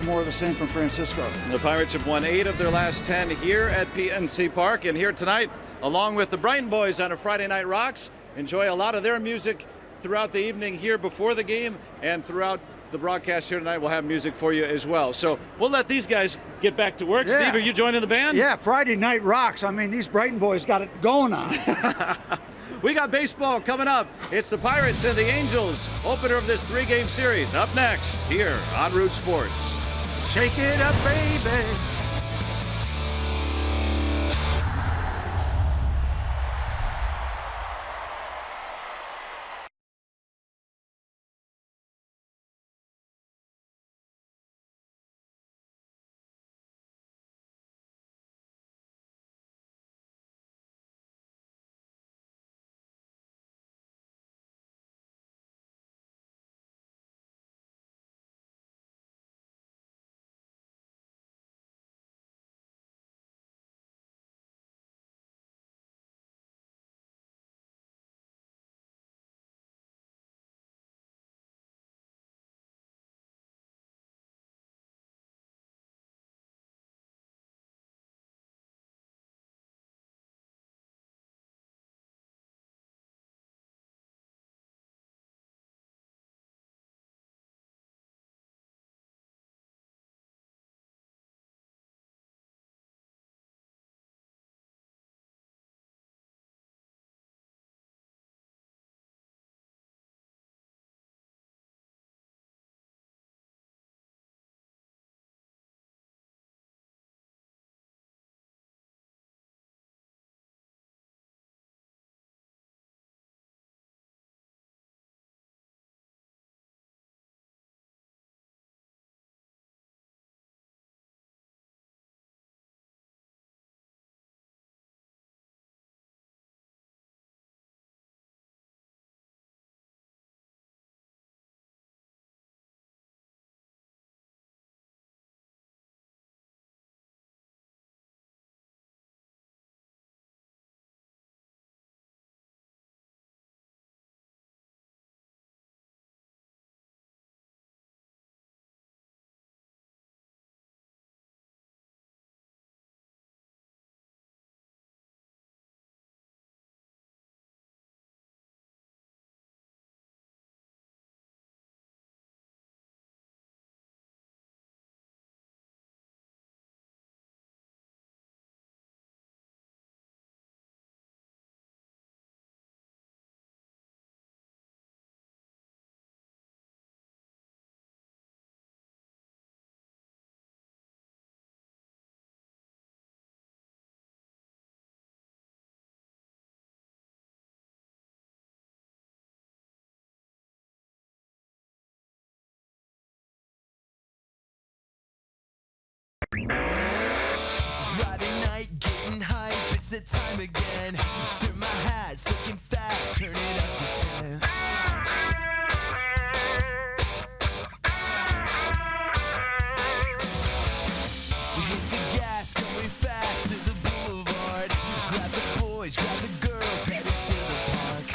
more of the same from Francisco. The Pirates have won 8 of their last 10 here at PNC Park, and here tonight, along with the Brighton Boys on a Friday Night Rocks, enjoy a lot of their music throughout the evening here before the game, and throughout the broadcast here tonight we'll have music for you as well. So we'll let these guys get back to work. Yeah. Steve, are you joining the band? Yeah, Friday Night Rocks. I mean, these Brighton boys got it going on. We got baseball coming up. It's the Pirates and the Angels, opener of this 3-game series. Up next, here on Root Sports. Shake it up, baby. Friday night, getting hype, it's that time again. Turn my hat, looking fast, turn it up to 10. We hit the gas, going fast to the boulevard. Grab the boys, grab the girls, headed to the park.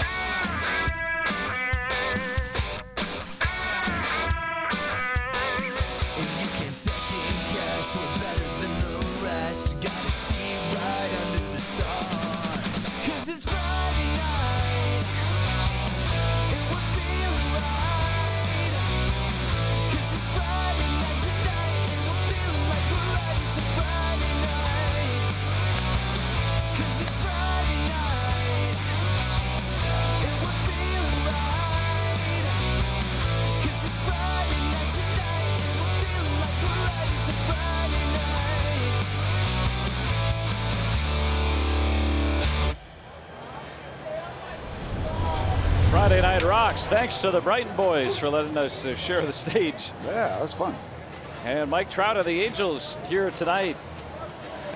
And you can second guess, we're better than the rest. Gotta see right under the stars. 'Cause it's Friday night, and we're feeling right. 'Cause it's Friday night tonight, and we're feeling like we're right. It's a Friday night. 'Cause it's Friday night, and we're feeling right. 'Cause it's Friday night tonight, and we're feeling like we're right. It's a Friday night. Friday Night Rocks. Thanks to the Brighton Boys for letting us share the stage. Yeah, that's fun. And Mike Trout of the Angels here tonight.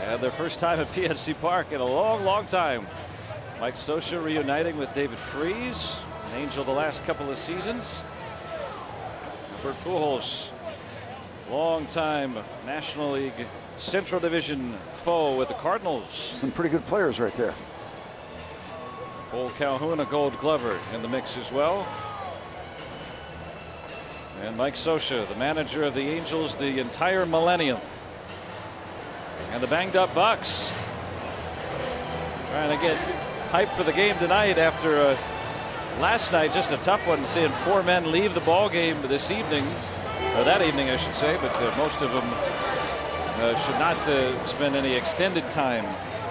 And their first time at PNC Park in a long, long time. Mike Scioscia reuniting with David Freese, an Angel the last couple of seasons. Bert Pujols, long-time National League Central Division foe with the Cardinals. Some pretty good players right there. Cole Calhoun, a Gold Glover in the mix as well. And Mike Scioscia, the manager of the Angels the entire millennium. And the banged up Bucks trying to get hype for the game tonight after last night, just a tough one, seeing 4 men leave the ball game this evening, or that evening I should say, but most of them should not spend any extended time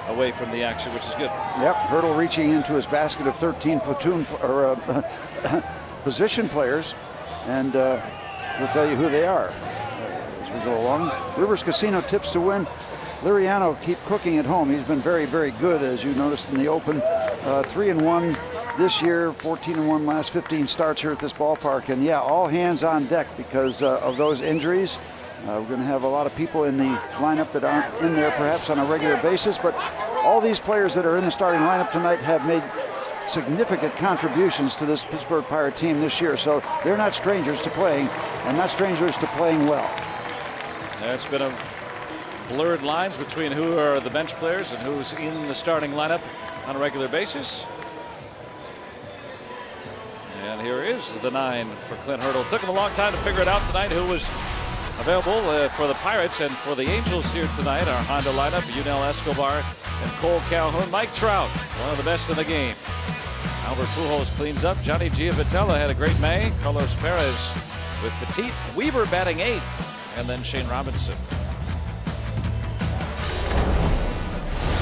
away from the action, which is good. Yep, Hurdle reaching into his basket of 13 platoon or position players, and we'll tell you who they are as we go along. Rivers Casino tips to win. Liriano keep cooking at home. He's been very, very good, as you noticed in the Open. 3-1 this year, 14-1 last 15 starts here at this ballpark. And yeah, all hands on deck because of those injuries. We're going to have a lot of people in the lineup that aren't in there perhaps on a regular basis, but all these players that are in the starting lineup tonight have made significant contributions to this Pittsburgh Pirate team this year. So they're not strangers to playing, and not strangers to playing well. It's been a blurred lines between who are the bench players and who's in the starting lineup on a regular basis. And here is the 9 for Clint Hurdle. Took him a long time to figure it out tonight who was available for the Pirates and for the Angels here tonight. Our Honda lineup: Yunel Escobar and Cole Calhoun. Mike Trout, one of the best in the game. Albert Pujols cleans up. Johnny Giavotella had a great May. Carlos Perez with Petit. Weaver batting 8th, and then Shane Robinson.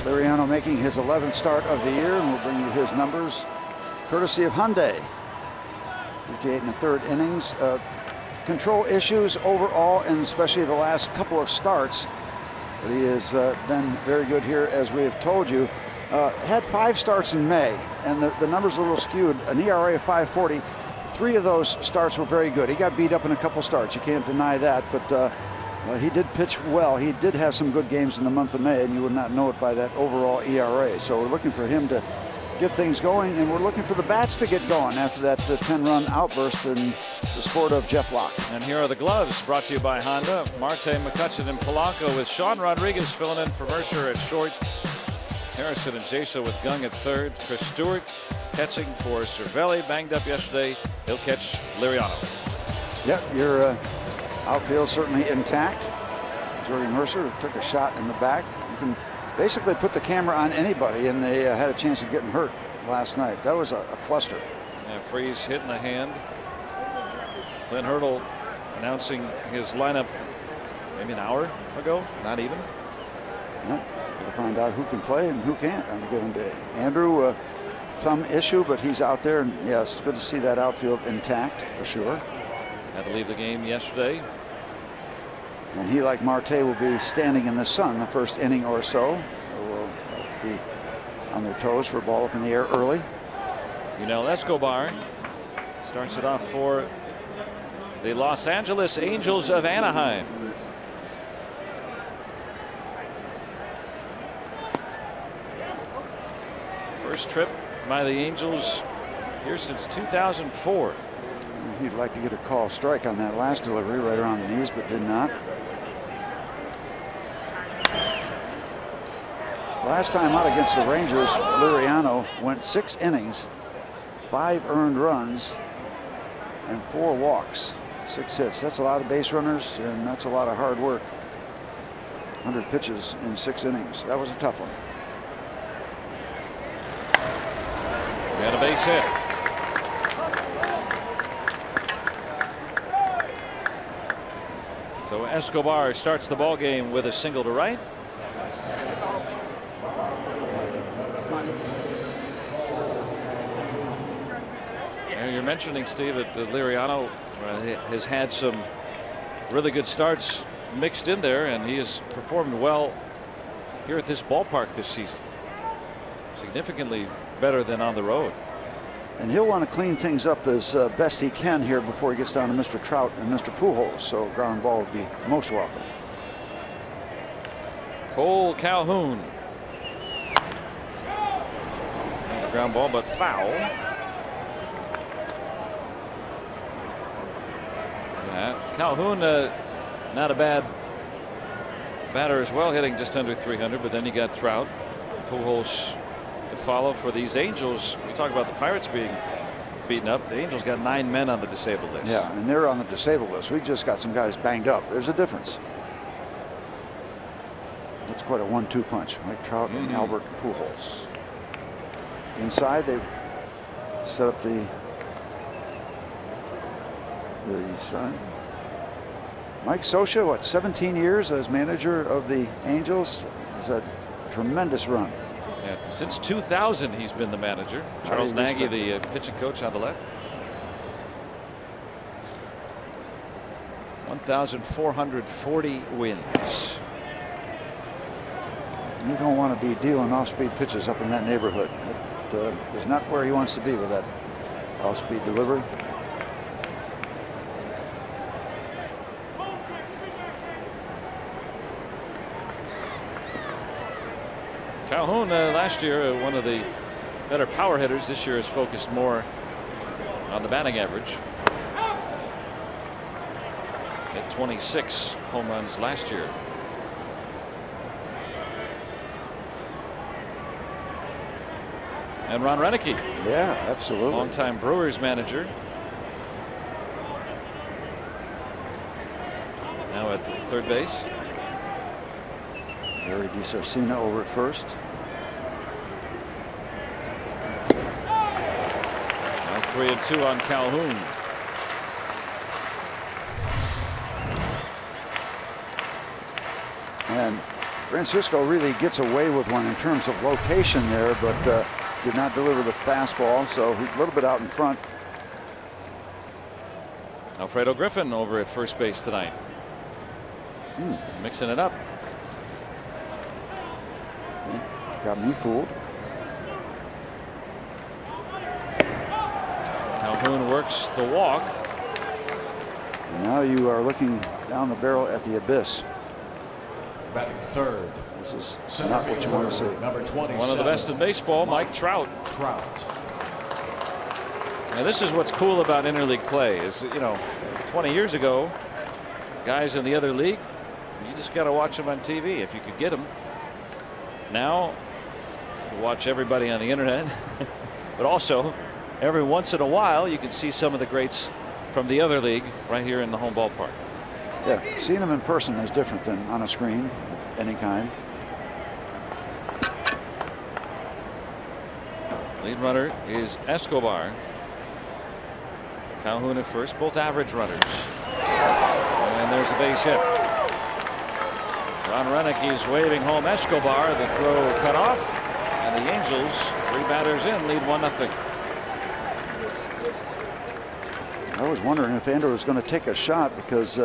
Liriano making his 11th start of the year, and we'll bring you his numbers courtesy of Hyundai. 58 1/3 innings. Control issues overall, and especially the last couple of starts. But he has been very good here, as we have told you. Had 5 starts in May, and the numbers are a little skewed. An ERA of 5.40. 3 of those starts were very good. He got beat up in a couple starts. You can't deny that, but he did pitch well. He did have some good games in the month of May, and you would not know it by that overall ERA. So we're looking for him to get things going, and we're looking for the bats to get going after that 10-run outburst in the sport of Jeff Locke. And here are the gloves brought to you by Honda. Marte, McCutcheon, and Polanco, with Sean Rodriguez filling in for Mercer at short. Harrison and Jaso with Gung at third. Chris Stewart catching for Cervelli, banged up yesterday. He'll catch Liriano. Yep, your outfield certainly intact. Jordy Mercer took a shot in the back. You can basically put the camera on anybody, and they had a chance of getting hurt last night. That was a cluster. Yeah, Freese hit in the hand. Clint Hurdle announcing his lineup maybe an hour ago, not even. Yep, to find out who can play and who can't on a given day. Andrew, thumb issue, but he's out there, and yes, good to see that outfield intact for sure. Had to leave the game yesterday. And he, like Marte, will be standing in the sun the first inning or so. So we'll have to be on their toes for a ball up in the air early. Yunel Escobar starts it off for the Los Angeles Angels of Anaheim. First trip by the Angels here since 2004. He'd like to get a call strike on that last delivery right around the knees, but did not. Last time out against the Rangers, Liriano went 6 innings, 5 earned runs, and 4 walks, 6 hits. That's a lot of base runners, and that's a lot of hard work. 100 pitches in 6 innings. That was a tough one. And a base hit. So Escobar starts the ball game with a single to right. And you're mentioning, Steve, that Liriano has had some really good starts mixed in there, and he has performed well here at this ballpark this season. Significantly better than on the road. And he'll want to clean things up as best he can here before he gets down to Mr. Trout and Mr. Pujols. So ground ball would be most welcome. Cole Calhoun. That's a ground ball, but foul. Calhoun, not a bad batter as well, hitting just under 300. But then you got Trout, Pujols to follow for these Angels. We talk about the Pirates being beaten up. The Angels got 9 men on the disabled list. Yeah, and they're on the disabled list. We just got some guys banged up. There's a difference. That's quite a 1-2 punch. Mike Trout and Albert Pujols. Inside, they set up the sign. Mike Scioscia, what, 17 years as manager of the Angels? Has a tremendous run. Yeah, since 2000, he's been the manager. Charles Nagy, the pitching coach, on the left. 1,440 wins. You don't want to be dealing off-speed pitches up in that neighborhood. That is not where he wants to be with that off-speed delivery. Calhoun last year, one of the better power hitters. This year has focused more on the batting average. Hit 26 home runs last year. And Ron Renicky. Yeah, absolutely. Longtime Brewers manager. Now at third base. Gary DiSarcina over at first. Now 3-2 on Calhoun. And Francisco really gets away with one in terms of location there, but did not deliver the fastball, so he's a little bit out in front. Alfredo Griffin over at first base tonight. Mixing it up. Got me fooled. Calhoun works the walk. And now you are looking down the barrel at the abyss. Batting third. This is not what you want to see. Number 27. One of the best in baseball, Mike Trout. And this is what's cool about interleague play is, you know, 20 years ago, guys in the other league, you just got to watch them on TV if you could get them. Now, you watch everybody on the internet, but also every once in a while you can see some of the greats from the other league right here in the home ballpark. Yeah, seeing them in person is different than on a screen of any kind. Lead runner is Escobar. Calhoun at first, both average runners. And there's a base hit. Ron Renicky's waving home Escobar. The throw cut off. And the Angels, 3 batters in, lead 1-0. I was wondering if Andrew was going to take a shot because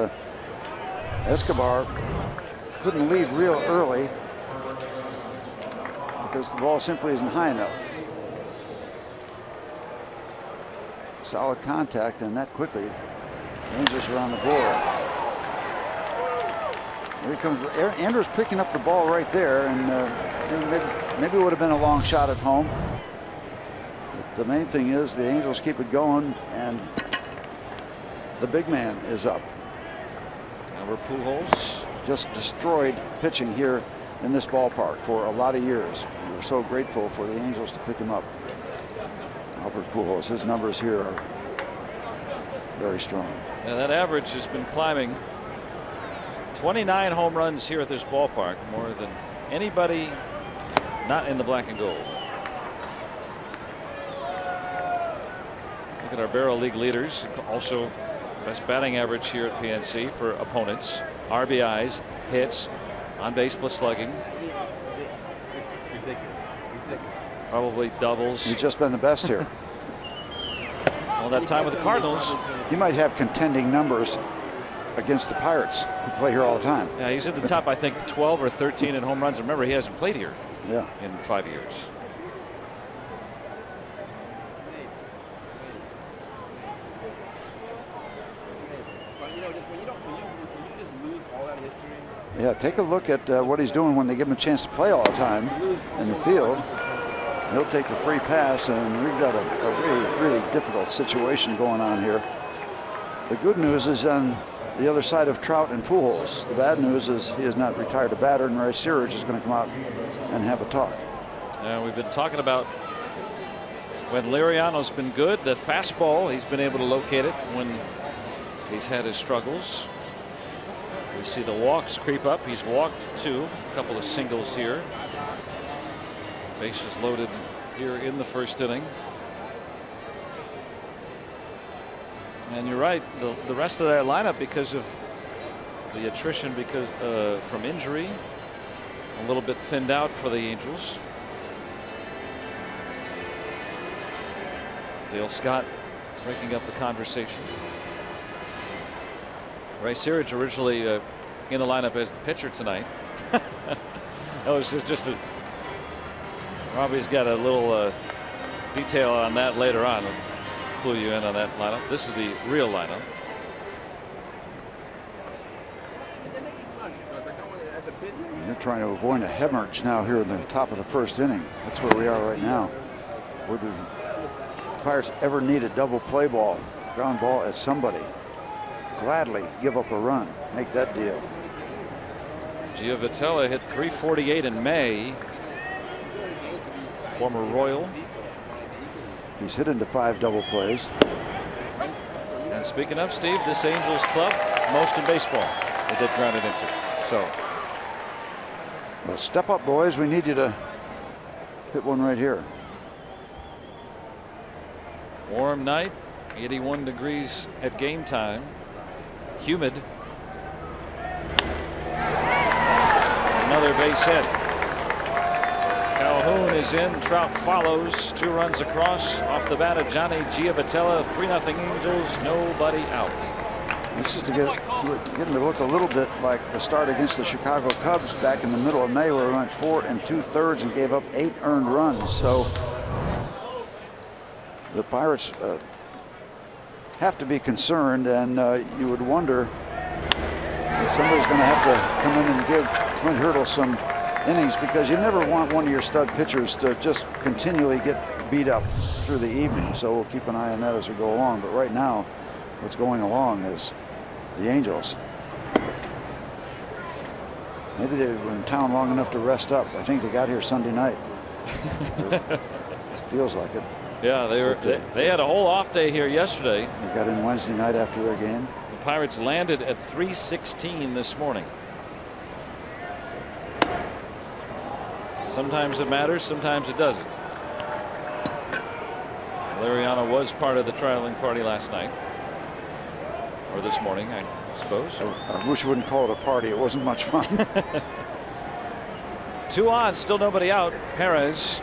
Escobar couldn't leave real early because the ball simply isn't high enough. Solid contact, and that quickly. The Angels are on the board. Here he comes. Andrew's picking up the ball right there, and maybe it would have been a long shot at home. But the main thing is the Angels keep it going, and the big man is up. Albert Pujols just destroyed pitching here in this ballpark for a lot of years. We were so grateful for the Angels to pick him up. Albert Pujols, his numbers here are very strong. Yeah, that average has been climbing. 29 home runs here at this ballpark, more than anybody not in the black and gold. Look at our Barrel League leaders. Also best batting average here at PNC for opponents. RBIs, hits, on base plus slugging. Probably doubles. He's just been the best here. All that time with the Cardinals. He might have contending numbers against the Pirates, who play here all the time. Yeah, he's in the top, I think, 12 or 13 in home runs. Remember, he hasn't played here in 5 years. Yeah, take a look at what he's doing when they give him a chance to play all the time in the field. He'll take the free pass, and we've got a really, really difficult situation going on here. The good news is on the other side of Trout and Pujols. The bad news is he has not retired a batter, and Ray Searage is going to come out and have a talk. We've been talking about when Liriano's been good, the fastball, he's been able to locate it when he's had his struggles. We see the walks creep up. He's walked 2, a couple of singles here. Bases loaded here in the first inning. And you're right, the rest of that lineup, because of the attrition from injury, a little bit thinned out for the Angels. Dale Scott breaking up the conversation. Ray Searage originally in the lineup as the pitcher tonight. That was just a. Robbie's got a little detail on that later on. I'll clue you in on that lineup. This is the real lineup. They're trying to avoid a hemorrhage now here in the top of the first inning. That's where we are right now. Would the Pirates ever need a double play ball, ground ball at somebody? Gladly give up a run, make that deal. Giovitella hit .348 in May. Former Royal. He's hit into 5 double plays. And speaking of, Steve, this Angels club, most in baseball they did ground it into. So, well, step up, boys. We need you to hit one right here. Warm night, 81 degrees at game time. Humid. Another base hit. Calhoun is in. Trout follows. 2 runs across off the bat of Johnny Giovitella. 3-0 Angels. Nobody out. This is to get him to look a little bit like the start against the Chicago Cubs back in the middle of May, where we went 4 2/3 and gave up 8 earned runs. So the Pirates have to be concerned, and you would wonder if somebody's going to have to come in and give Clint Hurdle some innings, because you never want one of your stud pitchers to just continually get beat up through the evening. So we'll keep an eye on that as we go along. But right now, what's going along is the Angels. Maybe they were in town long enough to rest up. I think they got here Sunday night. It feels like it. Yeah, they had a whole off day here yesterday. They got in Wednesday night after their game. The Pirates landed at 3:16 this morning. Sometimes it matters, sometimes it doesn't. Liriano was part of the trialing party last night, or this morning, I suppose. I wish you wouldn't call it a party. It wasn't much fun. 2 on, still nobody out. Perez,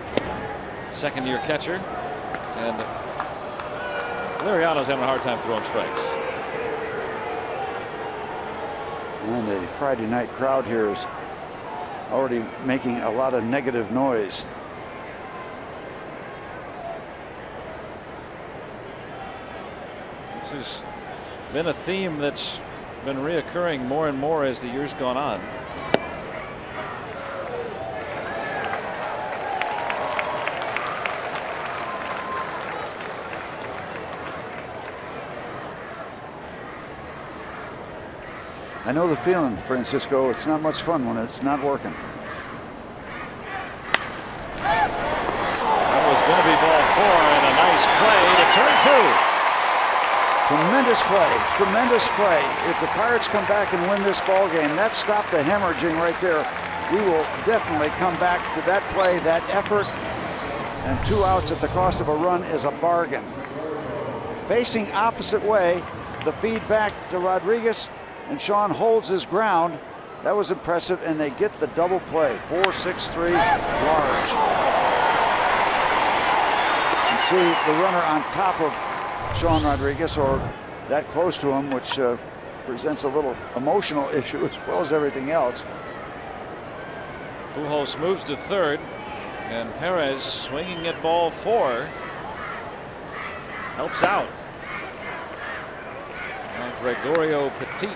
second-year catcher, and Liriano's having a hard time throwing strikes. And a Friday night crowd here is already making a lot of negative noise. This has been a theme that's been reoccurring more and more as the years gone on. I know the feeling, Francisco. It's not much fun when it's not working. That was going to be ball 4, and a nice play to turn 2. Tremendous play. Tremendous play. If the Pirates come back and win this ball game, that stopped the hemorrhaging right there. We will definitely come back to that play, that effort, and 2 outs at the cost of a run is a bargain. Facing opposite way, the feed back to Rodriguez, and Sean holds his ground. That was impressive, and they get the double play. 4-6-3 large. You see the runner on top of Sean Rodriguez, or that close to him, which presents a little emotional issue as well as everything else. Pujols moves to third, and Perez swinging at ball 4 helps out. Now Gregorio Petit.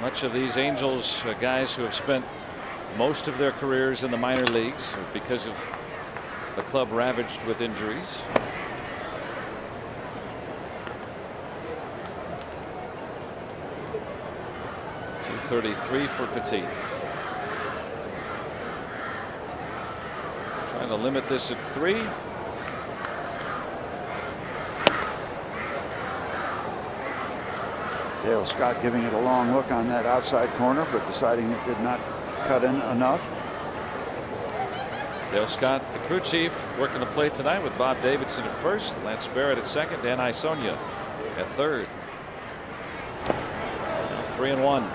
Much of these Angels guys who have spent most of their careers in the minor leagues because of the club ravaged with injuries. .233 for Petit. Tries Trying to limit this at 3. Dale Scott giving it a long look on that outside corner, but deciding it did not cut in enough. Dale Scott, the crew chief, working the plate tonight with Bob Davidson at first, Lance Barrett at second, Dan Isonia at third. Now 3-1.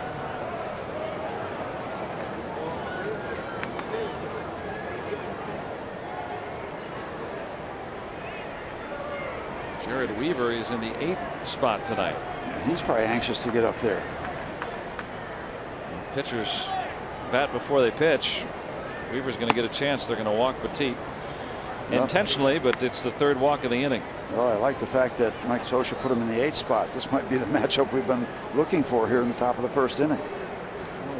Jared Weaver is in the 8th spot tonight. Yeah, he's probably anxious to get up there. Pitchers bat before they pitch. Weaver's going to get a chance. They're going to walk Petit intentionally, but it's the 3rd walk of the inning. Well, I like the fact that Mike Scioscia put him in the 8th spot. This might be the matchup we've been looking for here in the top of the 1st inning.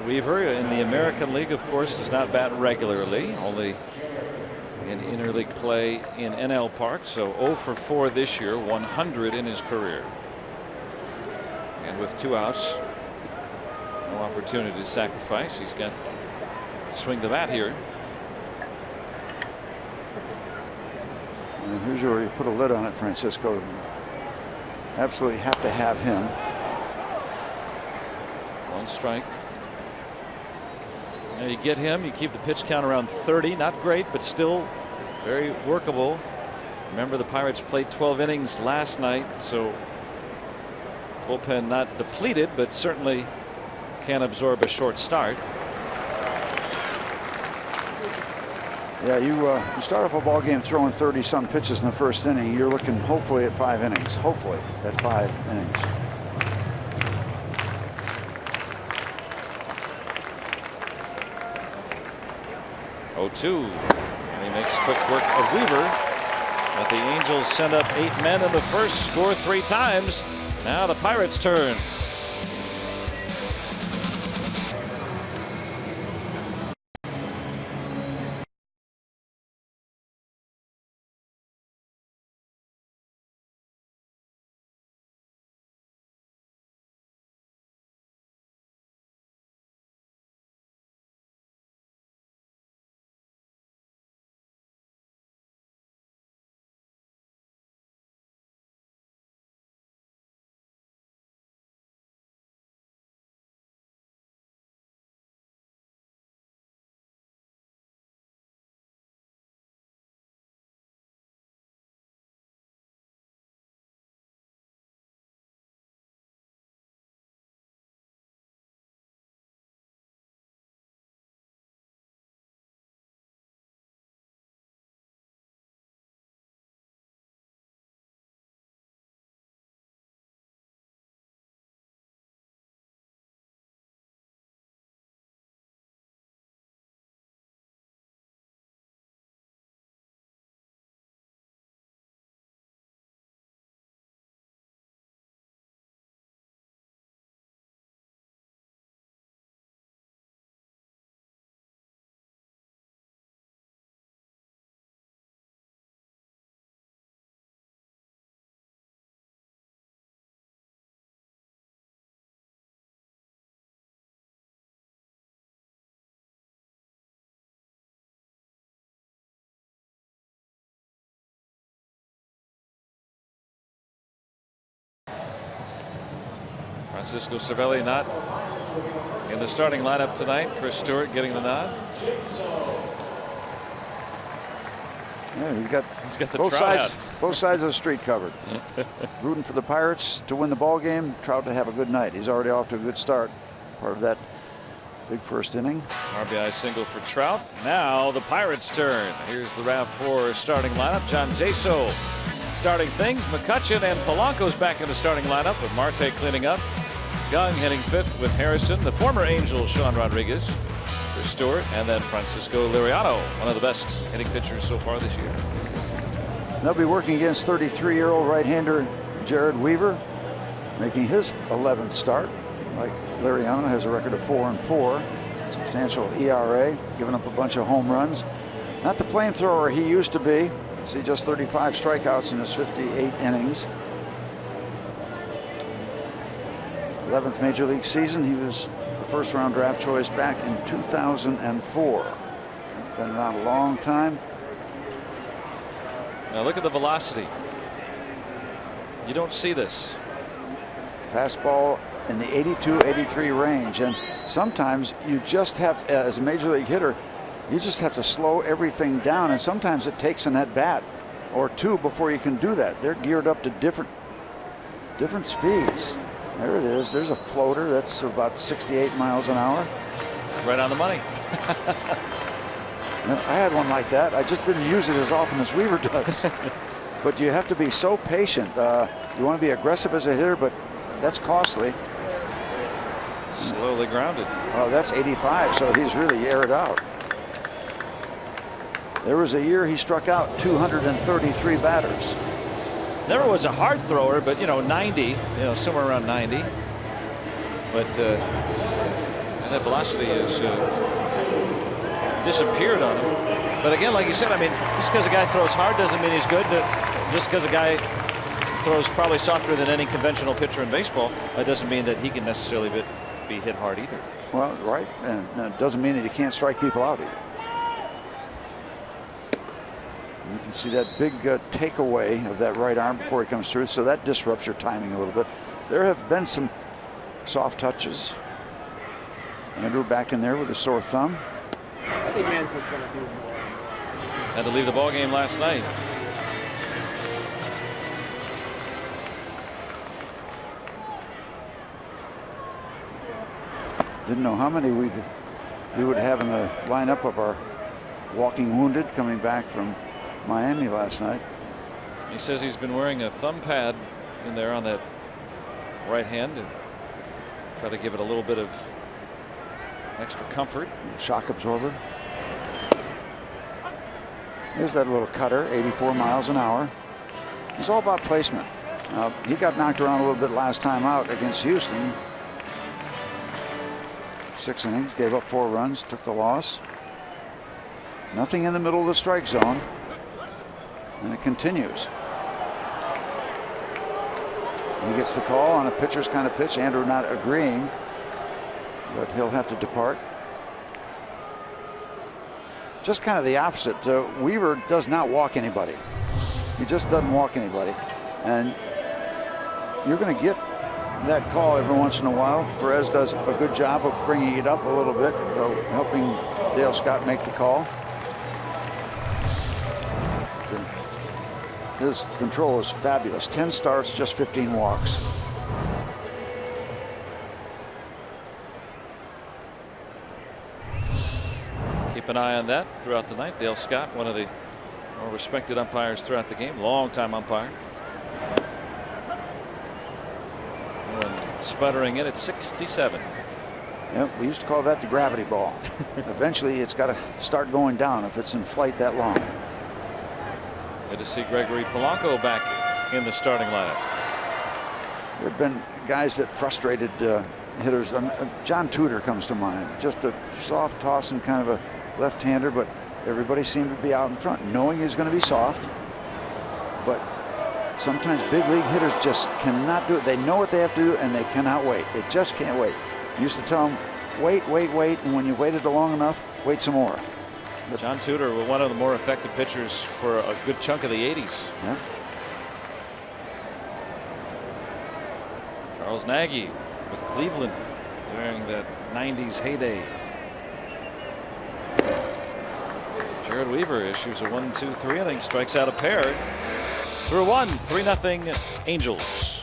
Weaver in the American League, of course, does not bat regularly, only in interleague play in NL Park. So 0 for 4 this year, 100 in his career. And with 2 outs, no opportunity to sacrifice. He's got to swing the bat here. And here's where you put a lid on it, Francisco. Absolutely have to have him. 1 strike. Now you get him, you keep the pitch count around 30. Not great, but still very workable. Remember, the Pirates played 12 innings last night, so bullpen not depleted, but certainly can absorb a short start. Yeah, you start off a ball game throwing 30-some pitches in the 1st inning. You're looking hopefully at 5 innings. Hopefully at 5 innings. Oh-2. And he makes quick work of Weaver. But the Angels send up 8 men in the 1st, score 3 times. Now the Pirates' turn. Francisco Cervelli not in the starting lineup tonight. Chris Stewart getting the nod. Yeah, he's got the both Trout sides, both sides of the street covered. Rooting for the Pirates to win the ball game. Trout to have a good night. He's already off to a good start. Part of that big 1st inning. RBI single for Trout. Now the Pirates' turn. Here's the RAV4 starting lineup. John Jaso starting things. McCutchen and Polanco's back in the starting lineup with Marte cleaning up. Young hitting 5th with Harrison. The former Angel Sean Rodriguez, Chris Stewart, and then Francisco Liriano, one of the best hitting pitchers so far this year. They'll be working against 33-year-old right-hander Jared Weaver, making his 11th start. Like Liriano, has a record of 4-4, substantial ERA, giving up a bunch of home runs. Not the flamethrower he used to be. See, just 35 strikeouts in his 58 innings. 11th Major League season. He was the 1st-round draft choice back in 2004. Been around a long time. Now look at the velocity. You don't see this. Fastball in the 82-83 range, and sometimes you just have, as a major league hitter, you just have to slow everything down, and sometimes it takes an at bat or two before you can do that. They're geared up to different speeds. There it is. There's a floater that's about 68 miles an hour. Right on the money. I had one like that. I just didn't use it as often as Weaver does. But you have to be so patient. You want to be aggressive as a hitter, but that's costly. Slowly grounded. Oh, that's 85, so he's really aired out. There was a year he struck out 233 batters. Never was a hard thrower, but 90, somewhere around 90. But that velocity has disappeared on him. But again, like you said, I mean, just because a guy throws hard doesn't mean he's good. Just because a guy throws probably softer than any conventional pitcher in baseball, that doesn't mean that he can necessarily be hit hard either. Well, right, and it doesn't mean that he can't strike people out either. You can see that big takeaway of that right arm before he comes through, so that disrupts your timing a little bit. There have been some soft touches. Andrew back in there with a sore thumb. I think Manfred's going to do more. Had to leave the ball game last night. Didn't know how many we would have in the lineup of our walking wounded coming back from Miami last night. He says he's been wearing a thumb pad in there on that right hand to try to give it a little bit of extra comfort. Shock absorber. There's that little cutter, 84 miles an hour. It's all about placement. He got knocked around a little bit last time out against Houston. 6 innings, gave up 4 runs, took the loss. Nothing in the middle of the strike zone. And it continues. He gets the call on a pitcher's kind of pitch. Andrew not agreeing, but he'll have to depart. Just kind of the opposite. Weaver does not walk anybody. He just doesn't walk anybody. And you're going to get that call every once in a while. Perez does a good job of bringing it up a little bit, helping Dale Scott make the call. His control is fabulous. 10 starts, just 15 walks. Keep an eye on that throughout the night. Dale Scott, one of the more respected umpires throughout the game, long-time umpire. And sputtering in at 67. Yep, we used to call that the gravity ball. Eventually, it's got to start going down if it's in flight that long. Good to see Gregory Polanco back in the starting lineup. There have been guys that frustrated hitters. John Tudor comes to mind. Just a soft tossing kind of a left-hander, but everybody seemed to be out in front, knowing he's going to be soft. But sometimes big league hitters just cannot do it. They know what they have to do, and they cannot wait. They just can't wait. Used to tell them, wait, wait, wait, and when you waited long enough, wait some more. John Tudor was one of the more effective pitchers for a good chunk of the 80s. Yeah. Charles Nagy with Cleveland during that 90s heyday. Jared Weaver issues a 1-2-3 inning, strikes out a pair. Through 1, 3-0 Angels.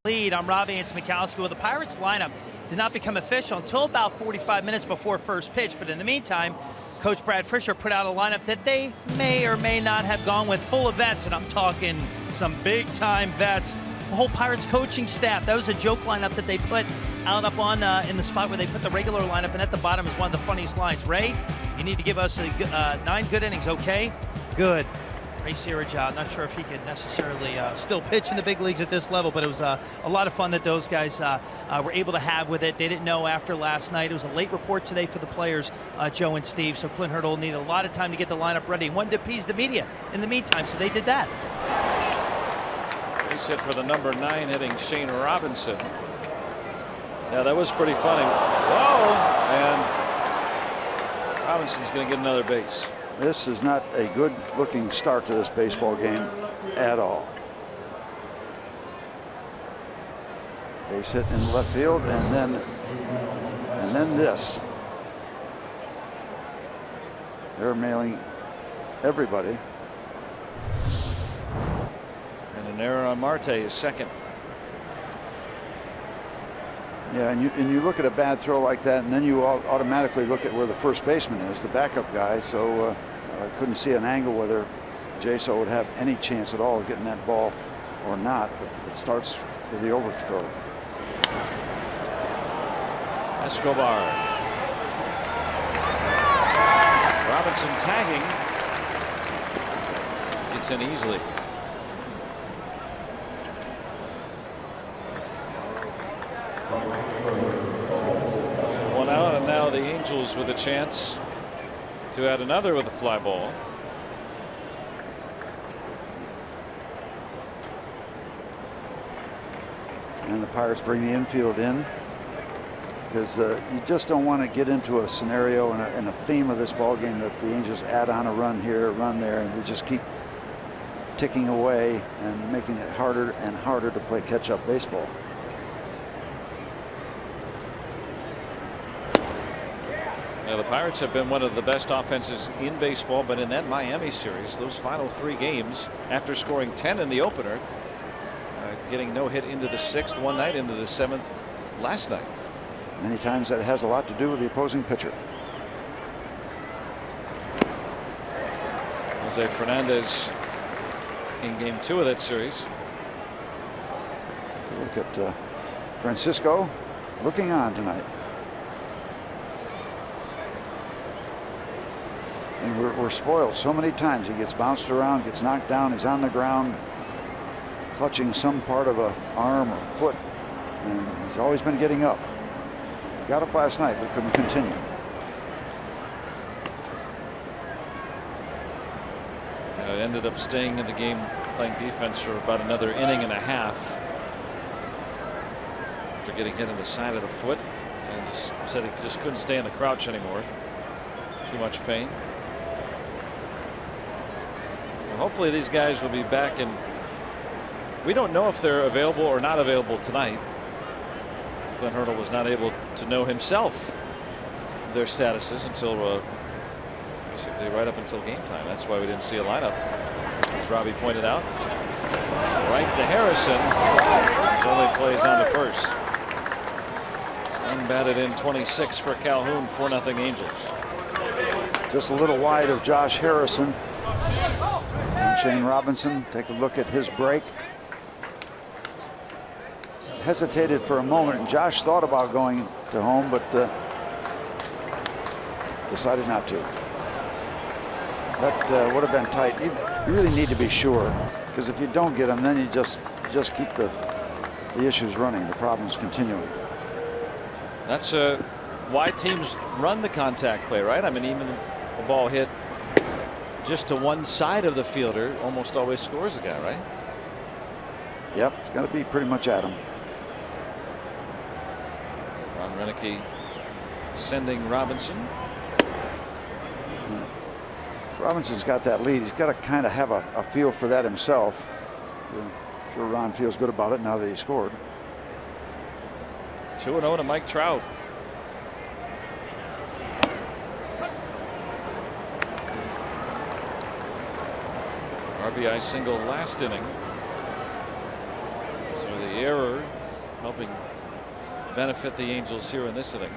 Lead. I'm Robbie and Mikowski. Well, the Pirates lineup did not become official until about 45 minutes before first pitch. But in the meantime, Coach Brad Fisher put out a lineup that they may or may not have gone with, full of vets, and I'm talking some big-time vets. The whole Pirates coaching staff, that was a joke lineup that they put out up on in the spot where they put the regular lineup, and at the bottom is one of the funniest lines. Ray, you need to give us 9 good innings, okay? Good. Ray Searage, not sure if he could necessarily still pitch in the big leagues at this level, but it was a lot of fun that those guys were able to have with it. They didn't know after last night. It was a late report today for the players, Joe and Steve, so Clint Hurdle needed a lot of time to get the lineup ready and wanted to appease the media in the meantime, so they did that. He said for the number 9 hitting Shane Robinson. Yeah, that was pretty funny. Whoa! And Robinson's going to get another base. This is not a good looking start to this baseball game at all. Base hit in left field, and then this. They're mailing everybody. And an error on Marte is second. Yeah, and you look at a bad throw like that, and then you automatically look at where the first baseman is, the backup guy. So I couldn't see an angle whether Jaso would have any chance at all of getting that ball or not. But it starts with the overthrow. Escobar. Robinson tagging. Gets in easily. One out, and now the Angels with a chance to add another with a fly ball. And the Pirates bring the infield in because you just don't want to get into a scenario and a theme of this ball game that the Angels add on a run here, a run there, and they just keep ticking away and making it harder and harder to play catch-up baseball. Now, the Pirates have been one of the best offenses in baseball, but in that Miami series, those final 3 games, after scoring 10 in the opener, getting no hit into the 6th one night, into the 7th last night. Many times that has a lot to do with the opposing pitcher. Jose Fernandez in game 2 of that series. Look at Francisco looking on tonight. And we're spoiled so many times. He gets bounced around, gets knocked down, he's on the ground, clutching some part of an arm or foot, and he's always been getting up. He got up last night, but couldn't continue. It ended up staying in the game, playing defense for about another inning and a half after getting hit in the side of the foot, and just said he just couldn't stay in the crouch anymore. Too much pain. Hopefully these guys will be back, and we don't know if they're available or not available tonight. Clint Hurdle was not able to know himself their statuses until basically right up until game time. That's why we didn't see a lineup, as Robbie pointed out. Right to Harrison, who only plays on the first. Unbatted in 26 for Calhoun, 4-0 Angels. Just a little wide of Josh Harrison. And Shane Robinson, take a look at his break. Hesitated for a moment, and Josh thought about going to home, but decided not to. That would have been tight. You really need to be sure, because if you don't get them, then you just keep the issues running, the problems continuing. That's why teams run the contact play, right? I mean, even a ball hit just to one side of the fielder almost always scores a guy, right? Yep, it's got to be pretty much at him. Ron Renicky sending Robinson. Robinson's got that lead. He's got to kind of have a feel for that himself. I'm sure Ron feels good about it now that he scored. 2-0 to Mike Trout. RBI single last inning. So the error helping benefit the Angels here in this inning.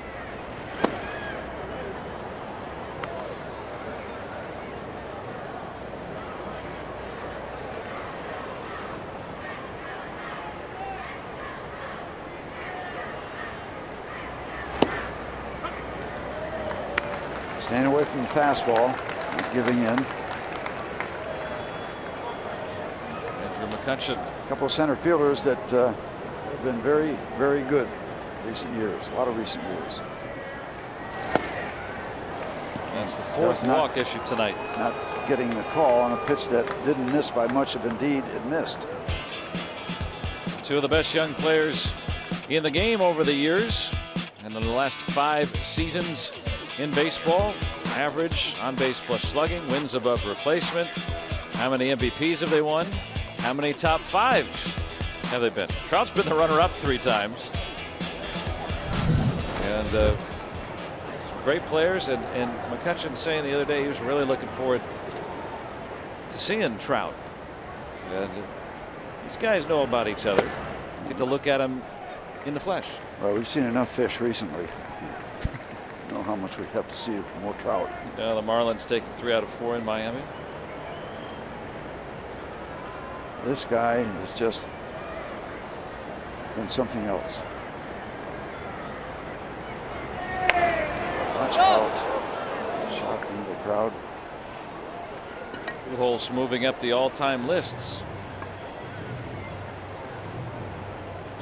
Staying away from the fastball, not giving in. Andrew McCutchen. A couple of center fielders that have been very, very good recent years. A lot of recent years. That's the fourth walk issued tonight. Not getting the call on a pitch that didn't miss by much, if indeed it missed. Two of the best young players in the game over the years, and in the last 5 seasons in baseball. Average on base plus slugging, wins above replacement. How many MVPs have they won? How many top 5 have they been? Trout's been the runner-up 3 times. And some great players. And McCutchen saying the other day he was really looking forward to seeing Trout. And these guys know about each other. Get to look at them in the flesh. Well, we've seen enough fish recently. Know how much we have to see for more Trout. Yeah, the Marlins taking 3 out of 4 in Miami. This guy has just been something else. Watch out. Shot into the crowd. Pujols moving up the all-time lists.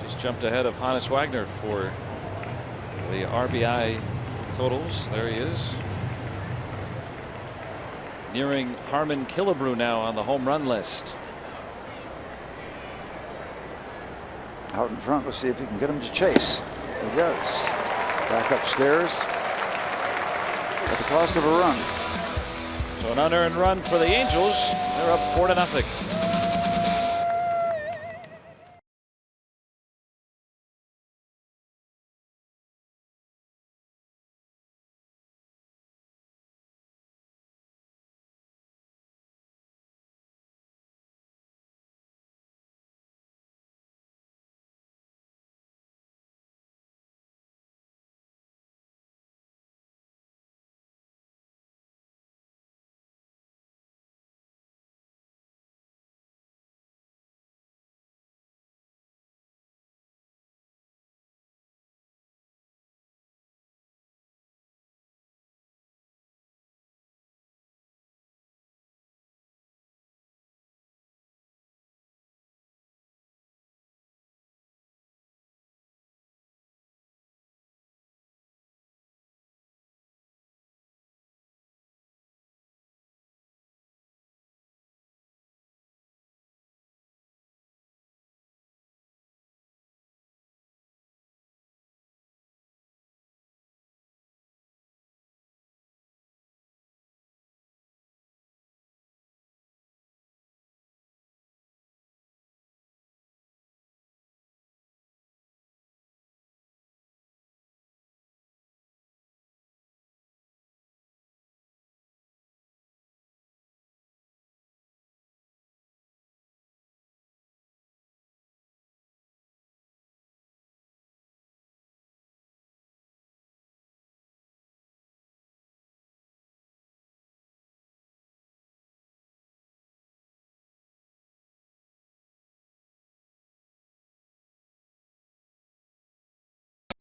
Just jumped ahead of Hannes Wagner for the RBI totals. There he is. Nearing Harmon Killebrew now on the home run list. Out in front, let's see if he can get him to chase. He does. Back upstairs at the cost of a run. So an unearned run for the Angels. They're up 4-0.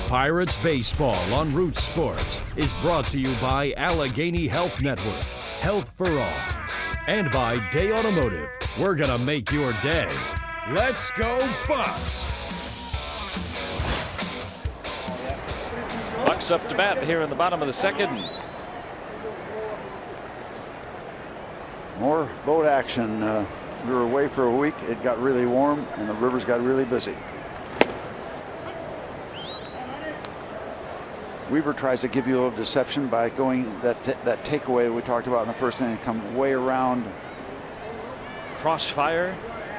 Pirates Baseball on Root Sports is brought to you by Allegheny Health Network, Health for All, and by Day Automotive. We're gonna make your day. Let's go Bucks! Bucks up to bat here in the bottom of the second. More boat action. We were away for a week. It got really warm and the rivers got really busy. Weaver tries to give you a little deception by going that takeaway we talked about in the first inning, come way around. Crossfire,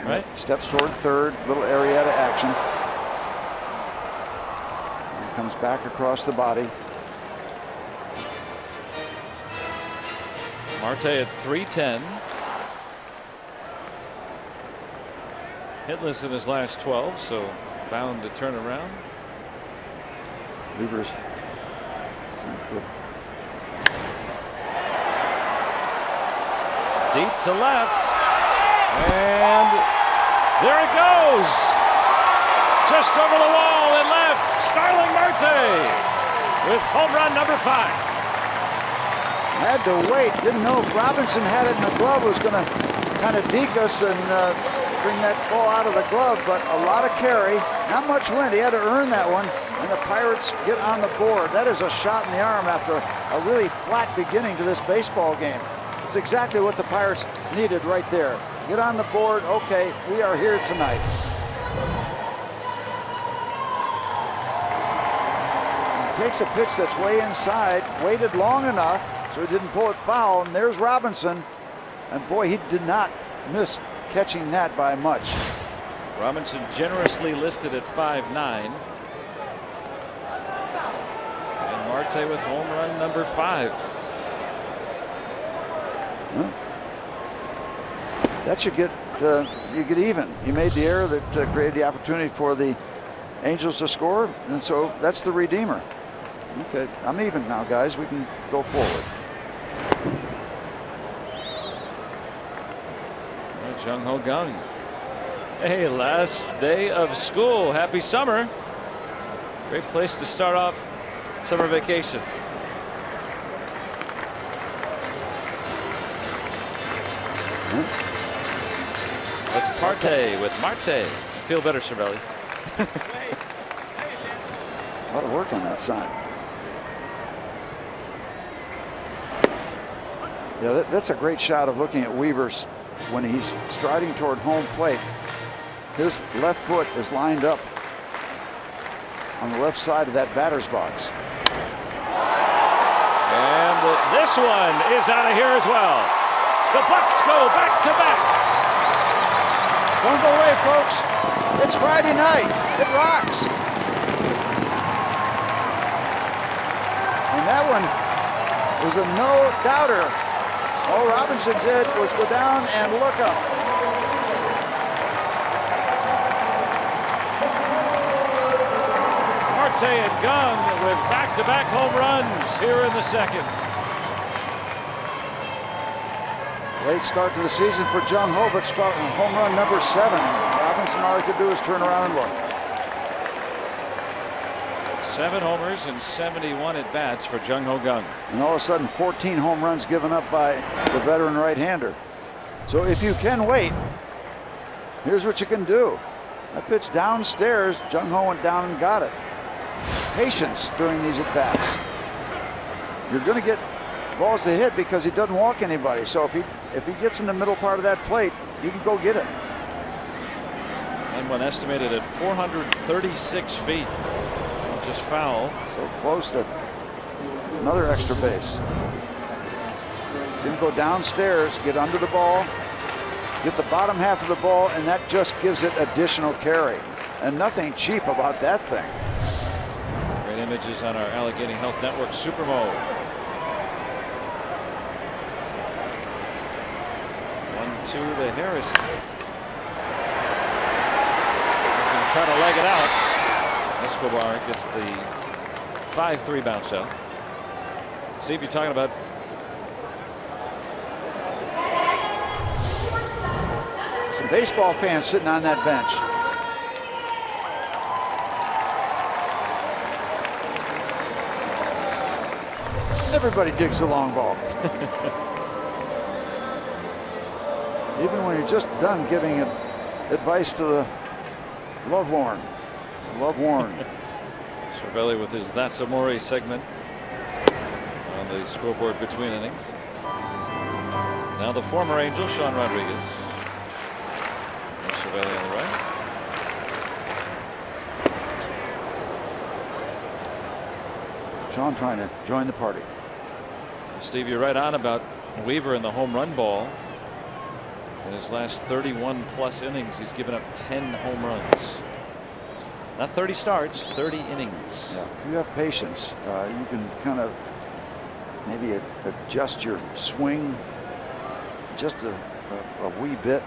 right? Steps toward third, little Arrieta action. And comes back across the body. Marte at 310. Hitless in his last 12, so bound to turn around. Weaver's good. Deep to left. And there it goes. Just over the wall and left. Starling Marte with home run number 5. Had to wait. Didn't know if Robinson had it in the glove. Was going to kind of deke us and bring that ball out of the glove. But a lot of carry. Not much wind. He had to earn that one. And the Pirates get on the board. That is a shot in the arm after a really flat beginning to this baseball game. It's exactly what the Pirates needed right there. Get on the board. Okay, we are here tonight. He takes a pitch that's way inside, waited long enough so he didn't pull it foul, and there's Robinson. And boy, he did not miss catching that by much. Robinson generously listed at 5'9". And Marte with home run number 5. Well, that should get you get even. He made the error that created the opportunity for the Angels to score, and so that's the redeemer. Okay, I'm even now, guys. We can go forward. Jung Ho Kang. Hey, last day of school. Happy summer. Great place to start off summer vacation. That's Parte with Marte. Feel better, Cervelli. A lot of work on that side. Yeah, that's a great shot of looking at Weaver when he's striding toward home plate. His left foot is lined up on the left side of that batter's box. And this one is out of here as well. The Bucks go back to back. Don't go away, folks. It's Friday night. It rocks. And that one was a no-doubter. All Robinson did was go down and look up. Marte and Kang with back-to-back home runs here in the second. Late start to the season for Jung Ho, but home run number 7. Robinson, all he could do is turn around and look. 7 homers and 71 at-bats for Jung Ho Kang. And all of a sudden, 14 home runs given up by the veteran right-hander. So if you can wait, here's what you can do. That pitch downstairs, Jung Ho went down and got it. Patience during these at-bats. You're going to get balls to hit because he doesn't walk anybody. So if he gets in the middle part of that plate, you can go get it. And when estimated at 436 feet. Just foul. So close to another extra base. See him go downstairs, get under the ball, get the bottom half of the ball, and that just gives it additional carry. And nothing cheap about that thing. Great images on our Allegheny Health Network Super Mode. 1-2 to Harris. He's going to try to leg it out. Escobar gets the 5-3 bounce out. Steve, you're talking about some baseball fans sitting on that bench. Everybody digs the long ball. Even when you're just done giving advice to the lovelorn. Cervelli with his That's Amore segment on the scoreboard between innings. Now the former Angel, Sean Rodriguez. Cervelli on the right. Sean trying to join the party. Steve, you're right on about Weaver and the home run ball. In his last 31 plus innings, he's given up 10 home runs. Not 30 starts, 30 innings. Yeah, if you have patience, you can kind of maybe adjust your swing just a wee bit.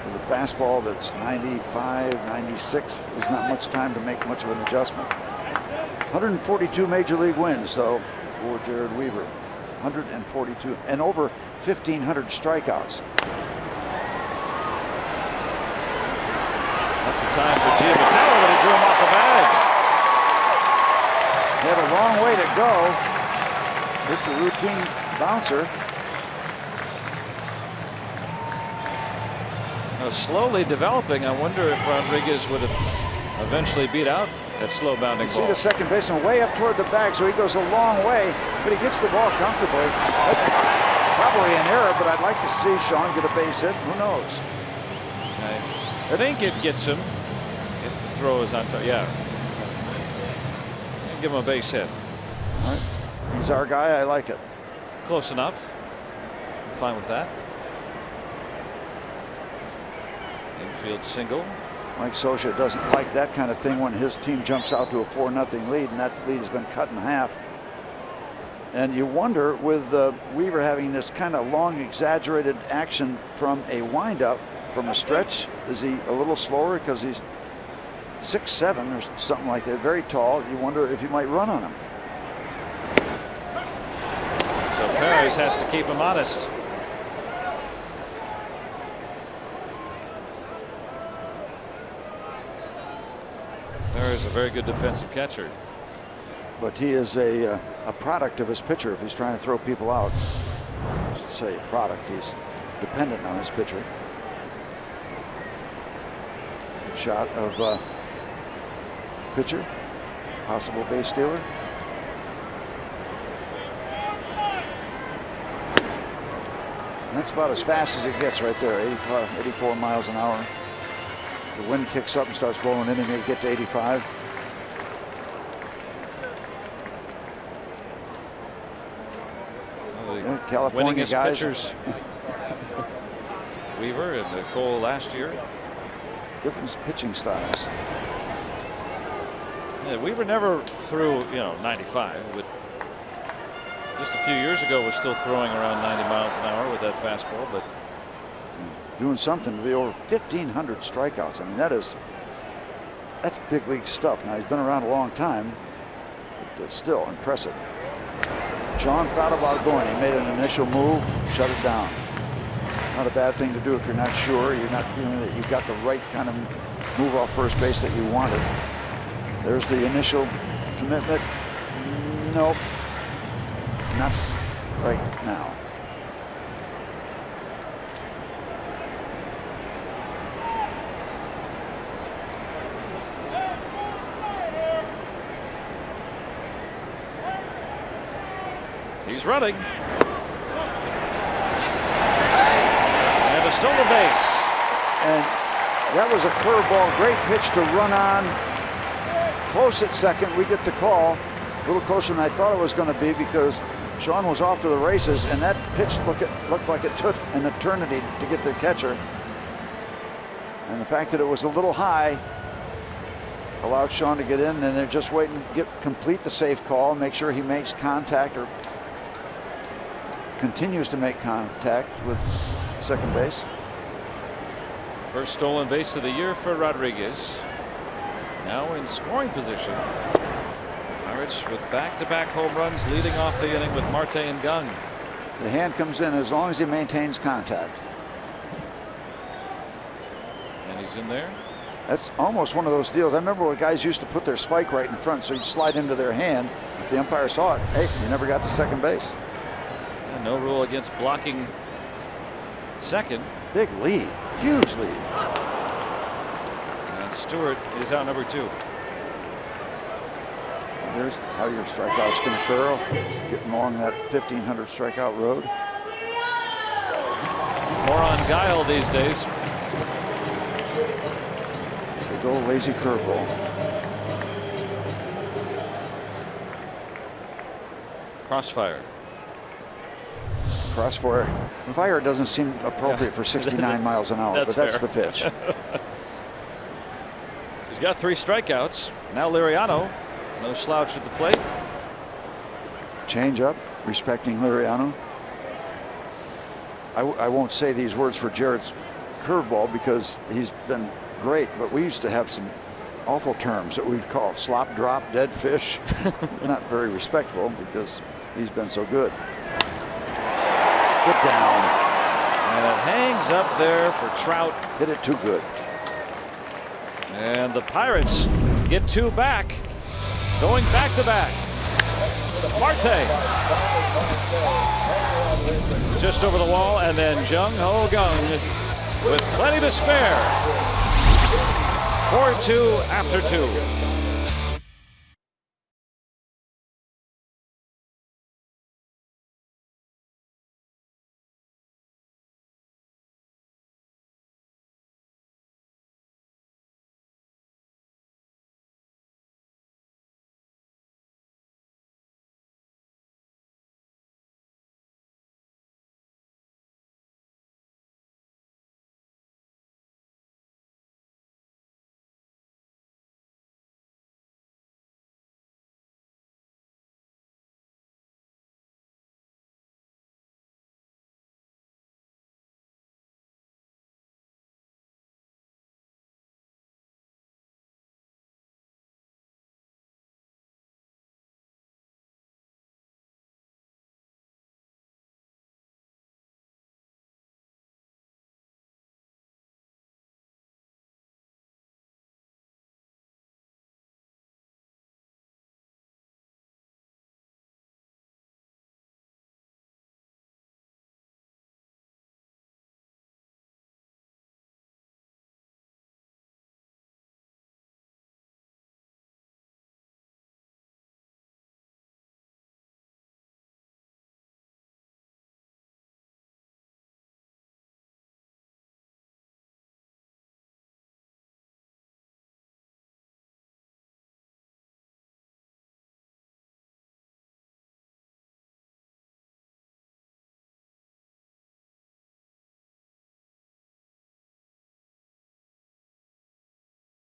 With the fastball that's 95, 96. There's not much time to make much of an adjustment. 142 major league wins, though, for Jared Weaver. 142 and over 1,500 strikeouts. That's a time for Giamatello, but he drew him off the bag. He had a long way to go. Just a routine bouncer. Now, slowly developing. I wonder if Rodriguez would have eventually beat out that slow bounding You see ball. the second baseman way up toward the bag, so he goes a long way, but he gets the ball comfortably. That's probably an error, but I'd like to see Sean get a base hit. Who knows? I think it gets him if the throw is on top. Yeah. Give him a base hit. All right. He's our guy. I like it. Close enough. I'm fine with that. Infield single. Mike Scioscia doesn't like that kind of thing when his team jumps out to a 4-0 lead, and that lead has been cut in half. And you wonder, with Weaver having this kind of long, exaggerated action from a windup, from a stretch, is he a little slower because he's 6'7" or something like that, very tall? You wonder if you might run on him. So Perez has to keep him honest. Perez, a very good defensive catcher. But he is a product of his pitcher if he's trying to throw people out. I should say product. He's dependent on his pitcher. Good shot of pitcher. Possible base stealer. And that's about as fast as it gets right there. 84 miles an hour. If the wind kicks up and starts blowing in, he may get to 85. California guys. Pitchers. Weaver and Cole last year. Different pitching styles. Yeah, Weaver never threw, 95, but just a few years ago was still throwing around 90 miles an hour with that fastball, but doing something to be over 1,500 strikeouts. I mean, that's big league stuff. Now, he's been around a long time, but still impressive. John thought about going. He made an initial move, shut it down. Not a bad thing to do if you're not sure, you're not feeling that you've got the right kind of move off first base that you wanted. There's the initial commitment. Nope, not right now. he's running. And a stolen base. And that was a curveball. Great pitch to run on. Close at second. We get the call. A little closer than I thought it was going to be because Sean was off to the races, and that pitch looked like it took an eternity to get the catcher. And the fact that it was a little high allowed Sean to get in, and they're just waiting to complete the safe call, make sure he makes contact or continues to make contact with second base. First stolen base of the year for Rodriguez. Now in scoring position. Pirates with back-to-back home runs leading off the inning with Marte and Gung. The hand comes in as long as he maintains contact. And he's in there. That's almost one of those deals. I remember when guys used to put their spike right in front, so you'd slide into their hand. If the umpire saw it, hey, you never got to second base. And no rule against blocking second. Big lead, huge lead. And Stewart is out number 2. There's how your strikeouts can occur, getting along that 1,500 strikeout road. More on Guile these days. Big old lazy curveball. Crossfire. Fire doesn't seem appropriate for 69 miles an hour, but that's fair. the pitch. He's got 3 strikeouts. Now Liriano. No slouch at the plate. Change up, respecting Liriano. I won't say these words for Jared's curveball because he's been great, but we used to have some awful terms that we'd call slop drop, dead fish. Not very respectable because he's been so good. Get down. And it hangs up there for Trout. Hit it too good. And the Pirates get 2 back. Going back to back. Marte. Just over the wall, and then Jung Ho Kang with plenty to spare. 4-2 after 2.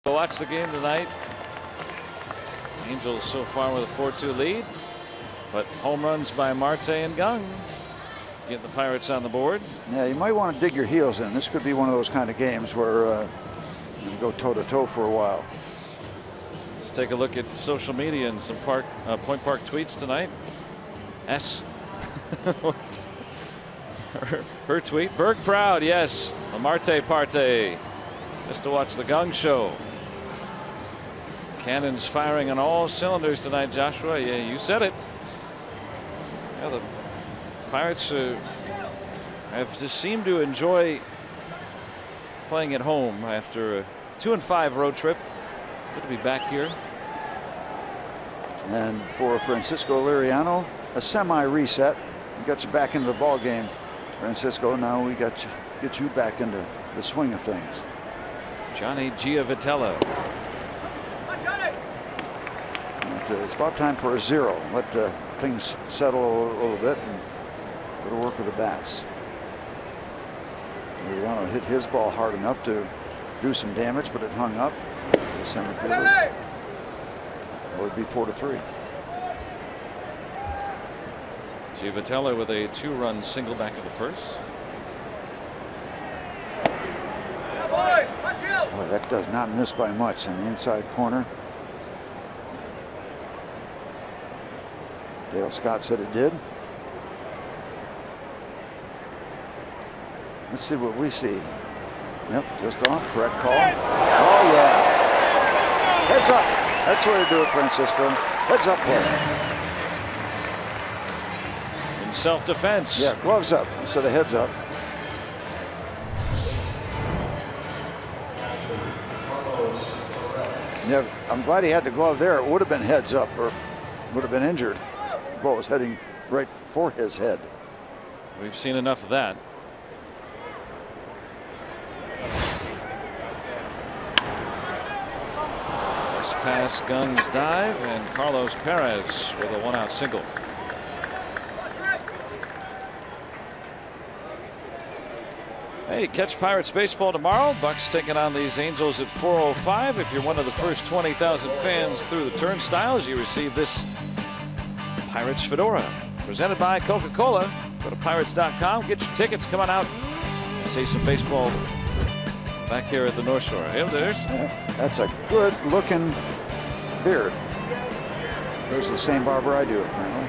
Watch the game tonight. Angels so far with a 4-2 lead, but home runs by Marte and Kang get the Pirates on the board. Yeah, you might want to dig your heels in. This could be one of those kind of games where you go toe-to-toe for a while. Let's take a look at social media and some Point Park tweets tonight. her tweet, Berg proud, yes, the Marte parte. Just to watch the Kang show. Cannons firing on all cylinders tonight, Joshua. Yeah, you said it. Yeah, the Pirates have just seemed to enjoy playing at home after a 2-5 road trip. Good to be back here. And for Francisco Liriano, a semi-reset. We got you back into the ball game, Francisco. Now we get you back into the swing of things. Johnny Giavitella. It's about time for a 0. Let things settle a little bit and go to work with the bats. Liriano hit his ball hard enough to do some damage, but it hung up. The center fielder. It would be 4-3. Giavitella with a 2-run single back of the first. Boy, that does not miss by much in the inside corner. Dale Scott said it did. Let's see what we see. Yep, just off. Correct call. Oh, yeah. Heads up. That's the way to do it, Francisco. Heads up play. In self-defense. Yeah, gloves up instead of heads up. Yeah, I'm glad he had the glove there. It would have been heads up or would have been injured. The ball was heading right for his head. We've seen enough of that. This pass, Kang's dive, and Carlos Perez with a 1-out single. Hey, catch Pirates baseball tomorrow. Bucks taking on these Angels at 4:05. If you're one of the first 20,000 fans through the turnstiles, you receive this Pirates fedora presented by Coca-Cola. Go to pirates.com, get your tickets, come on out and see some baseball back here at the North Shore. Here, there's. That's a good looking beard. There's the same barber I do, apparently.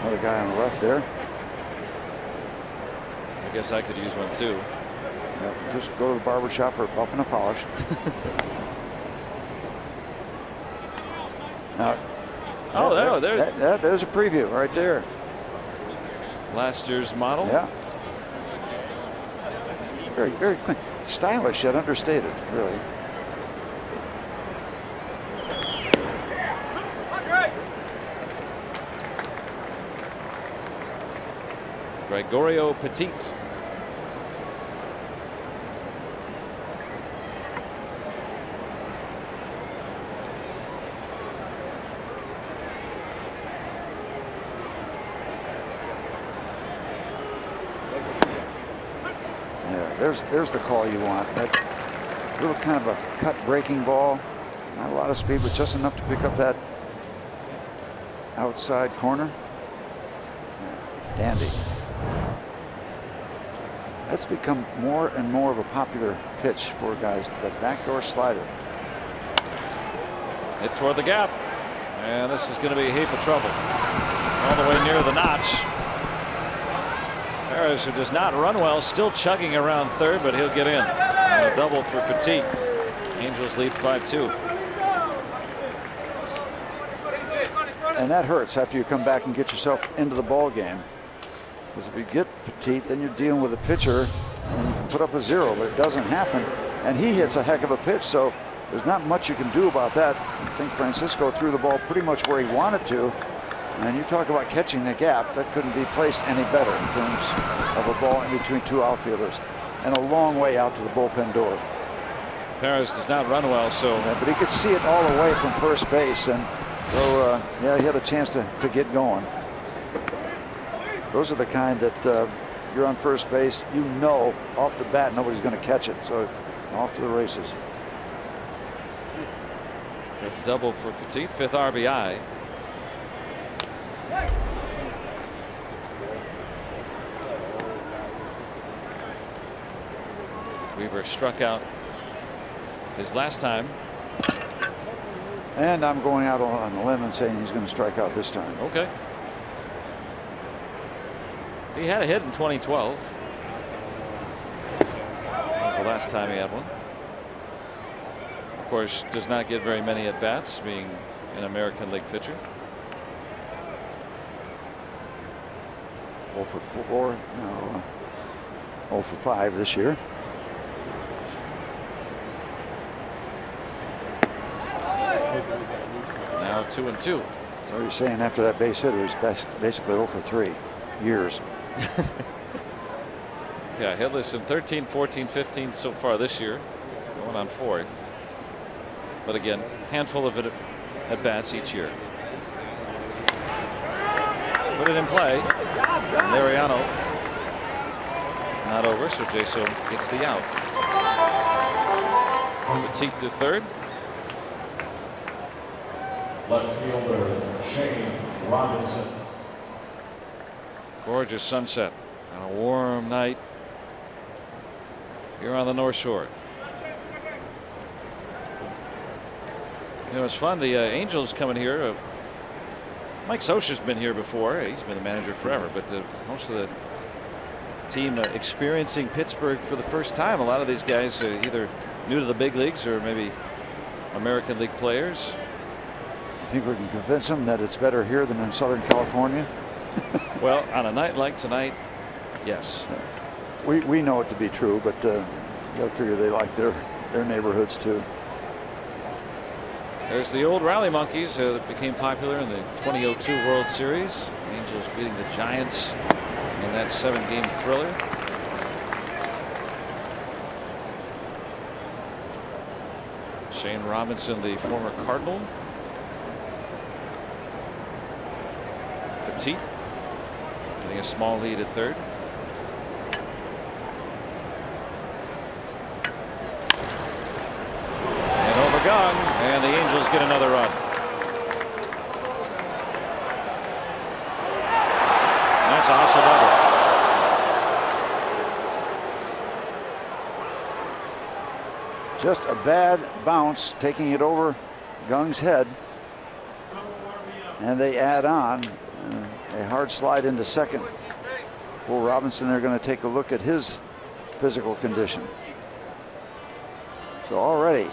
Another guy on the left there. I guess I could use one too. Yeah, just go to the barber shop for a buff and a polish. Now, there's a preview right there. Last year's model. Yeah. Very, very clean. Stylish yet understated, really. Gregorio Petit. There's the call you want. That little kind of a cut breaking ball. Not a lot of speed, but just enough to pick up that outside corner. Yeah, dandy. That's become more and more of a popular pitch for guys. That backdoor slider. Hit toward the gap. And this is going to be a heap of trouble. All the way near the notch. Perez, who does not run well, still chugging around third, but he'll get in. And a double for Petit. Angels lead 5-2. And that hurts after you come back and get yourself into the ball game. Because if you get Petit, then you're dealing with a pitcher and you can put up a 0, but it doesn't happen. And he hits a heck of a pitch, so there's not much you can do about that. I think Francisco threw the ball pretty much where he wanted to. And you talk about catching the gap, that couldn't be placed any better in terms of a ball in between two outfielders and a long way out to the bullpen door. Perez does not run well, so. Yeah, but he could see it all the way from first base, and so yeah, he had a chance to get going. Those are the kind that you're on first base, you know off the bat nobody's going to catch it, so off to the races. Fifth double for Petit, fifth RBI. Weaver struck out his last time. And I'm going out on a limb and saying he's going to strike out this time. Okay. He had a hit in 2012. That was the last time he had one. Of course, does not get very many at bats, being an American League pitcher. 0 for 4, no, 0 for 5 this year. Now 2-2. So you're saying after that base hit, it was basically 0 for 3 years. Yeah, hitless in 13, 14, 15 so far this year. Going on 4. But again, handful of at bats each year. Put it in play. Mariano not over, so Jaso gets the out. Petit to third. Left fielder Shane Robinson. Gorgeous sunset on a warm night here on the North Shore. You know, it's fun. The Angels coming here. Mike Scioscia's been here before. He's been the manager forever, but most of the team experiencing Pittsburgh for the first time. A lot of these guys either new to the big leagues or maybe American League players. I think we can convince them that it's better here than in Southern California. Well, on a night like tonight, yes. We know it to be true, but you got to figure they like their neighborhoods too. There's the old Rally Monkeys that became popular in the 2002 World Series. Angels beating the Giants in that 7-game thriller. Shane Robinson, the former Cardinal. Petit getting a small lead at third. And overgone, and the Angels get another run. That's a hustle double. Just a bad bounce, taking it over Gung's head. And they add on a hard slide into second. For Robinson, they're going to take a look at his physical condition. So already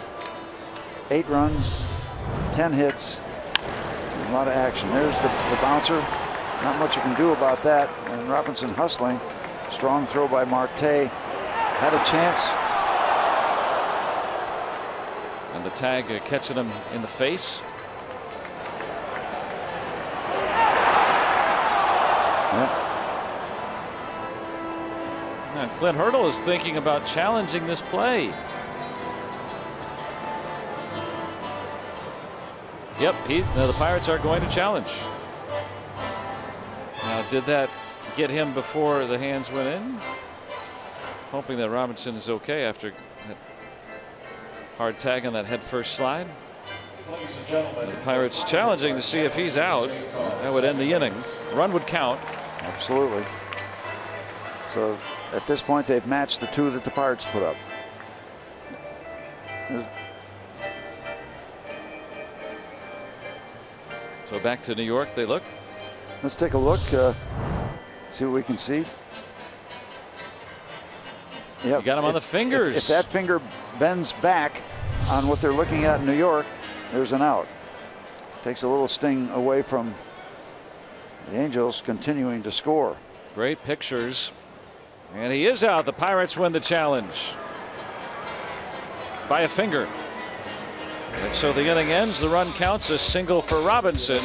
8 runs, 10 hits, a lot of action. There's the bouncer. Not much you can do about that. And Robinson hustling. Strong throw by Marte. Had a chance. And the tag catching him in the face. Yep. And Clint Hurdle is thinking about challenging this play. Yep, the Pirates are going to challenge. Now, did that get him before the hands went in? Hoping that Robinson is okay after that hard tag on that head first slide. The Pirates challenging to see if he's out. That would end the inning. Run would count. Absolutely. So at this point, they've matched the 2 that the Pirates put up. So back to New York they look. Let's take a look, see what we can see. Yep. You got him on the fingers. If that finger bends back on what they're looking at in New York, there's an out. Takes a little sting away from the Angels continuing to score. Great pictures. And he is out. The Pirates win the challenge by a finger. And so the inning ends. The run counts, a single for Robinson.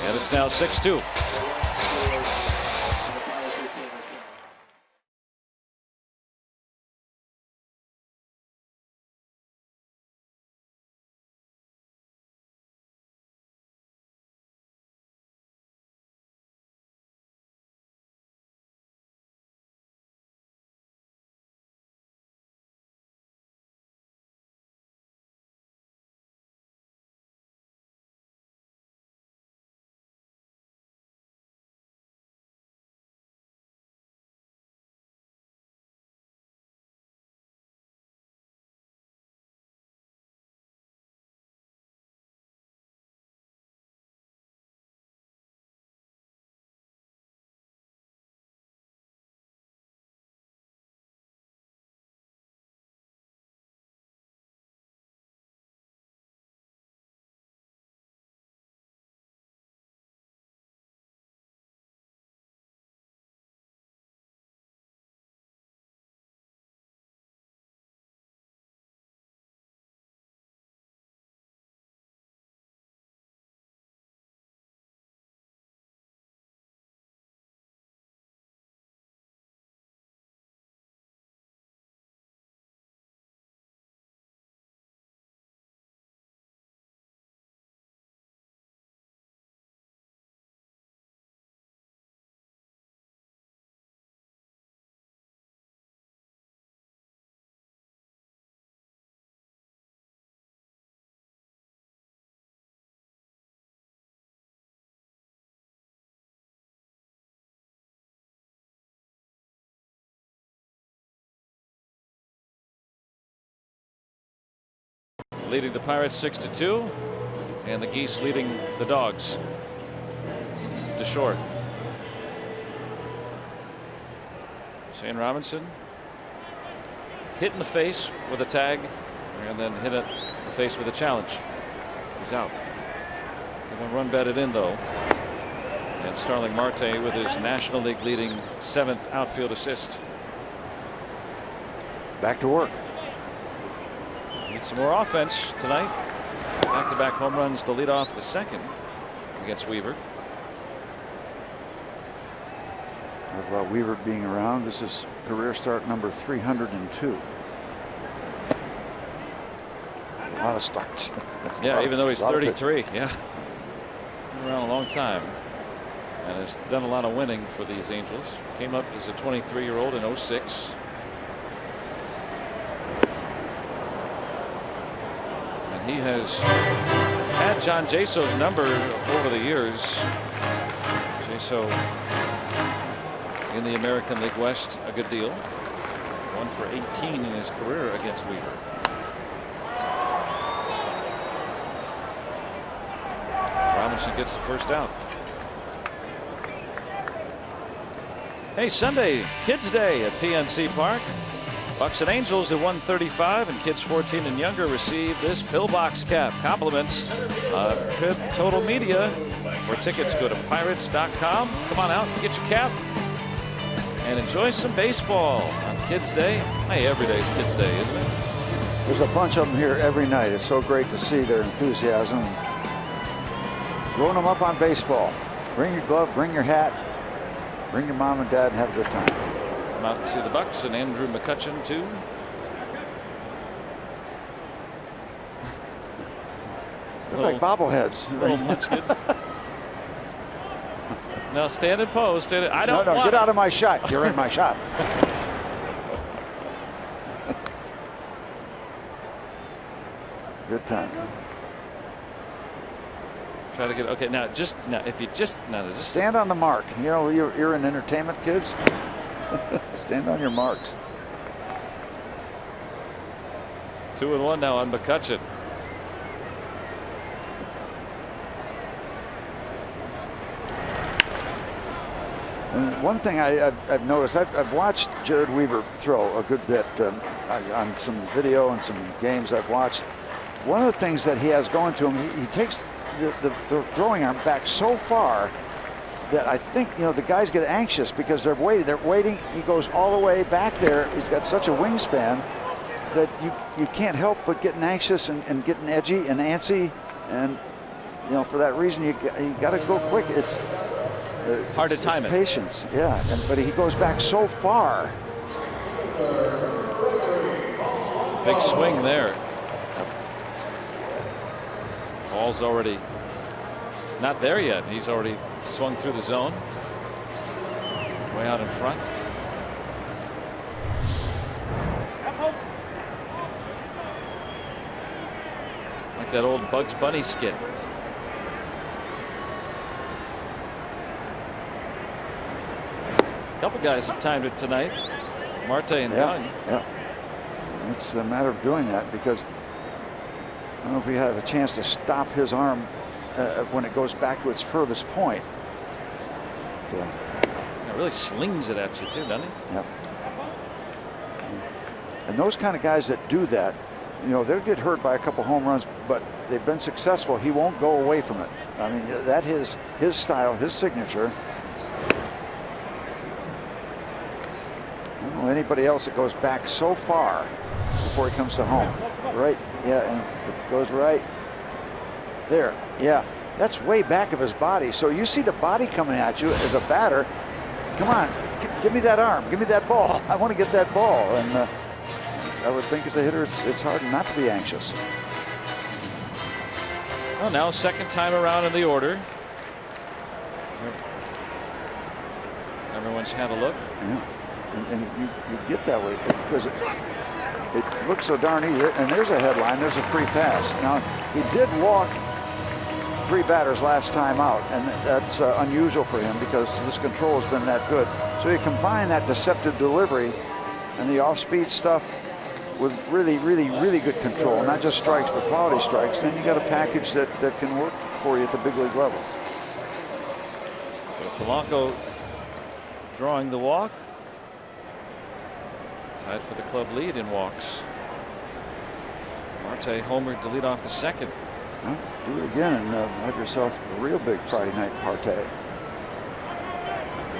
And it's now 6-2. Leading the Pirates 6-2, and the Geese leading the Dogs to short. Shane Robinson hit in the face with a tag, and then hit it in the face with a challenge. He's out. They're going to run batted in though. And Starling Marte with his National League leading 7th outfield assist. Back to work. Need some more offense tonight. Back-to-back home runs to lead off the second against Weaver. Talk about Weaver being around. This is career start number 302. A lot of starts. Yeah, even though he's 33. Yeah. Been around a long time. And has done a lot of winning for these Angels. Came up as a 23-year-old in 06. He has had John Jaso's number over the years. Jaso in the American League West a good deal. 1 for 18 in his career against Weaver. Robinson gets the first out. Hey, Sunday, Kids Day at PNC Park. Bucks and Angels at 1:35, and kids 14 and younger receive this pillbox cap. Compliments Trib Total Media. For tickets, go to pirates.com. Come on out and get your cap and enjoy some baseball on Kids Day. Hey, every day's Kids Day, isn't it? There's a bunch of them here every night. It's so great to see their enthusiasm. Growing them up on baseball. Bring your glove, bring your hat, bring your mom and dad, and have a good time. Come out and see the Bucks and Andrew McCutchen too. Look like bobbleheads. Little munchkins. No, stand and pose. Stand and, I don't No, want get it. out of my shot. You're in my shot. Good time. Try to get okay. Now, just now, if you just stand on the mark. You know, you're in entertainment, kids. Stand on your marks. 2-1 now on McCutchen. And one thing I've noticed, I've watched Jared Weaver throw a good bit on some video and some games I've watched. One of the things that he has going to him, he takes the throwing arm back so far that I think, you know, the guys get anxious because they're waiting. He goes all the way back there. He's got such a wingspan that you can't help but getting anxious and getting edgy and antsy, and you know, for that reason you got to go quick. It's hard to time it. Patience, yeah. But he goes back so far. Big swing there. Ball's already not there yet. He's already swung through the zone. Way out in front. Like that old Bugs Bunny skit. A couple guys have timed it tonight. Marte and Young. Yeah. It's a matter of doing that because I don't know if we have a chance to stop his arm when it goes back to its furthest point. It really slings it at you too, doesn't it? Yep. And those kind of guys that do that, you know, they'll get hurt by a couple home runs, but they've been successful. He won't go away from it. I mean, that his style, his signature. I don't know anybody else that goes back so far before he comes to home. Right, yeah, and it goes right there. Yeah, that's way back of his body. So you see the body coming at you as a batter. Come on, give me that arm, give me that ball. I want to get that ball. And I would think as a hitter, it's hard not to be anxious. Well, now second time around in the order. Everyone's had a look. Yeah, and you get that way because it looks so darn easy. And there's a headline. There's a free pass. Now, he did walk 3 batters last time out, and that's unusual for him because his control has been that good. So you combine that deceptive delivery and the off-speed stuff with really, really, really good control, not just strikes, but quality strikes, then you got a package that can work for you at the big league level. So Polanco drawing the walk. Tied for the club lead in walks. Marte homered to lead off the second. Well, do it again and have yourself a real big Friday night party. It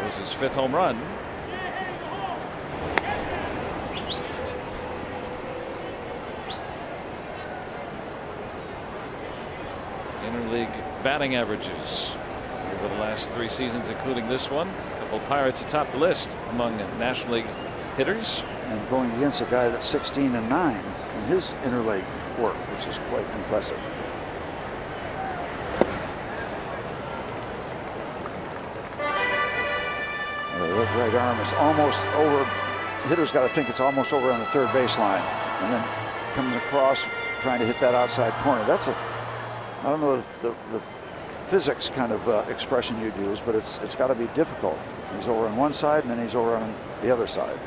was his 5th home run. Interleague batting averages over the last 3 seasons, including this one. A couple Pirates atop the list among National League hitters. And going against a guy that's 16-9 in his interleague work, which is quite impressive. The right arm is almost over. Hitter's got to think it's almost over on the third baseline, and then coming across, trying to hit that outside corner. That's a, I don't know the physics kind of expression you'd use, but it's got to be difficult. He's over on one side, and then he's over on the other side.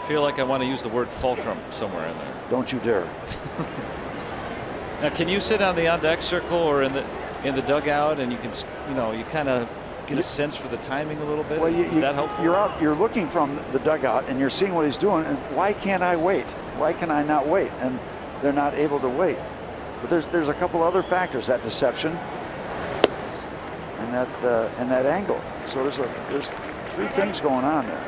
feel like I want to use the word fulcrum somewhere in there. Don't you dare. Now, can you sit on the on-deck circle or in the dugout, and you can, you kind of get a sense for the timing a little bit? Well, Is that helpful? You're looking from the dugout, and you're seeing what he's doing. And why can't I wait? Why can I not wait? And they're not able to wait. But there's a couple other factors: that deception and that angle. So there's three things going on there.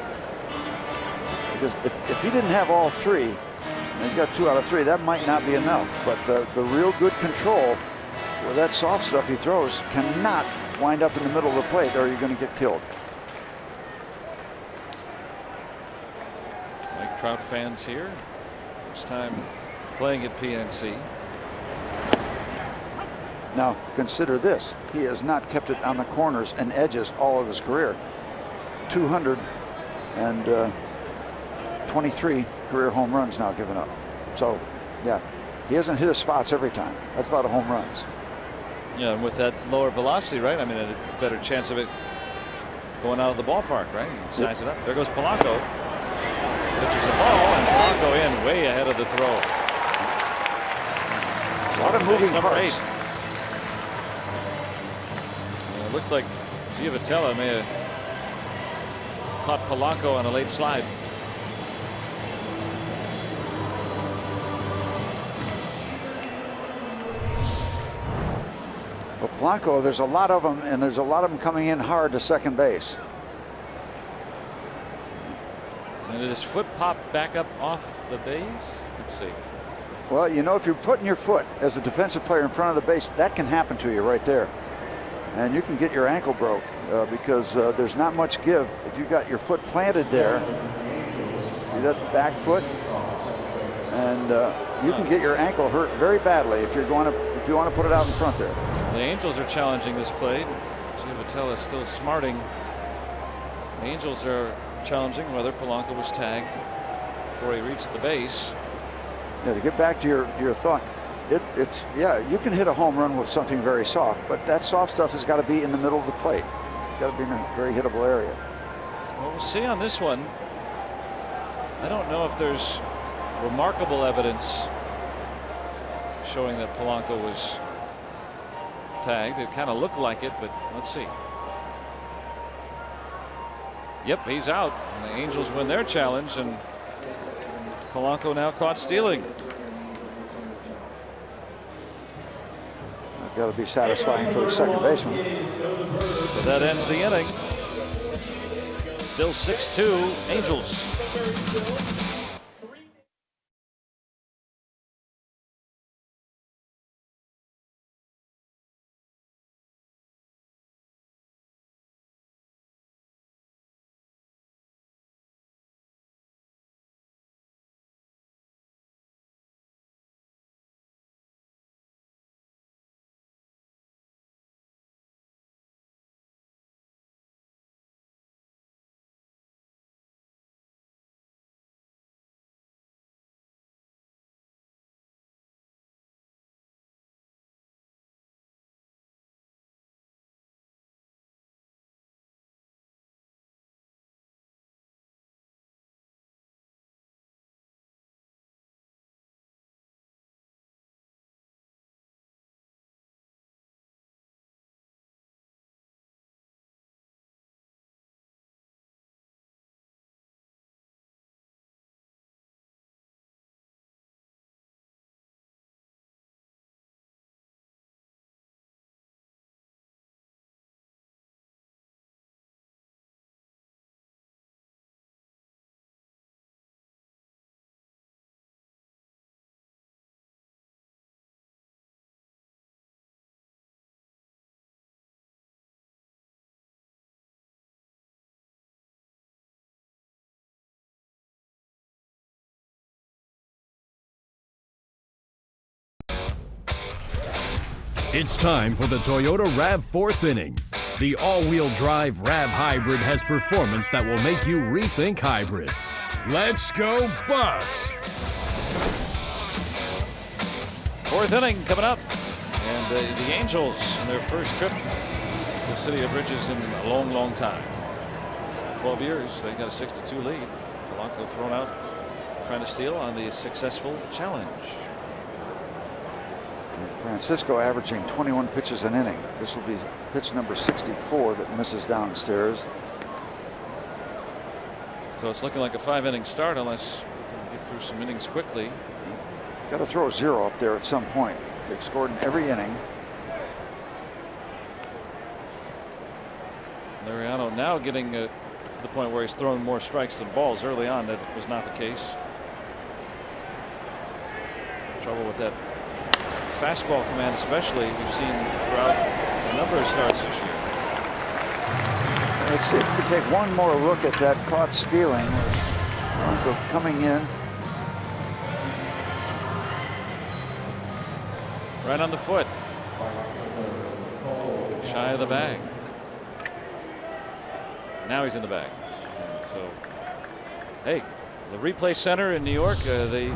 Because if he didn't have all three, and he's got 2 out of 3, that might not be enough. But the real good control, where that soft stuff he throws cannot wind up in the middle of the plate, or you're going to get killed. Mike Trout fans here, first time playing at PNC. Now consider this: he has not kept it on the corners and edges all of his career. 223 career home runs now given up. So, yeah, he hasn't hit his spots every time. That's a lot of home runs. Yeah, and with that lower velocity, right? I mean, a better chance of it going out of the ballpark, right? You can size it up. There goes Polanco. Pitches a ball, and Polanco in way ahead of the throw. A lot of moving parts. It looks like Giavotella may have caught Polanco on a late slide. But Polanco, there's a lot of them, and there's a lot of them coming in hard to second base. And did his foot pop back up off the base? Let's see. Well, if you're putting your foot as a defensive player in front of the base, that can happen to you right there. And you can get your ankle broke because there's not much give. If you got your foot planted there, see that back foot, and you can get your ankle hurt very badly if you want to put it out in front there. The Angels are challenging this play. Giavotella is still smarting. The Angels are challenging whether Polanco was tagged before he reached the base. Yeah, to get back to your thought. Yeah, you can hit a home run with something very soft, but that soft stuff has got to be in the middle of the plate. It's got to be in a very hittable area. Well, we'll see on this one. I don't know if there's remarkable evidence showing that Polanco was tagged. It kind of looked like it, but let's see. Yep, he's out. And the Angels win their challenge, and Polanco now caught stealing. Got to be satisfying for the second baseman. So that ends the inning. Still 6-2 Angels. It's time for the Toyota RAV 4th inning. The all-wheel drive RAV Hybrid has performance that will make you rethink hybrid. Let's go Bucks! 4th inning coming up, and the Angels in their first trip to the city of Bridges in a long time. 12 years, they got a 6-2 lead. Blanco thrown out trying to steal on the successful challenge. And Francisco averaging 21 pitches an inning. This will be pitch number 64 that misses downstairs. So it's looking like a 5-inning start unless we get through some innings quickly. Got to throw a 0 up there at some point. They've scored in every inning. Liriano now getting to the point where he's throwing more strikes than balls. Early on that was not the case. Trouble with that fastball command, especially we've seen throughout a number of starts this year. Let's see if we can take one more look at that caught stealing. Blanco coming in. Right on the foot. Shy of the bag. Now he's in the bag. So, hey, the replay center in New York, they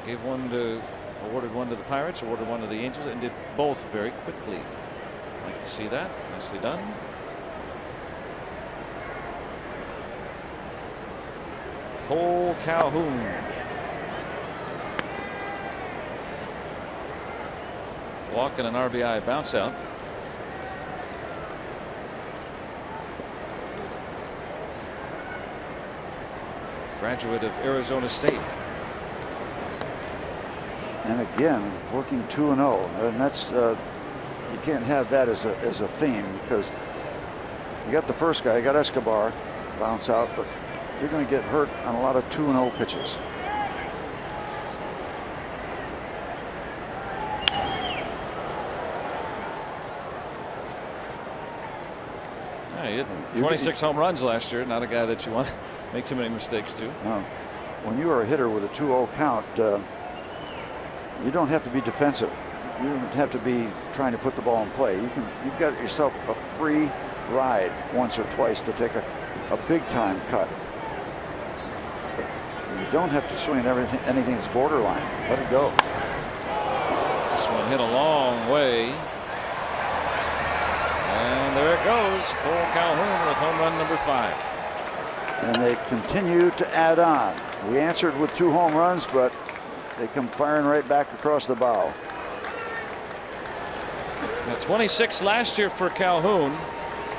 gave awarded one to the Pirates, awarded one to the Angels, and did both very quickly. Like to see that. Nicely done. Cole Calhoun. Walk and an RBI bounce out. Graduate of Arizona State. And again, working 2-0, and that's you can't have that as a theme, because you got the first guy, you got Escobar, bounce out, but you're going to get hurt on a lot of 2-0 pitches. Yeah, he hit 26 home runs last year. Not a guy that you want to make too many mistakes to. No. When you are a hitter with a 2-0 count, you don't have to be defensive. You don't have to be trying to put the ball in play. You've got yourself a free ride once or twice to take a big time cut. And you don't have to swing at anything that's borderline. Let it go. This one hit a long way. And there it goes. Cole Calhoun with home run number 5. And they continue to add on. We answered with 2 home runs, but they come firing right back across the bow. Now 26 last year for Calhoun,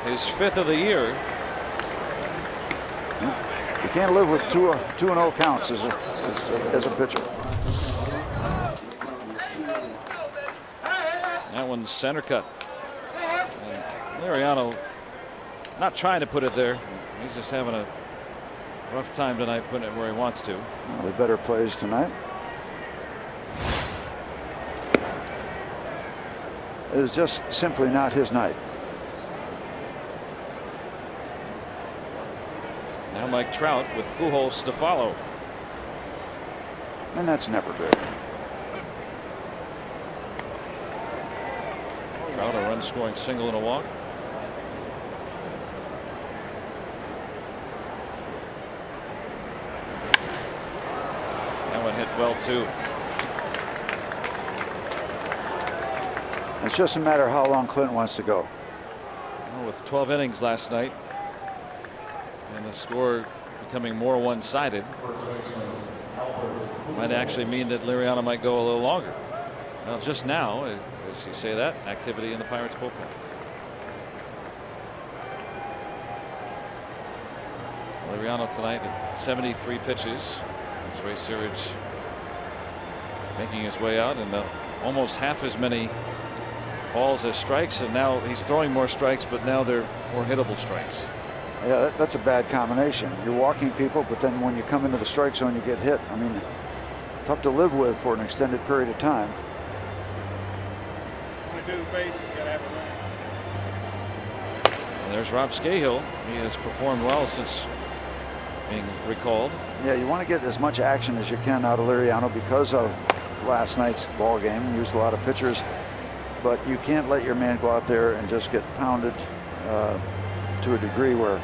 his 5th of the year. You can't live with 2-0 counts as a pitcher. That one's center cut. And Liriano not trying to put it there. He's just having a rough time tonight putting it where he wants to. One of the better plays tonight. It was just simply not his night. Now Mike Trout with Pujols to follow. And that's never good. Trout a run scoring single and a walk. That one hit well too. It's just a matter of how long Clint wants to go. Well, with 12 innings last night and the score becoming more one-sided, might actually mean that Liriano might go a little longer. Well, just now, as you say that, activity in the Pirates bullpen. Liriano tonight at 73 pitches. As Ray Searage making his way out, and almost half as many balls as strikes, and now he's throwing more strikes, but now they're more hittable strikes. Yeah, that's a bad combination. You're walking people, but then when you come into the strike zone, you get hit. I mean, tough to live with for an extended period of time. And there's Rob Scahill. He has performed well since being recalled. Yeah, you want to get as much action as you can out of Liriano because of last night's ball game. Used a lot of pitchers, but you can't let your man go out there and just get pounded to a degree where it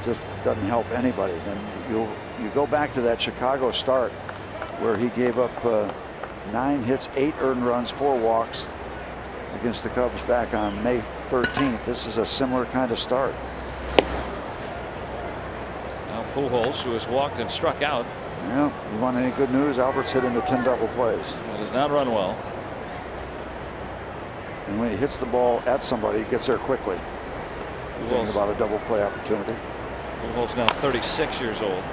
just doesn't help anybody. And you go back to that Chicago start where he gave up 9 hits, 8 earned runs, 4 walks against the Cubs back on May 13th. This is a similar kind of start. Now Pujols, who has walked and struck out. Yeah, you want any good news? Albert's hit into 10 double plays. It has not run well. And when he hits the ball at somebody, he gets there quickly. He's thinking about a double play opportunity. Pujols now 36 years old.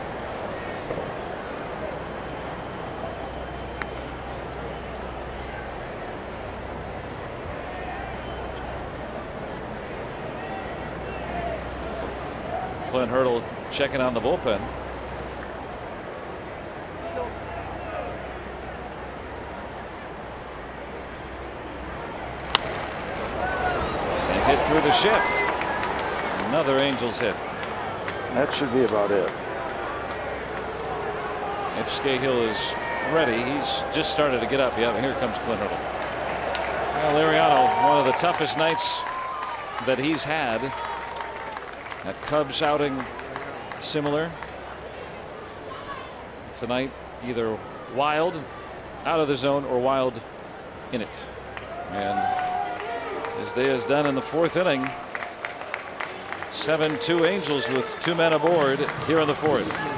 Clint Hurdle checking on the bullpen. And hit through the shift. Another Angels hit. That should be about it. If Scahill is ready, he's just started to get up. Yeah, here comes Clint Hurdle. Well, Liriano, one of the toughest nights that he's had. That Cubs outing similar. Tonight, either wild out of the zone or wild in it. And his day is done in the 4th inning. 7-2 Angels with 2 men aboard here in the 4th.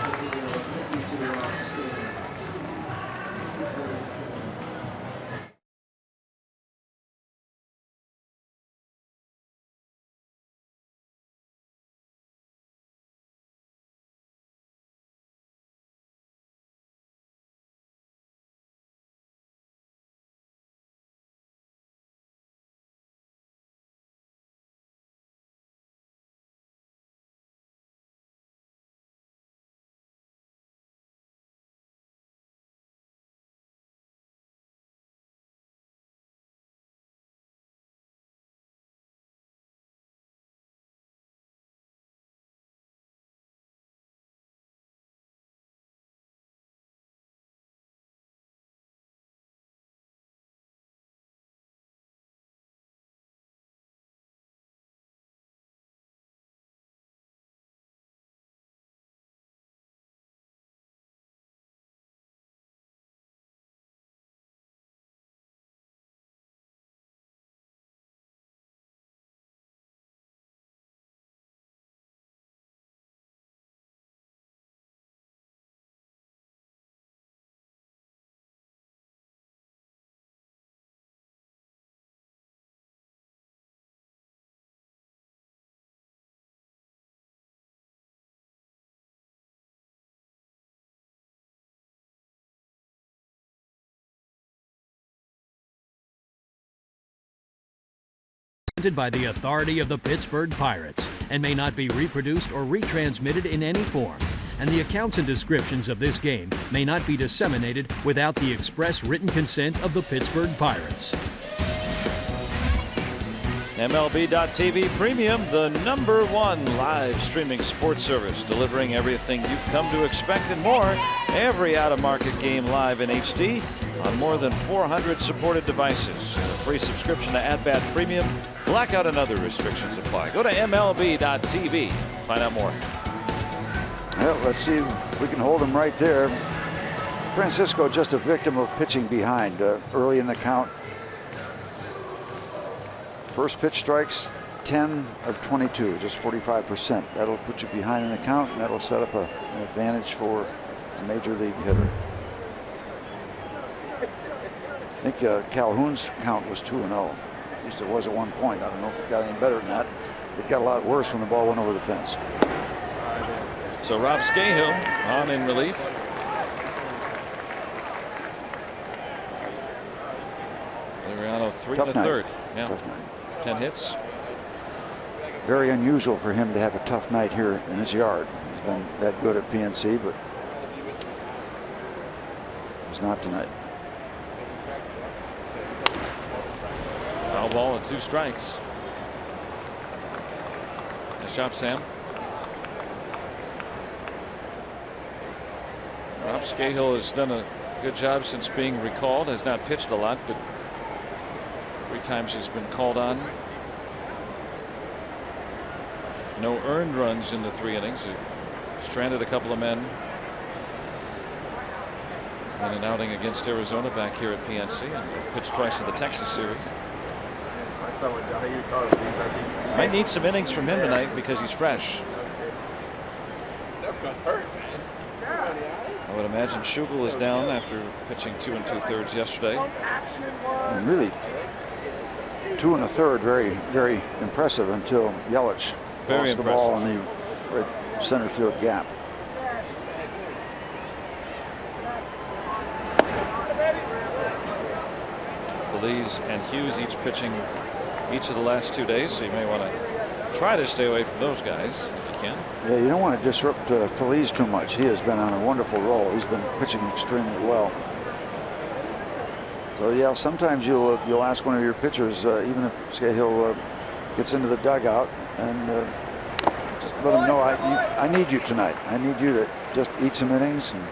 Presented by the authority of the Pittsburgh Pirates and may not be reproduced or retransmitted in any form. And the accounts and descriptions of this game may not be disseminated without the express written consent of the Pittsburgh Pirates. MLB.TV Premium, the #1 live streaming sports service, delivering everything you've come to expect and more. Every out-of-market game live in HD on more than 400 supported devices. A free subscription to At-Bat Premium. Blackout and other restrictions apply. Go to MLB.TV. Find out more. Well, let's see if we can hold him right there. Francisco just a victim of pitching behind early in the count. First pitch strikes 10 of 22, just 45%. That'll put you behind in the count, and that'll set up an advantage for a major league hitter. I think Calhoun's count was 2-0. At least it was at one point. I don't know if it got any better than that. It got a lot worse when the ball went over the fence. So Rob Scahill on in relief. Liriano 3 1/3. Yeah. Tough night. 10 hits. Very unusual for him to have a tough night here in his yard. He's been that good at PNC, but he's not tonight. Foul ball and 2 strikes. Nice job, Sam. Rob Scahill has done a good job since being recalled. Has not pitched a lot, but 3 times he's been called on. No earned runs in the 3 innings. He stranded a couple of men in an outing against Arizona back here at PNC, and pitched twice in the Texas series. Might need some innings from him tonight because he's fresh. Got hurt, man. I would imagine Schugel is down after pitching 2 2/3 yesterday. And really, 2 1/3, very, very impressive until Yelich Very lost the ball in the right center field gap. Phillies and Hughes each pitching each of the last 2 days, so you may want to try to stay away from those guys if you can. Yeah, you don't want to disrupt Phillies too much. He has been on a wonderful roll. He's been pitching extremely well. So yeah, sometimes you'll ask one of your pitchers, even if Scahill gets into the dugout, and just let him know, I need you tonight. I need you to just eat some innings and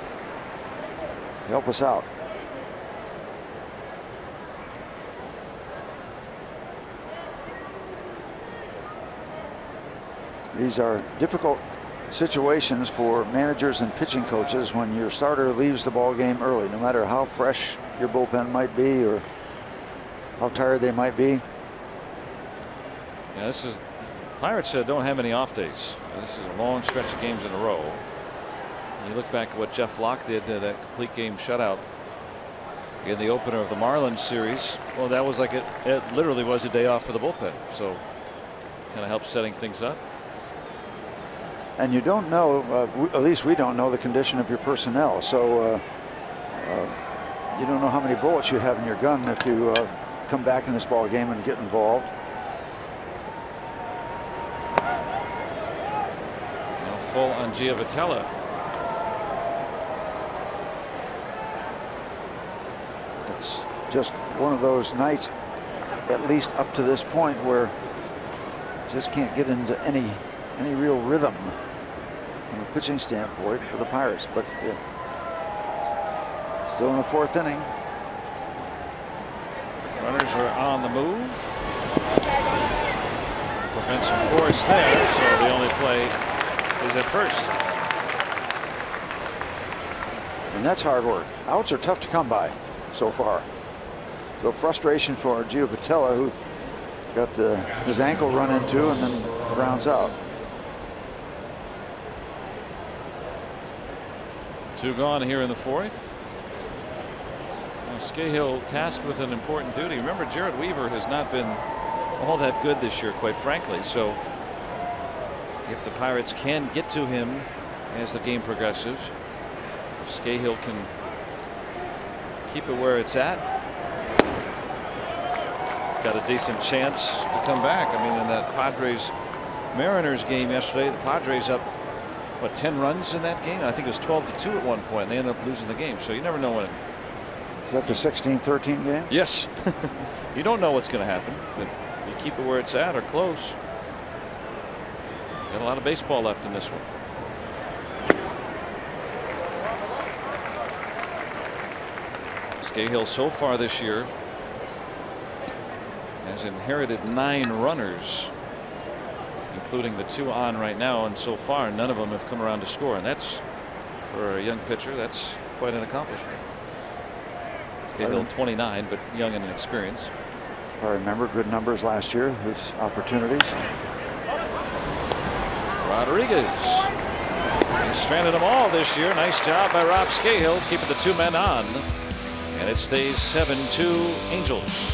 help us out. These are difficult situations for managers and pitching coaches when your starter leaves the ball game early, no matter how fresh your bullpen might be or how tired they might be. Yeah, this is Pirates don't have any off days. This is a long stretch of games in a row. You look back at what Jeff Locke did to that complete game shutout in the opener of the Marlins series. Well, that was like it literally was a day off for the bullpen. So kind of helps setting things up. And you don't know, at least we don't know the condition of your personnel. So you don't know how many bullets you have in your gun if you come back in this ball game and get involved. Now full on Giovitella. It's just one of those nights, at least up to this point, where just can't get into any real rhythm from a pitching standpoint for the Pirates. But still in the 4th inning. Runners are on the move. Prevent some force there, so the only play is at first. And that's hard work. Outs are tough to come by so far. So frustration for Giovitella, who got his ankle run into and then grounds out. 2 gone here in the 4th. Now Scahill tasked with an important duty. Remember, Jared Weaver has not been all that good this year, quite frankly. So if the Pirates can get to him as the game progresses, if Scahill can keep it where it's at, got a decent chance to come back. I mean, in that Padres Mariners game yesterday, the Padres up, what, 10 runs in that game? I think it was 12-2 at one point, and they ended up losing the game. So you never know when. Is that the 16-13 game? Yes. You don't know what's going to happen, but you keep it where it's at or close. Got a lot of baseball left in this one. Scahill so far this year has inherited 9 runners, including the 2 on right now, and so far none of them have come around to score, and that's, for a young pitcher, that's quite an accomplishment. Scahill 29, but young and inexperienced. I remember good numbers last year, his opportunities. Rodriguez. He stranded them all this year. Nice job by Rob Scahill keeping the 2 men on, and it stays 7-2 Angels.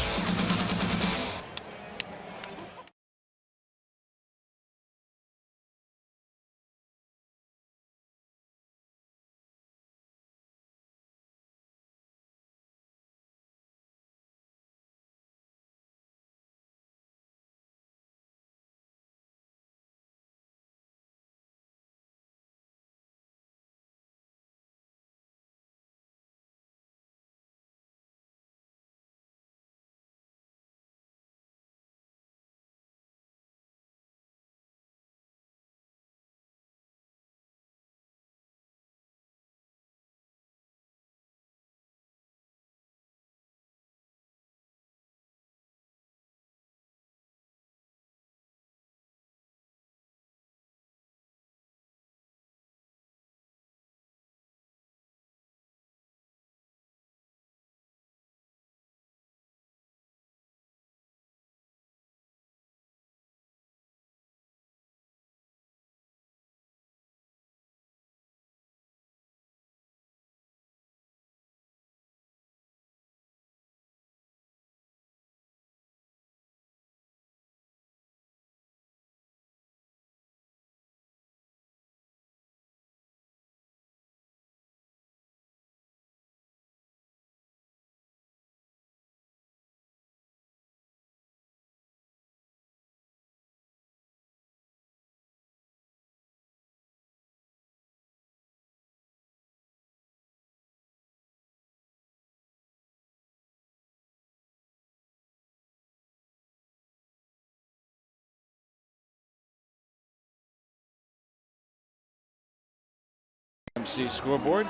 MC scoreboard.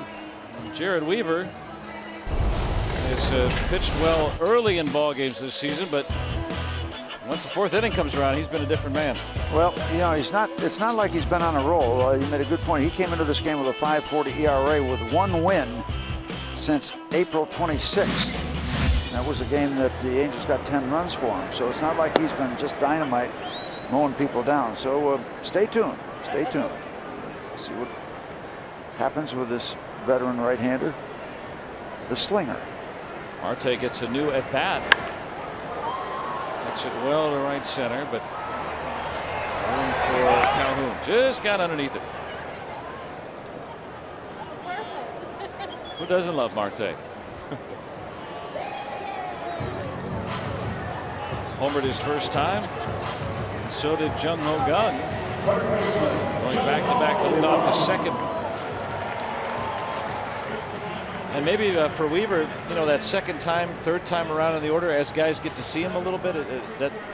Jared Weaver has pitched well early in ball games this season, but once the fourth inning comes around, he's been a different man. Well, you know, he's not. It's not like he's been on a roll. You made a good point. He came into this game with a 5.40 ERA with 1 win since April 26th. That was a game that the Angels got 10 runs for him. So it's not like he's been just dynamite mowing people down. So stay tuned. Stay tuned. See what happens with this veteran right-hander, the slinger. Marte gets a new at-bat. Hits it well to right center, but room for Calhoun. Just got underneath it. Who doesn't love Marte? Homered his first time, and so did Jung Ho Gun. Going back-to-back to lead off the second. And maybe for Weaver, you know, that second time, third time around in the order, as guys get to see him a little bit,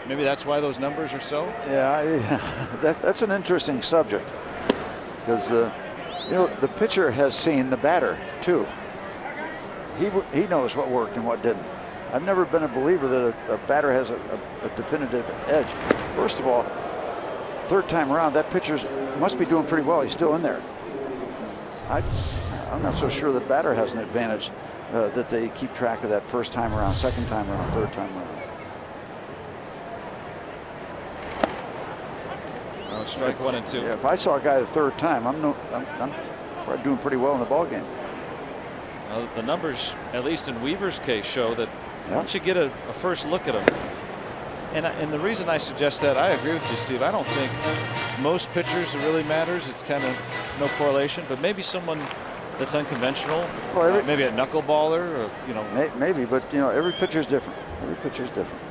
maybe that's why those numbers are so. Yeah, that's an interesting subject, because you know, the pitcher has seen the batter too. He knows what worked and what didn't. I've never been a believer that a batter has a definitive edge. First of all, third time around, that pitcher must be doing pretty well. He's still in there. I'm not so sure that batter has an advantage that they keep track of that first time around, second time around, third time around. Oh, strike 1 and 2. Yeah, if I saw a guy the third time, I'm probably doing pretty well in the ball game. The numbers, at least in Weaver's case, show that once you get a first look at him, and the reason I suggest that, I agree with you, Steve. I don't think most pitchers it really matters. It's kind of no correlation, but maybe someone that's unconventional, well, maybe a knuckleballer, or you know, maybe, but you know, every pitcher's different. Every pitcher's different.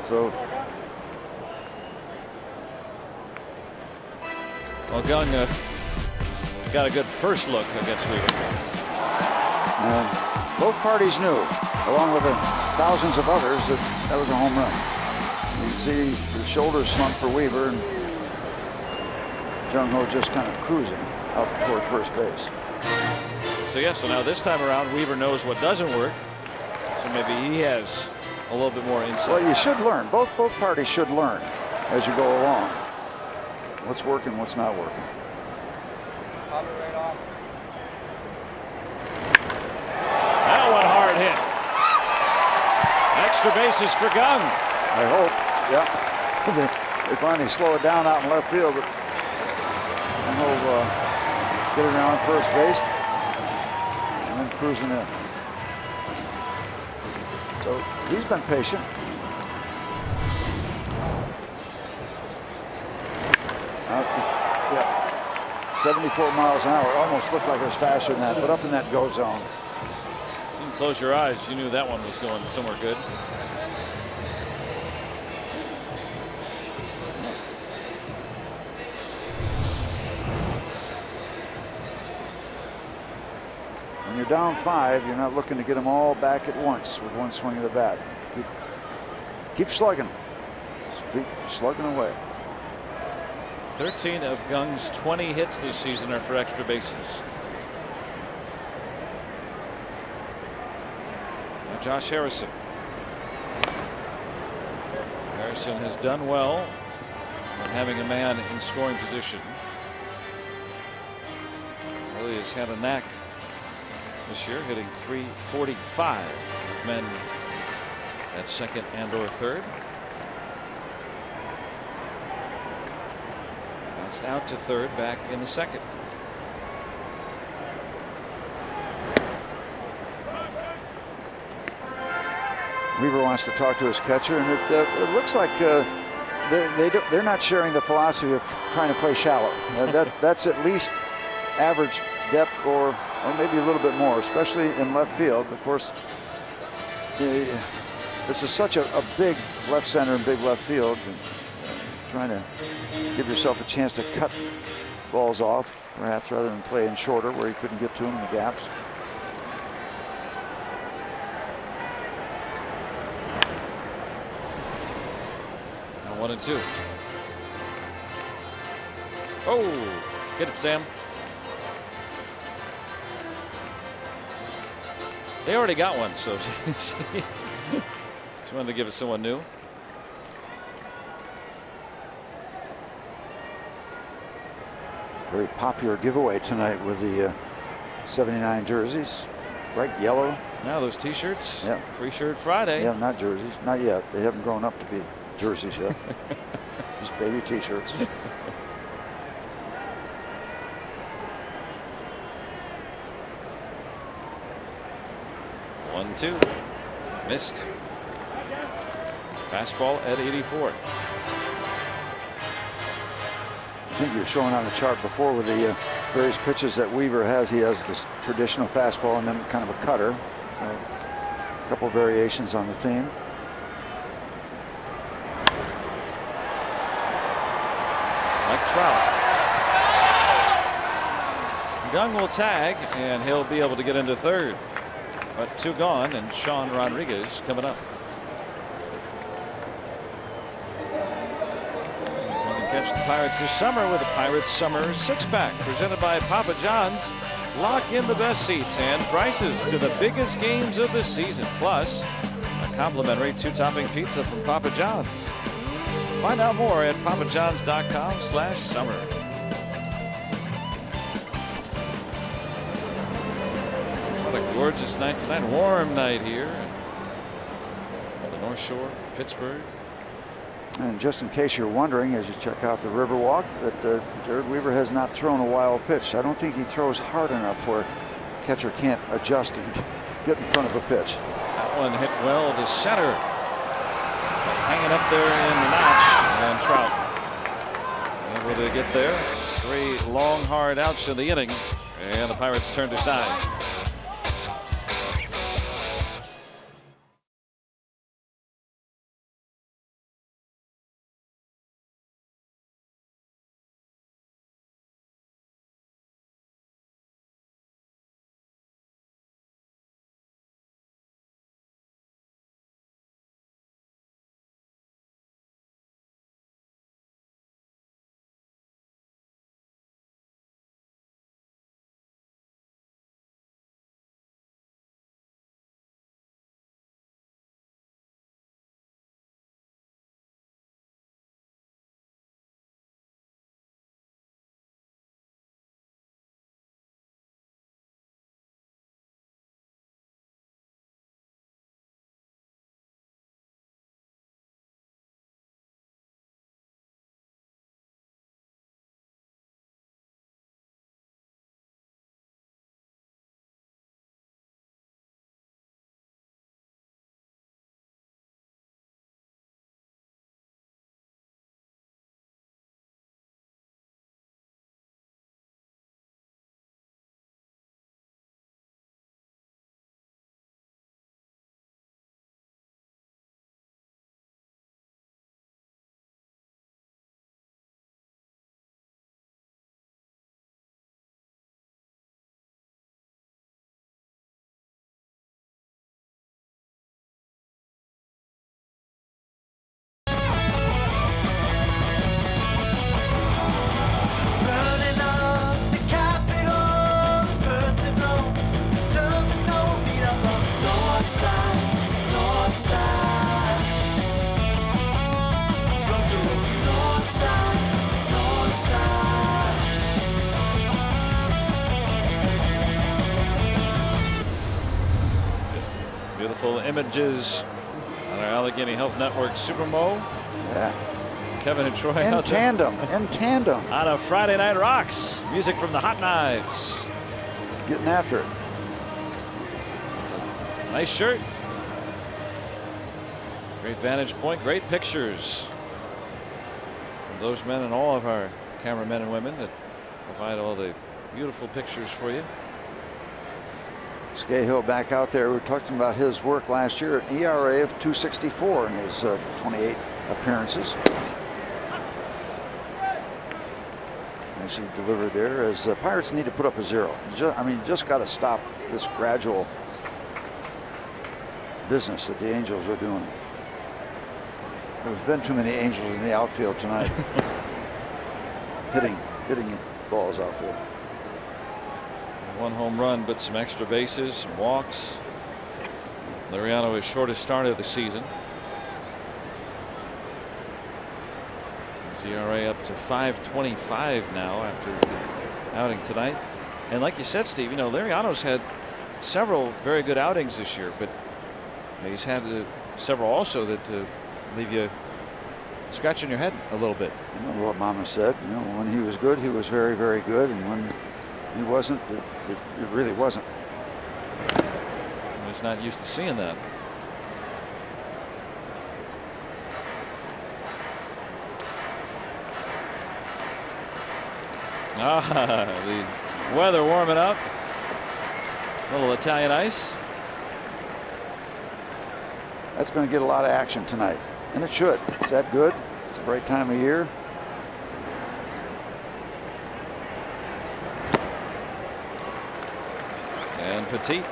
So, well, Gung got a good first look against Weaver. Both parties knew, along with thousands of others, that was a home run. You can see the shoulders slump for Weaver, and Jung Ho just kind of cruising up toward first base. So now this time around, Weaver knows what doesn't work, so maybe he has a little bit more insight. Well, you should learn. Both parties should learn as you go along. What's working, what's not working. That one hard hit. Extra bases for Gung. I hope. Yeah. They finally slow it down out in left field, but and he'll get it around first base and then cruising in. So he's been patient. Yeah. 74 miles an hour. Almost looked like it was faster than that, but up in that go zone. You can close your eyes. You knew that one was going somewhere good. When you're down 5, you're not looking to get them all back at once with one swing of the bat. Keep slugging. Keep slugging away. 13 of Gung's 20 hits this season are for extra bases. Now Josh Harrison. Harrison has done well on having a man in scoring position. Really has had a knack this year, hitting .345 with men at second and or third. Bounced out to third, back in the second. Weaver wants to talk to his catcher, and it looks like they're not sharing the philosophy of trying to play shallow. That's at least average depth, or maybe a little bit more, especially in left field. Of course, this is such a big left center and big left field. And trying to give yourself a chance to cut balls off, perhaps, rather than play in shorter where you couldn't get to them in the gaps. Now 1 and 2. Oh, Get it, Sam. They already got one, so she wanted to give it to someone new. Very popular giveaway tonight with the 79 jerseys. Bright yellow. Now those T-shirts. Yeah. Free Shirt Friday. Yeah, not jerseys. Not yet. They haven't grown up to be jerseys yet. Just baby T-shirts. One, two. Missed. Fastball at 84. I think you're showing on the chart before with the various pitches that Weaver has. He has this traditional fastball and then kind of a cutter. So a couple variations on the theme. Like Trout. Young will tag, and he'll be able to get into third. But 2 gone, and Sean Rodriguez coming up. You can catch the Pirates this summer with a Pirates Summer 6-pack presented by Papa John's. Lock in the best seats and prices to the biggest games of the season. Plus, a complimentary 2-topping pizza from Papa John's. Find out more at papajohns.com/summer. What a gorgeous night tonight. Warm night here on the North Shore, Pittsburgh. And just in case you're wondering, as you check out the Riverwalk, that Jared Weaver has not thrown a wild pitch. I don't think he throws hard enough where catcher can't adjust and get in front of a pitch. That one hit well to center. Hanging up there in the notch. And Trout able to get there. 3 long, hard outs in the inning. And the Pirates turned aside. Beautiful images on our Allegheny Health Network Supermo. Yeah. Kevin and Troy In out tandem. In tandem. on a Friday Night Rocks. Music from the Hot Knives. Getting after it. It's a nice shirt. Great vantage point. Great pictures from those men and all of our cameramen and women that provide all the beautiful pictures for you. Scahill back out there. We were talking about his work last year. An ERA of 264 in his 28 appearances. As he delivered there, as the Pirates need to put up a 0. I mean, you just got to stop this gradual business that the Angels are doing. There's been too many Angels in the outfield tonight. hitting balls out there. 1 home run, but some extra bases, some walks. Liriano, his shortest start of the season. His ERA up to 5.25 now after the outing tonight. And like you said, Steve, you know, Liriano's had several very good outings this year, but he's had several also that leave you scratching your head a little bit. You know what Mama said, you know, when he was good, he was very, very good, and when he wasn't, it really wasn't. He's not used to seeing that. The weather warming up. A little Italian ice. That's going to get a lot of action tonight, and it should. It's that good. It's a great time of year. And Petit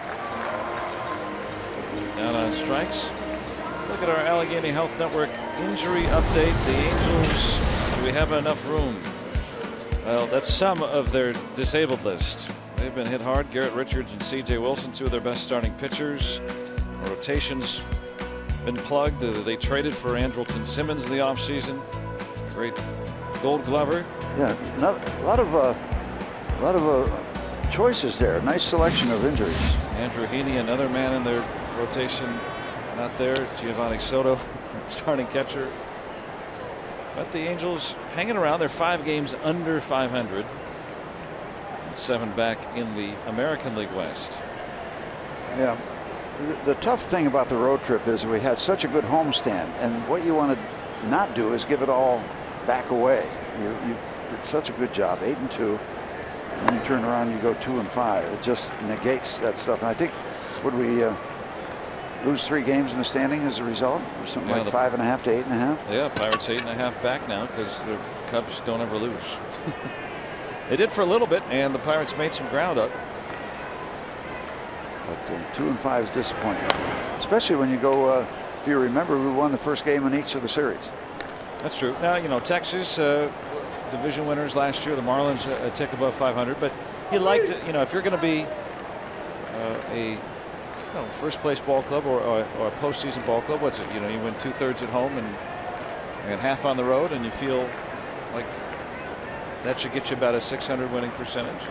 down on strikes. Let's look at our Allegheny Health Network injury update. The Angels, do we have enough room? Well, that's some of their disabled list. They've been hit hard. Garrett Richards and C.J. Wilson, two of their best starting pitchers. Rotation's been plugged. They traded for Andrelton Simmons in the offseason. Great Gold Glover. Yeah, a lot of choices there. Nice selection of injuries. Andrew Heaney, another man in their rotation, not there. Giovanni Soto, starting catcher. But the Angels hanging around. They're 5 games under 500. And 7 back in the American League West. Yeah. The tough thing about the road trip is we had such a good homestand, and what you want to not do is give it all back away. You did such a good job, 8-2, and then you turn around and you go 2-5. It just negates that stuff. And I think, would we lose 3 games in the standing as a result, or something like 5.5 to 8.5? Yeah, Pirates 8.5 back now because the Cubs don't ever lose. They did for a little bit, and the Pirates made some ground up. But 2-5 is disappointing, especially when you go. If you remember, we won the first game in each of the series. That's true. Now, you know, Texas division winners last year. The Marlins a tick above 500, but he liked, you know, if you're going to be a first place ball club or a postseason ball club, what's it? You know, you win 2/3 at home and half on the road, and you feel like that should get you about a .600 winning percentage.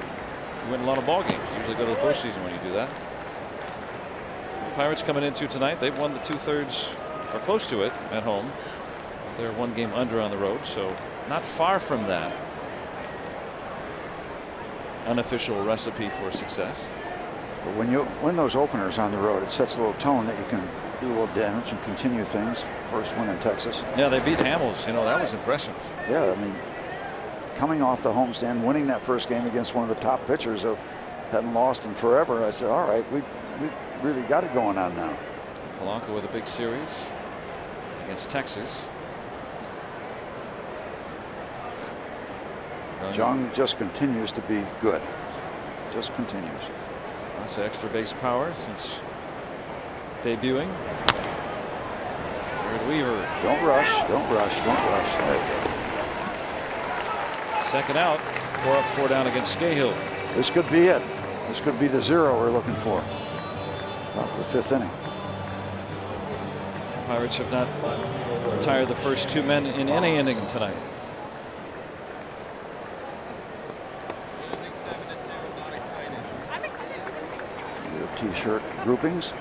You win a lot of ball games. You usually go to the postseason when you do that. Pirates coming into tonight, they've won the 2/3 or close to it at home. They're 1 game under on the road, so not far from that unofficial recipe for success. But when you win those openers on the road, it sets a little tone that you can do a little damage and continue things. First win in Texas. Yeah, they beat Hamels. You know, that was impressive. Yeah, I mean, coming off the homestand, winning that first game against one of the top pitchers who hadn't lost in forever, I said, all right, we really got it going on now. Polanco with a big series against Texas. Jung just continues to be good. Just continues. Lots of extra base power since debuting. Jared Weaver. Don't rush. Don't rush. Don't rush. There you go. Second out. 4 up, 4 down against Scahill. This could be it. This could be the 0 we're looking for. Top of the 5th inning. The Pirates have not retired the first 2 men in any inning tonight. T-shirt groupings.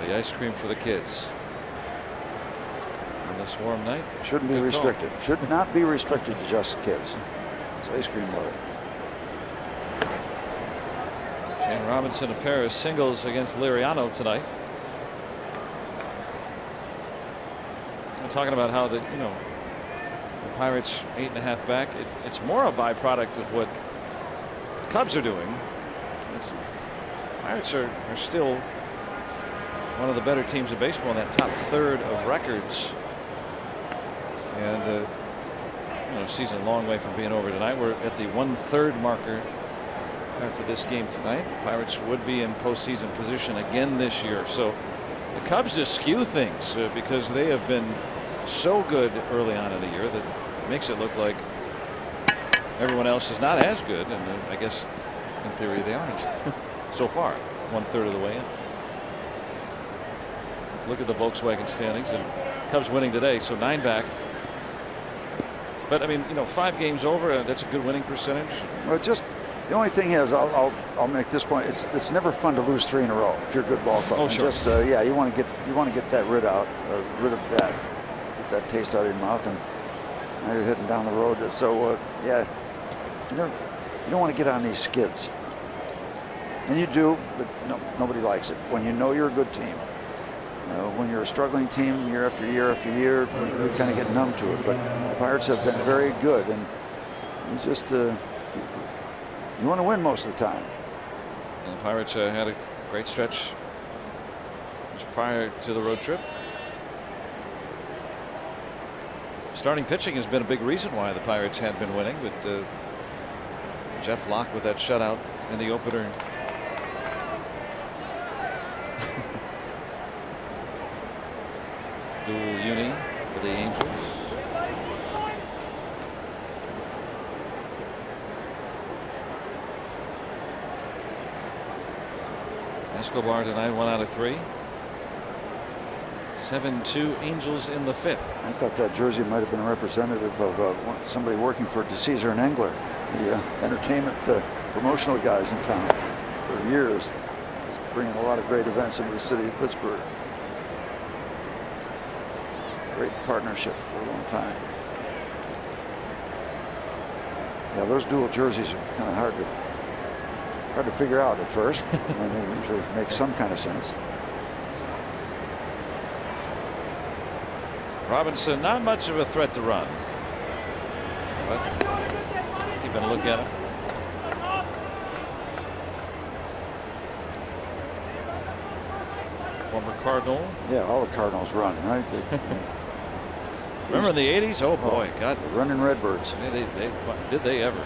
The ice cream for the kids on this warm night. Shouldn't be restricted. Should not be restricted to just kids. It's ice cream loaded. Shane Robinson a pair of singles against Liriano tonight. I'm talking about how the Pirates 8.5 back. It's more a byproduct of what the Cubs are doing. Pirates are still one of the better teams in baseball in that top 1/3 of records. And season a long way from being over tonight. We're at the 1/3 marker after this game tonight. Pirates would be in postseason position again this year. So the Cubs just skew things because they have been so good early on in the year that it makes it look like everyone else is not as good, and I guess in theory they aren't so far. 1/3 of the way in. Let's look at the Volkswagen standings, and Cubs winning today, so 9 back. But I mean, 5 games over, that's a good winning percentage. Well, just the only thing is, I'll make this point. It's never fun to lose 3 in a row if you're a good ball club. Oh, sure. Just, yeah, you want to get that rid of that, get that taste out of your mouth, and now you're heading down the road. So yeah, you don't want to get on these skids. And you do, but nobody likes it. When you know you're a good team. When you're a struggling team year after year after year, you kind of get numb to it. But the Pirates have been very good, and you just you want to win most of the time. And the Pirates had a great stretch just prior to the road trip. Starting pitching has been a big reason why the Pirates had been winning, but Jeff Locke with that shutout in the opener. Dual uni for the Angels. Escobar tonight, 1 out of 3. 7-2 Angels in the 5th. I thought that jersey might have been a representative of somebody working for DeCesar and Engler, the entertainment promotional guys in town for years. He's bringing a lot of great events into the city of Pittsburgh. Great partnership for a long time. Yeah, those dual jerseys are kind of hard to figure out at first, and they usually make some kind of sense. Robinson, not much of a threat to run, but keeping a look at him. Former Cardinal. Yeah, all the Cardinals run, right? Remember in the 80s? Oh boy, God, the running Redbirds. Did they ever?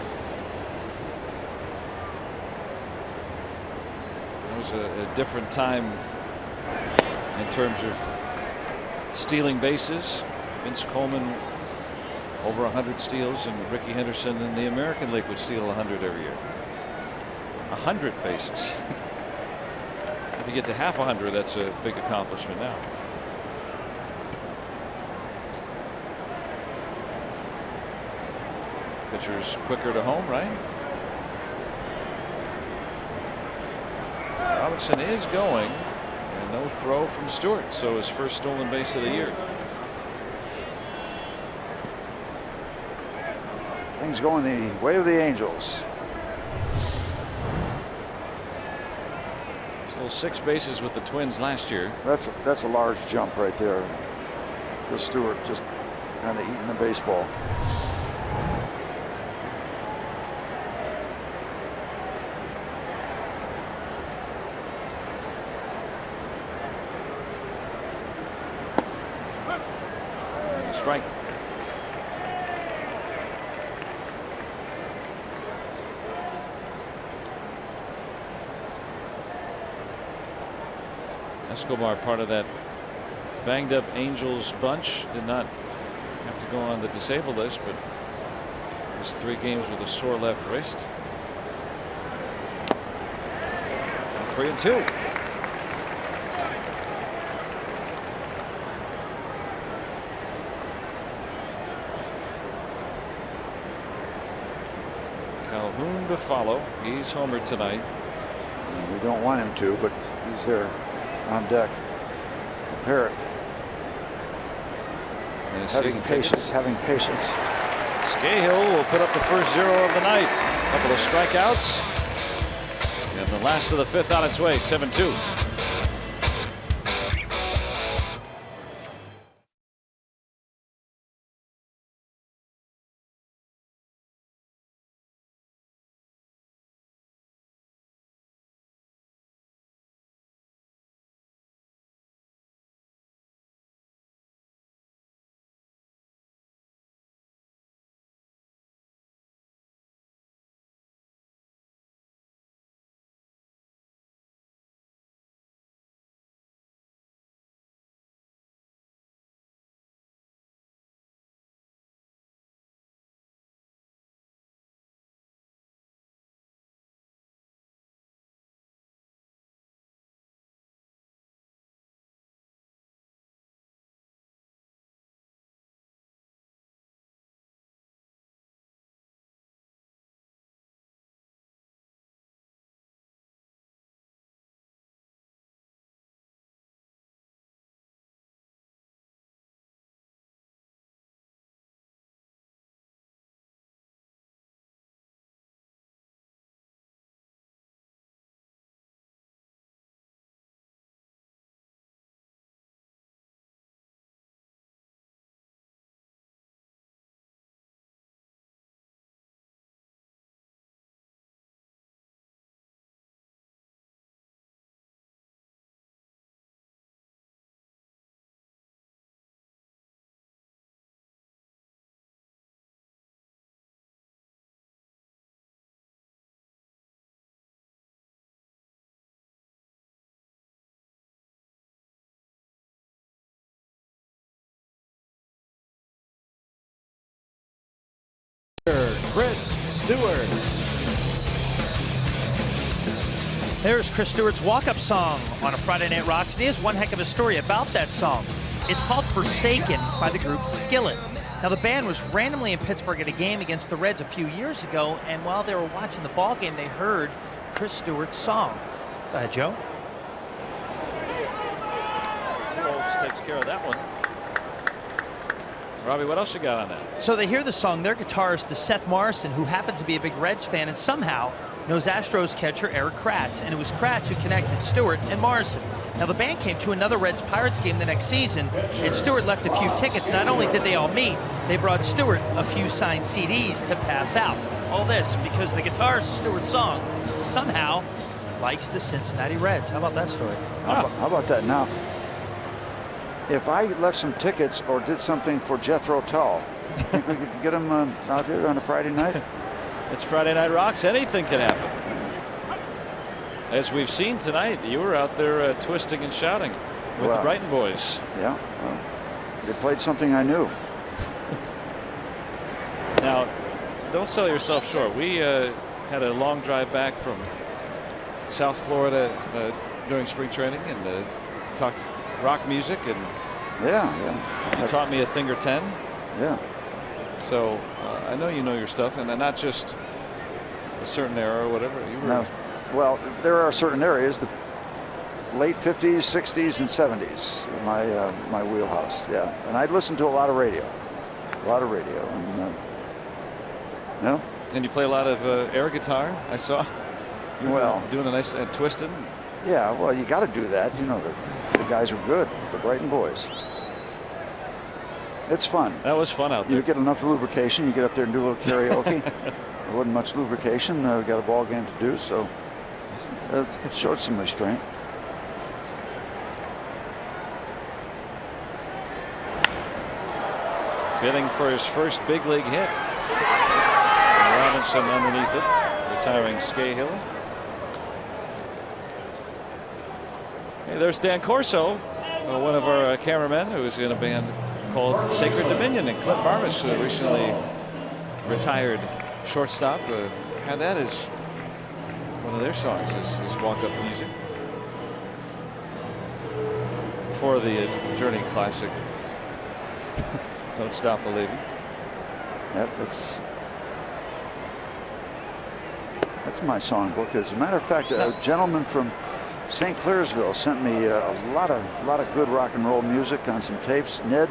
It was a different time in terms of stealing bases. Vince Coleman over 100 steals, and Ricky Henderson in the American League would steal 100 every year. 100 bases. If you get to half 100, that's a big accomplishment now. Pitcher's quicker to home, right? Robinson is going, and no throw from Stewart, so his first stolen base of the year. Things going the way of the Angels. Stole 6 bases with the Twins last year. That's a large jump right there. Chris Stewart just kind of eating the baseball. Strike. Escobar, part of that banged up Angels bunch, did not have to go on the disabled list, but was 3 games with a sore left wrist. 3-2. Calhoun to follow. He's homered tonight. We don't want him to, but he's there on deck. Parrott. Having patience. Scahill will put up the first 0 of the night. A couple of strikeouts. And the last of the 5th on its way. 7-2. Chris Stewart. There's Chris Stewart's walk-up song on a Friday Night Rocks, and he has one heck of a story about that song. It's called Forsaken by the group Skillet. Now, the band was randomly in Pittsburgh at a game against the Reds a few years ago, and while they were watching the ball game, they heard Chris Stewart's song. Go ahead, Joe. Wolves takes care of that one. Robbie, what else you got on that? So they hear the song. Their guitarist is Seth Morrison, who happens to be a big Reds fan and somehow knows Astros catcher Eric Kratz. And it was Kratz who connected Stewart and Morrison. Now, the band came to another Reds-Pirates game the next season, and Stewart left a few tickets. Not only did they all meet, they brought Stewart a few signed CDs to pass out. All this because the guitarist of Stewart's song somehow likes the Cincinnati Reds. How about that story? How about that? Now, if I left some tickets or did something for Jethro Tull, think we could get him out here on a Friday night? It's Friday Night Rocks. Anything can happen. As we've seen tonight, you were out there twisting and shouting with the Brighton boys. Yeah, well, they played something I knew. Now, don't sell yourself short. We had a long drive back from South Florida during spring training and talked rock music, and you taught me a thing or 10. Yeah. So I know you know your stuff, and not just a certain era or whatever. You were. Well, there are certain areas, the late 50s, 60s, and 70s, my wheelhouse. Yeah, and I'd listen to a lot of radio, and yeah. And you play a lot of air guitar. I saw. You were doing a nice twisting. Yeah, well, you got to do that. You know, the guys are good, the Brighton boys. It's fun. That was fun out there. You get enough lubrication, you get up there and do a little karaoke. There wasn't much lubrication. We got a ball game to do, so it showed some restraint. Bidding for his first big league hit. Robinson underneath it, retiring Scahill. Hey, there's Dan Corso, one of our cameramen who is in a band called Sacred Dominion, and Clint Barmas, recently retired shortstop, had that as one of their songs, is walk-up music for the Journey classic. Don't Stop Believing. Yeah, that's my songbook. As a matter of fact, a gentleman from St. Clairsville sent me a lot of good rock and roll music on some tapes. Ned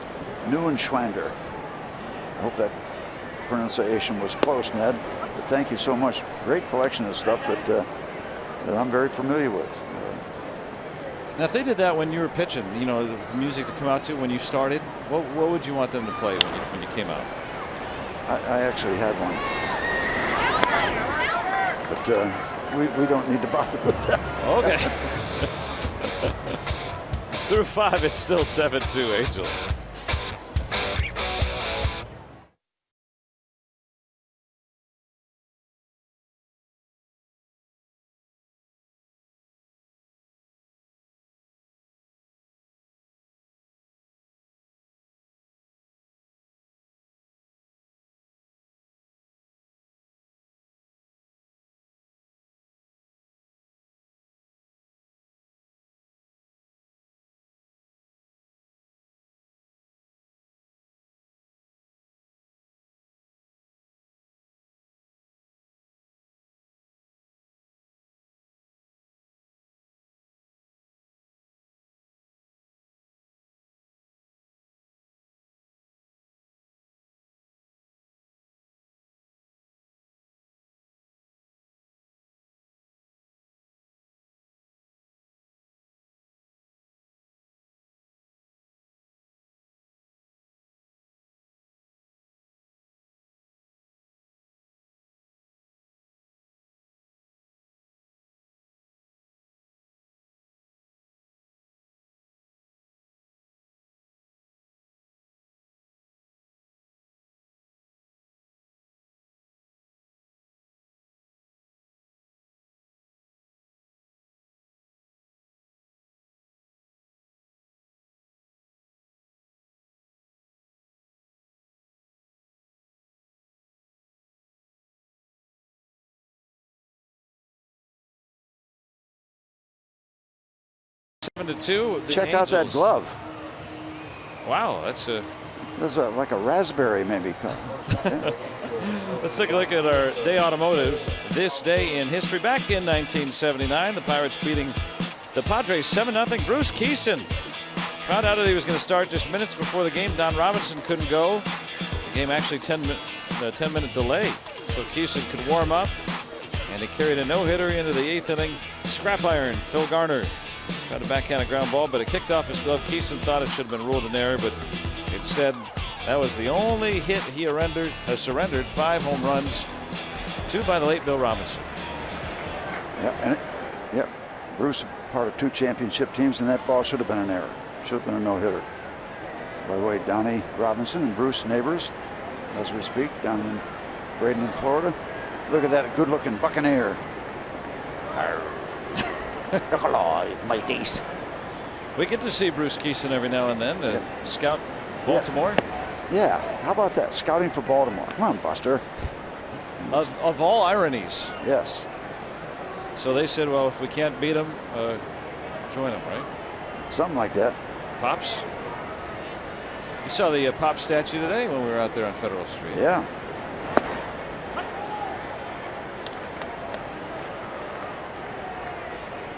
Neuenschwander. I hope that pronunciation was close, Ned. But thank you so much. Great collection of stuff that I'm very familiar with. Now, if they did that when you were pitching, you know, the music to come out to when you started, what would you want them to play when you came out? I actually had one, but we don't need to bother with that. Okay. Through 5, it's still 7-2 Angels. 7-2. Check out that glove. Wow, that's like a raspberry maybe. Yeah. Let's take a look at our day automotive. This day in history. Back in 1979, the Pirates beating the Padres 7-0. Bruce Kieson found out that he was going to start just minutes before the game. Don Robinson couldn't go. The game actually 10-minute delay, so Kieson could warm up, and he carried a no-hitter into the 8th inning. Scrap iron, Phil Garner tried a backhand ground ball, but it kicked off his glove. Kieson thought it should have been ruled an error, but instead that was the only hit he surrendered. 5 home runs, 2 by the late Bill Robinson. Yeah, Bruce, part of 2 championship teams, and that ball should have been an error. Should have been a no-hitter. By the way, Donnie Robinson and Bruce neighbors as we speak down in Bradenton, Florida. Look at that good-looking Buccaneer. Look alive, mateys. We get to see Bruce Kieson every now and then scout Baltimore. Yeah, how about that? Scouting for Baltimore. Come on, Buster. Of all ironies. Yes. So they said, well, if we can't beat them, join them, right? Something like that. Pops. You saw the Pop statue today when we were out there on Federal Street. Yeah.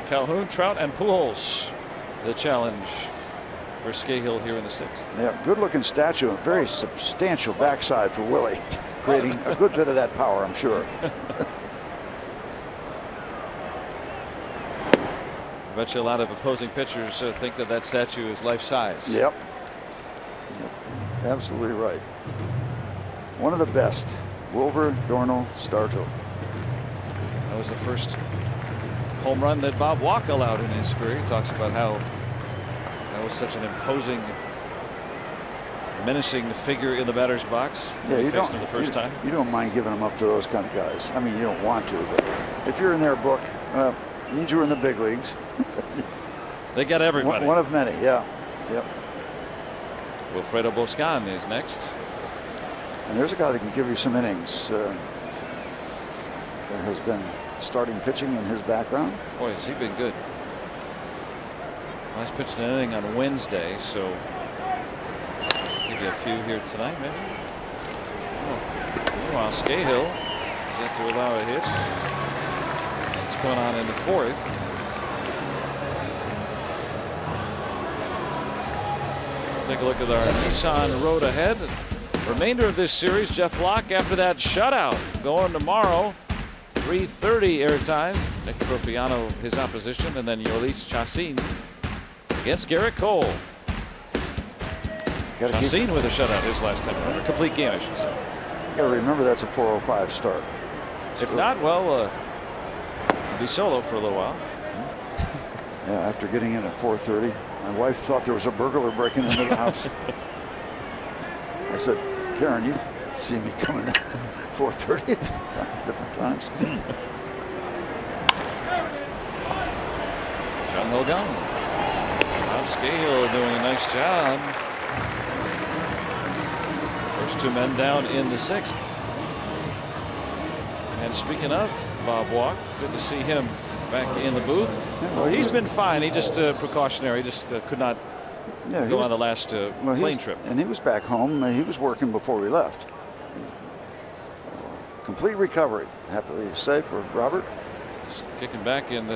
Calhoun, Trout, and Pujols, the challenge for Scahill here in the 6th. Yeah, good-looking statue, a very substantial backside for Willie, creating a good bit of that power, I'm sure. I bet you a lot of opposing pitchers think that statue is life-size. Yep. Absolutely right. One of the best, Wilver Dornell Stargell. That was the first home run that Bob Walk allowed in his career. He talks about how that was such an imposing, menacing figure in the batter's box. Yeah, you faced him the first time. You don't mind giving them up to those kind of guys. I mean, you don't want to, but if you're in their book, means you're in the big leagues. They got everybody. One of many, yeah. Yep. Wilfredo Boscan is next. And there's a guy that can give you some innings. There has been starting pitching in his background. Boy, has he been good. Last pitched an inning on Wednesday, so maybe a few here tonight, maybe. Meanwhile, Scahill is yet to allow a hit. It's going on in the 4th. Let's take a look at our Nissan road ahead. Remainder of this series, Jeff Locke after that shutout going tomorrow. 3:30 airtime. Nick Tropiano, his opposition, and then Yolis Chacin against Garrett Cole. Chacin with a shutout his last time. A complete game, I should say. You got to remember that's a 4:05 start. If not, well, be solo for a little while. Yeah, after getting in at 4:30, my wife thought there was a burglar breaking into the house. I said, Karen, you see me coming at 4:30 different times. John Logan. Bob Scahill doing a nice job. First 2 men down in the 6th. And speaking of Bob Walk, good to see him back in the booth. Yeah, well, he's been fine. He just precautionary. He just could not go on the last plane trip. And he was back home. He was working before we left. Complete recovery. Happily safe for Robert. Just kicking back and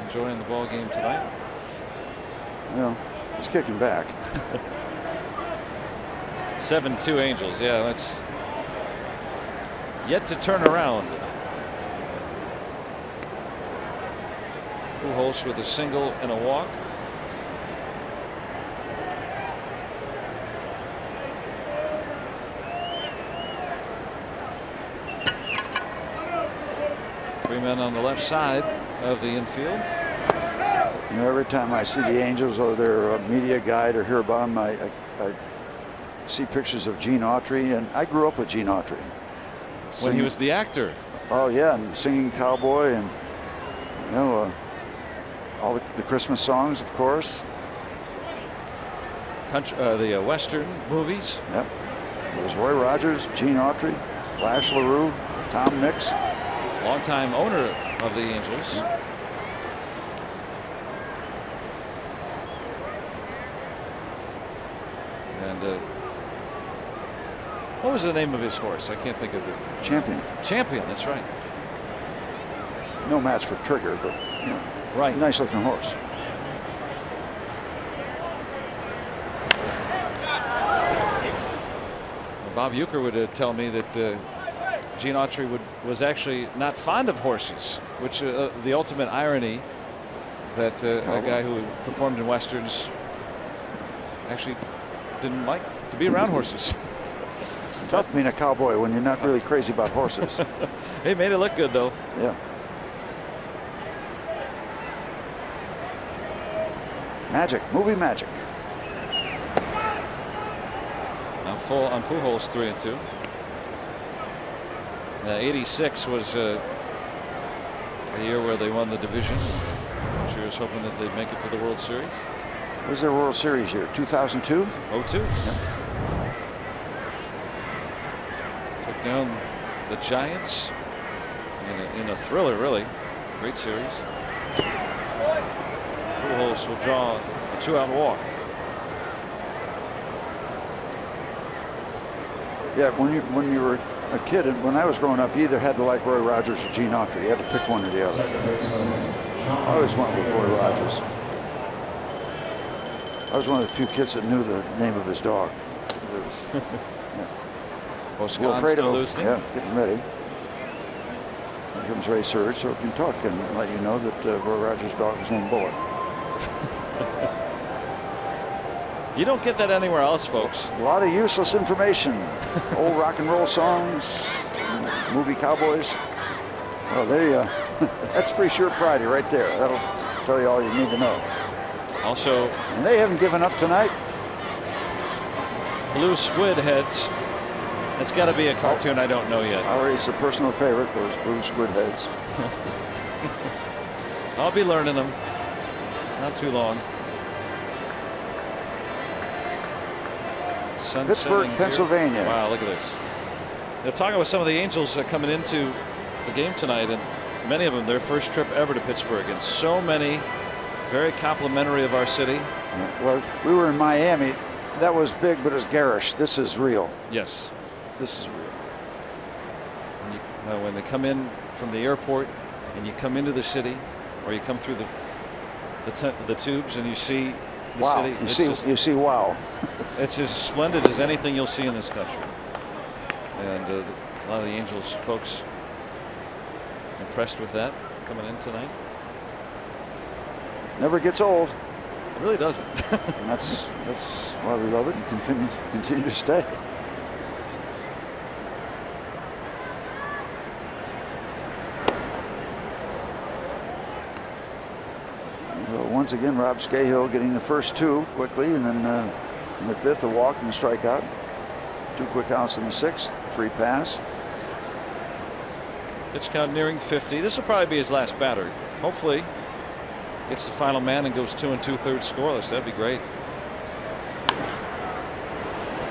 enjoying the ball game tonight. Well, he's kicking back. 7-2 Angels. Yeah, that's yet to turn around. Pujols with a single and a walk. Three men on the left side of the infield. You know, every time I see the Angels or their media guide or hear about them, I see pictures of Gene Autry, and I grew up with Gene Autry. When he was the actor. Oh yeah, and singing cowboy, and you know all the Christmas songs, of course. Country, the Western movies. Yep. It was Roy Rogers, Gene Autry, Lash LaRue, Tom Mix. Longtime owner of the Angels. And what was the name of his horse? I can't think of it. Champion. Champion, that's right. No match for Trigger, but you know, Right. nice looking horse. Bob Uecker would tell me that Gene Autry was actually not fond of horses, which the ultimate irony that a guy who performed in westerns actually didn't like to be around horses. Tough being a cowboy when you're not really crazy about horses. He made it look good, though. Yeah. Magic, movie magic. Now full on Pujols, 3-2. 86 was a year where they won the division. I'm sure he was hoping that they'd make it to the World Series. What was their World Series year? 2002? 02. Yep. Took down the Giants in a thriller, really. Great series. Pujols will draw a 2-out walk. Yeah, when you were a kid, and when I was growing up, you either had to like Roy Rogers or Gene Autry. You had to pick one or the other. I always went with Roy Rogers. I was one of the few kids that knew the name of his dog. Yeah. Boscan losing. Yeah, getting ready. Here comes Ray Surge, so can talk and let you know that Roy Rogers' dog was named Bullet. You don't get that anywhere else, folks. A lot of useless information. Old rock and roll songs, movie cowboys. Well, there you that's Pretty Sure Friday right there. That'll tell you all you need to know. Also, and they haven't given up tonight. Blue Squid Heads. It's got to be a cartoon I don't know yet. Ari's a personal favorite, those Blue Squid Heads. I'll be learning them. Not too long. Pittsburgh, Pennsylvania. Wow, look at this. They're talking with some of the Angels coming into the game tonight, and many of them their first trip ever to Pittsburgh, and so many very complimentary of our city. Yeah, well, we were in Miami. That was big, but it was garish. This is real. Yes. This is real. When they come in from the airport and you come into the city, or you come through the tubes and you see the wow. city. You see wow. It's as splendid as anything you'll see in this country. And a lot of the Angels folks impressed with that coming in tonight. Never gets old. It really doesn't. And that's why we love it and continue to stay. Well, once again, Rob Scahill getting the first two quickly, and then in the fifth, a walk and a strikeout. 2 quick outs in the sixth, free pass. Pitch count nearing 50. This will probably be his last batter. Hopefully, gets the final man and goes 2 2/3 scoreless. That'd be great.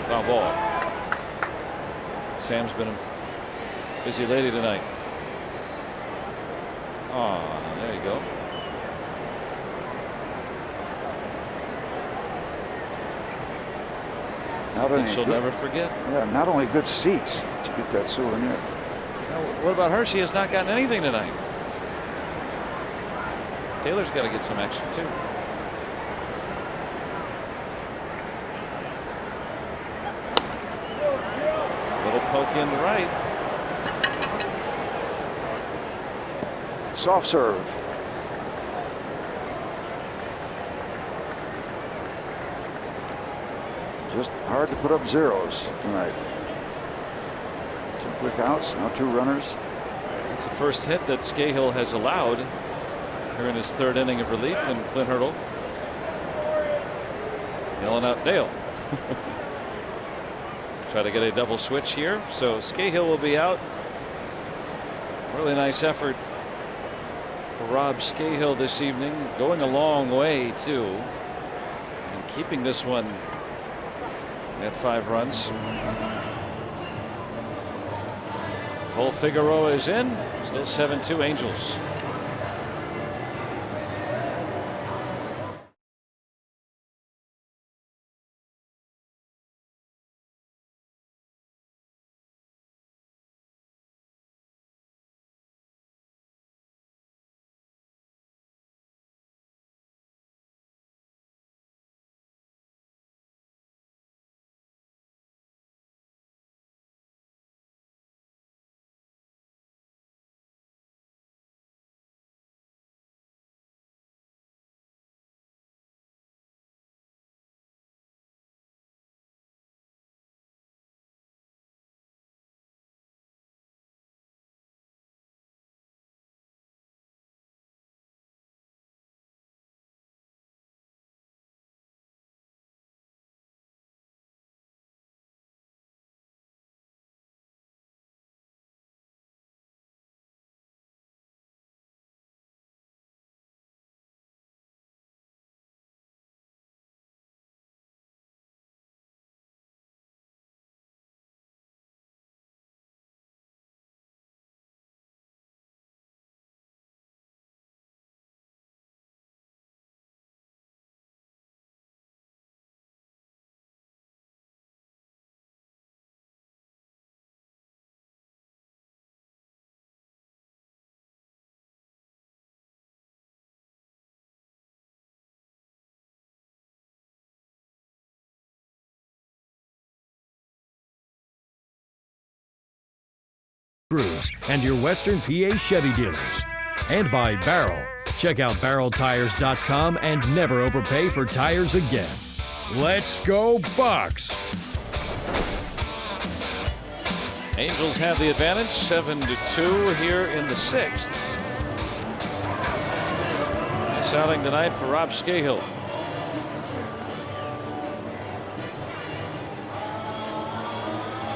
Foul ball. Sam's been a busy lady tonight. Oh, there you go. She'll never forget. Yeah, not only good seats to get that souvenir. Now, what about her? She has not gotten anything tonight. Taylor's got to get some action too. Little poke in right. Soft serve. Just hard to put up zeros tonight. 2 quick outs, now 2 runners. It's the first hit that Scahill has allowed here in his 3rd inning of relief, and Clint Hurdle yelling out Dale. Try to get a double switch here, so Scahill will be out. Really nice effort for Rob Scahill this evening, going a long way too, and keeping this one at 5 runs. Cole Figueroa is in. Still 7-2 Angels. Screws and your Western PA Chevy dealers. And by Barrel. Check out barreltires.com and never overpay for tires again. Let's go Bucks! Angels have the advantage, 7-2 here in the 6th. Nice outing tonight for Rob Scahill.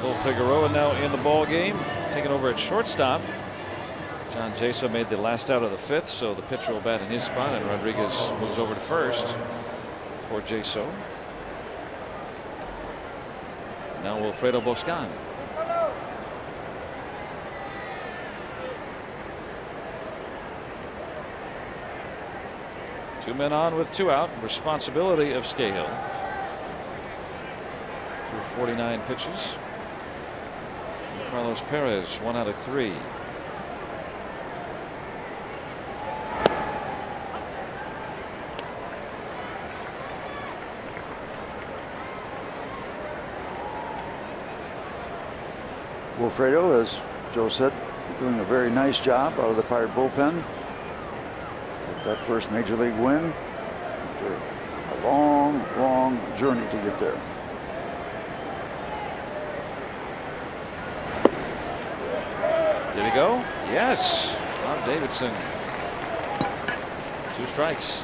Will Figueroa now in the ball game, taking over at shortstop. John Jaso made the last out of the 5th, so the pitcher will bat in his spot, and Rodriguez moves over to first for Jaso. Now Wilfredo Boscan. Two men on with 2 out. Responsibility of Scahill. Through 49 pitches. And Carlos Perez, 1 out of 3. Wilfredo, as Joe said, doing a very nice job out of the Pirate bullpen. Get that first major league win after a long, long journey to get there. Did he go? Yes. Bob Davidson. 2 strikes.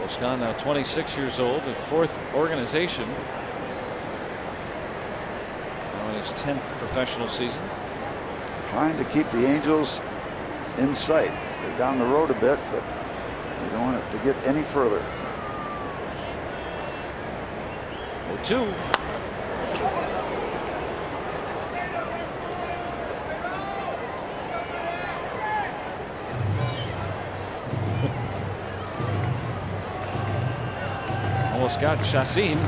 Boscan now 26 years old, a 4th organization. Now in his 10th professional season. Trying to keep the Angels in sight. They're down the road a bit, but they don't want it to get any further. 0-2. Almost got Chacin.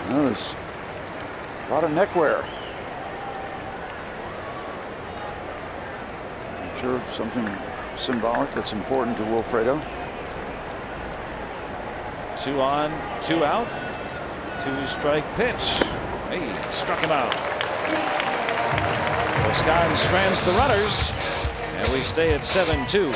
Well, there's a lot of neck wear. I'm sure something symbolic that's important to Wilfredo. 2 on, 2 out. 2-strike pitch. Hey, struck him out. Boscan strands the runners, and we stay at 7-2.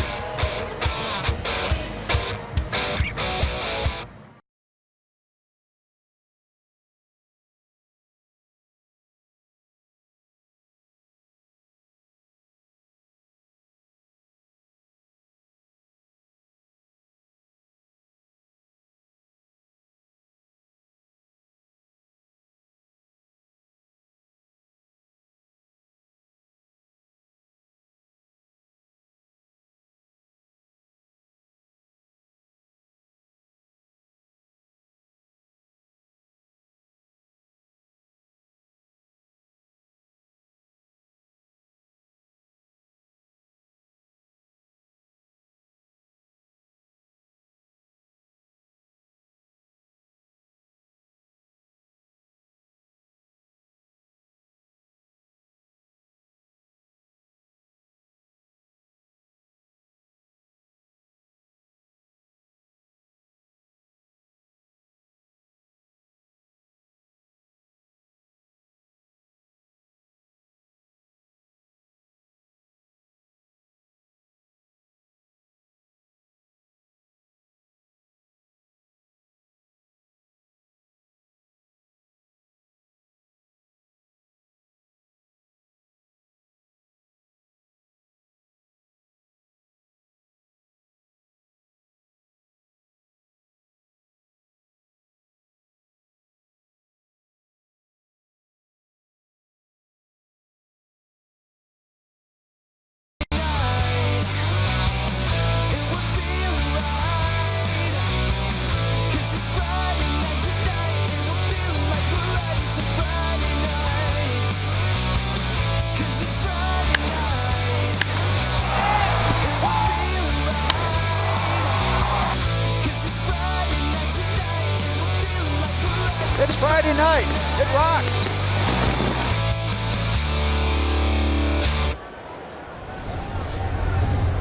It's Friday night. It rocks.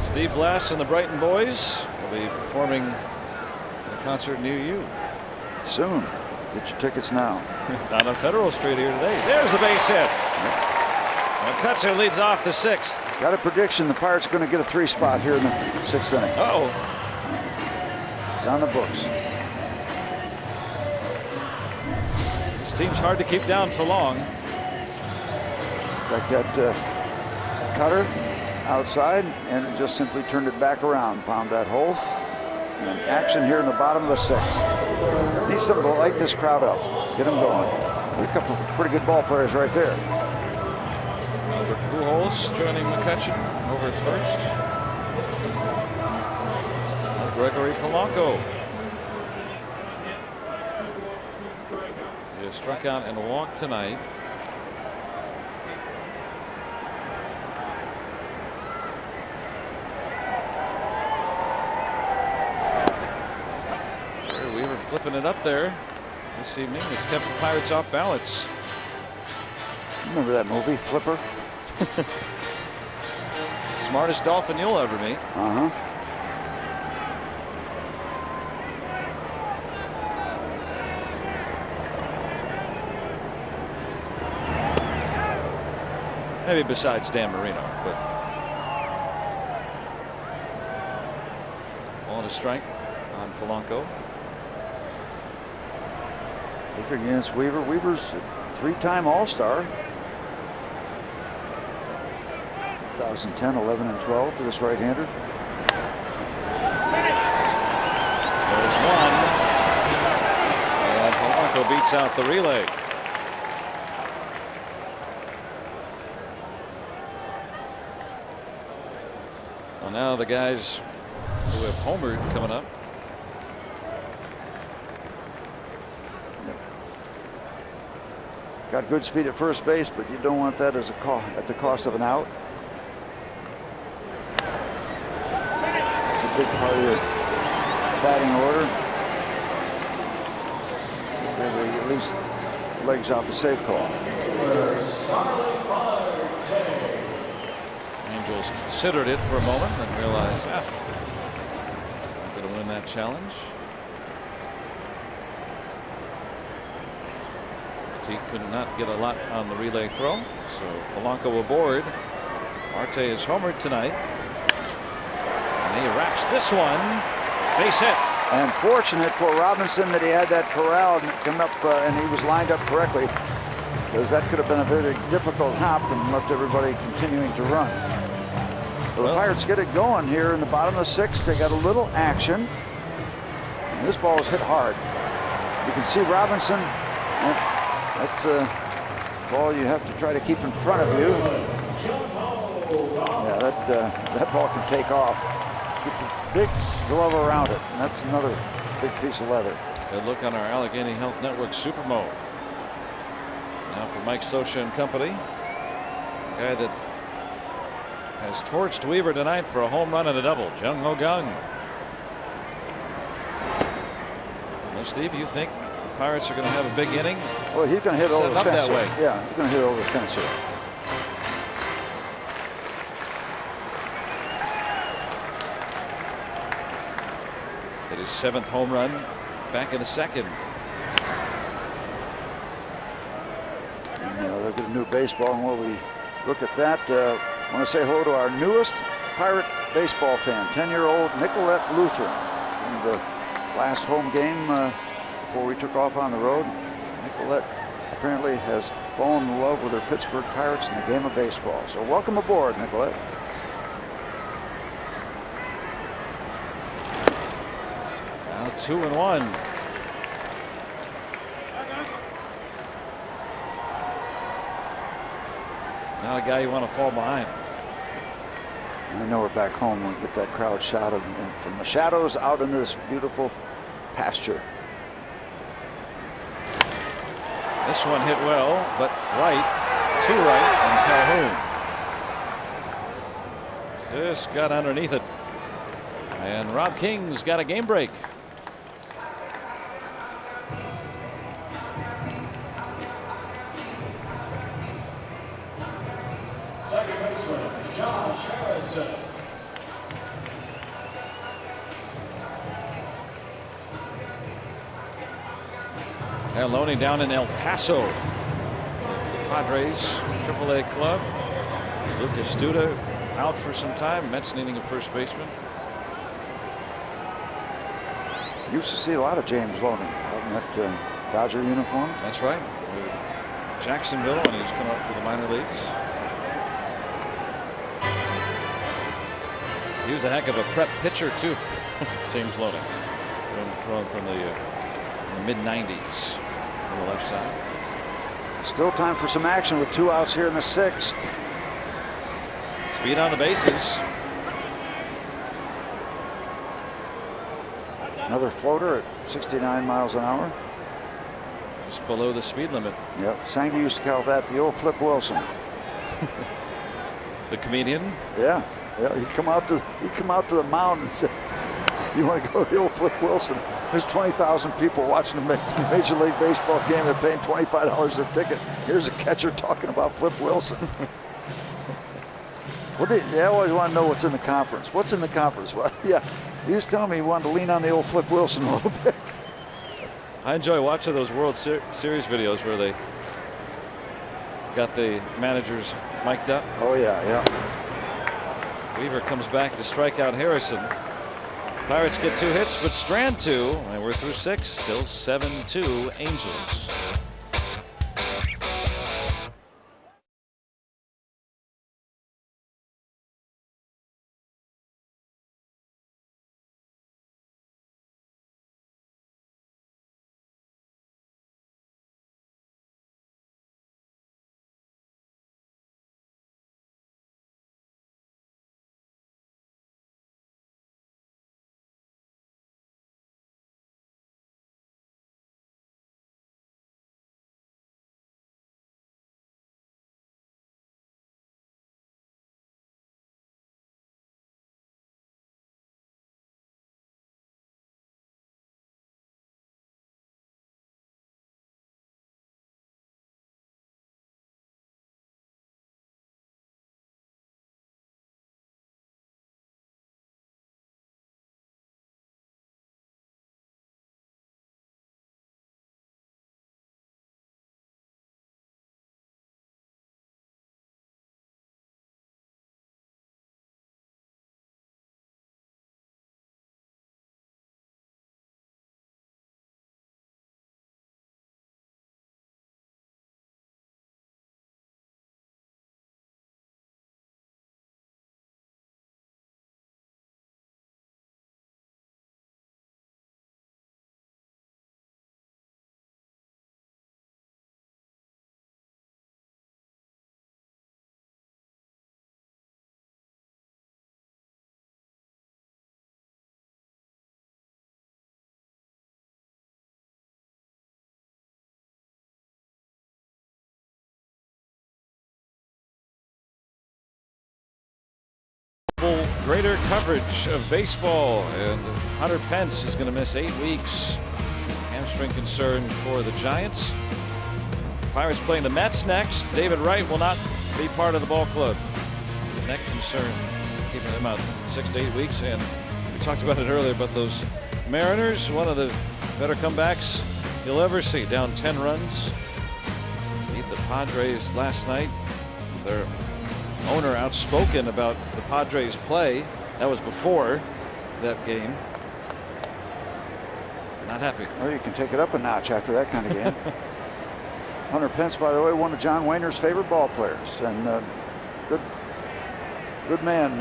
Steve Blass and the Brighton boys be performing a concert near you soon. Get your tickets now. Down on Federal Street here today. There's a base hit. McCutcheon leads off the 6th. Got a prediction. The Pirates are going to get a 3 spot here in the 6th inning. Uh-oh. It's on the books. This team's hard to keep down for long. Like that cutter outside, and it just simply turned it back around. Found that hole. And action here in the bottom of the 6th. Need something to light this crowd up. Get them going. There's a couple of pretty good ball players right there. Albert Pujols joining McCutcheon over at first. Gregory Polanco. He has struck out and walked tonight. Weaver flipping it up there this evening has kept the Pirates off balance. Remember that movie, Flipper? Smartest Dolphin you'll ever meet. Uh-huh. Maybe besides Dan Marino, but ball to strike on Polanco. Look against Weaver. Weaver's a 3-time All-Star. 2010, 11, and 12 for this right-hander. There's one. And Polanco beats out the relay. Well, now the guys who have homered coming up. Got good speed at first base, but you don't want that as a at the cost of an out. It's the big part of your batting order. Really, at least legs out the safe call. Angels considered it for a moment and realized, not going to win that challenge. He could not get a lot on the relay throw, so Polanco aboard. Marte is homered tonight, and he wraps this one. Base hit. And fortunate for Robinson that he had that corral and come up and he was lined up correctly, because that could have been a very difficult hop and left everybody continuing to run. So the Pirates get it going here in the bottom of the 6th. They got a little action. And this ball is hit hard. You can see Robinson. That's a ball you have to try to keep in front of you. Yeah, that ball can take off. Get the big glove around it, and that's another big piece of leather. Good look on our Allegheny Health Network Supermo. Now for Mike Scioscia and company, a guy that has torched Weaver tonight for a home run and a double. Jung Ho Kang. Well, Steve, you think the Pirates are going to have a big inning? Well, he's going to hit over the fence. That way. Yeah, he's going to hit over the fence here. Hit his 7th home run back in the 2nd. And, they'll get a new baseball, and while we look at that, I want to say hello to our newest Pirate baseball fan, 10-year-old Nicolette Lutheran. In the last home game before we took off on the road, Nicolette apparently has fallen in love with her Pittsburgh Pirates in the game of baseball. So welcome aboard, Nicolette. Now 2-1. Not a guy you want to fall behind. I know we're back home when we get that crowd shouted from the shadows out into this beautiful pasture. This one hit well, but right, too right, and Calhoun just got underneath it. And Rob King's got a game break. Second baseman, Josh Harrison. And Loney down in El Paso. Padres AAA club. Lucas Duda out for some time. Mets needing a first baseman. Used to see a lot of James Loney out in that Dodger uniform. That's right. Jacksonville when he's come up through the minor leagues. He was a heck of a prep pitcher too. James Loney. Throwing from the mid-90s on the left side. Still time for some action with 2 outs here in the 6th. Speed on the bases. Another floater at 69 miles an hour. Just below the speed limit. Yep. Sangy used to call that the old Flip Wilson. The comedian. Yeah. Yeah. He'd come out to the mound and say, "You want to go to the old Flip Wilson? There's 20,000 people watching a Major League Baseball game. They're paying $25 a ticket. Here's a catcher talking about Flip Wilson." They always want to know what's in the conference. What's in the conference? Well, yeah, he was telling me he wanted to lean on the old Flip Wilson a little bit. I enjoy watching those World Series videos where they got the managers mic'd up. Oh yeah, yeah. Weaver comes back to strike out Harrison. Pirates get 2 hits, but strand 2, and we're through 6. Still 7-2 Angels. Greater coverage of baseball, and Hunter Pence is going to miss 8 weeks. Hamstring concern for the Giants. Pirates playing the Mets next. David Wright will not be part of the ball club. Neck concern keeping him out 6 to 8 weeks, and we talked about it earlier about those Mariners. One of the better comebacks you'll ever see. Down 10 runs. Beat the Padres last night. Their owner outspoken about the Padres play. That was before that game. Not happy. Well, you can take it up a notch after that kind of game. Hunter Pence, by the way, one of John Wayner's favorite ball players, and good man,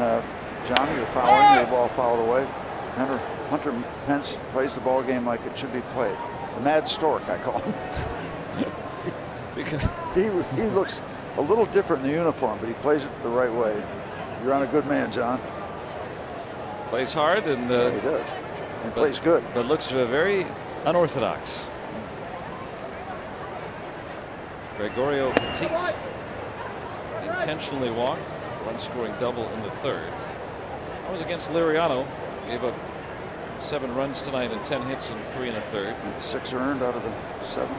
Johnny. You're fouling, your ball fouled away. Hunter Pence plays the ball game like it should be played. The Mad Stork, I call him. Because he looks a little different in the uniform, but he plays it the right way. You're on a good man, John. plays hard and yeah, he does. And plays good. But looks very unorthodox. Gregorio Petit intentionally walked. Run-scoring double in the third. That was against Liriano. Gave up 7 runs tonight and 10 hits and 3 in the third. 6 earned out of the 7.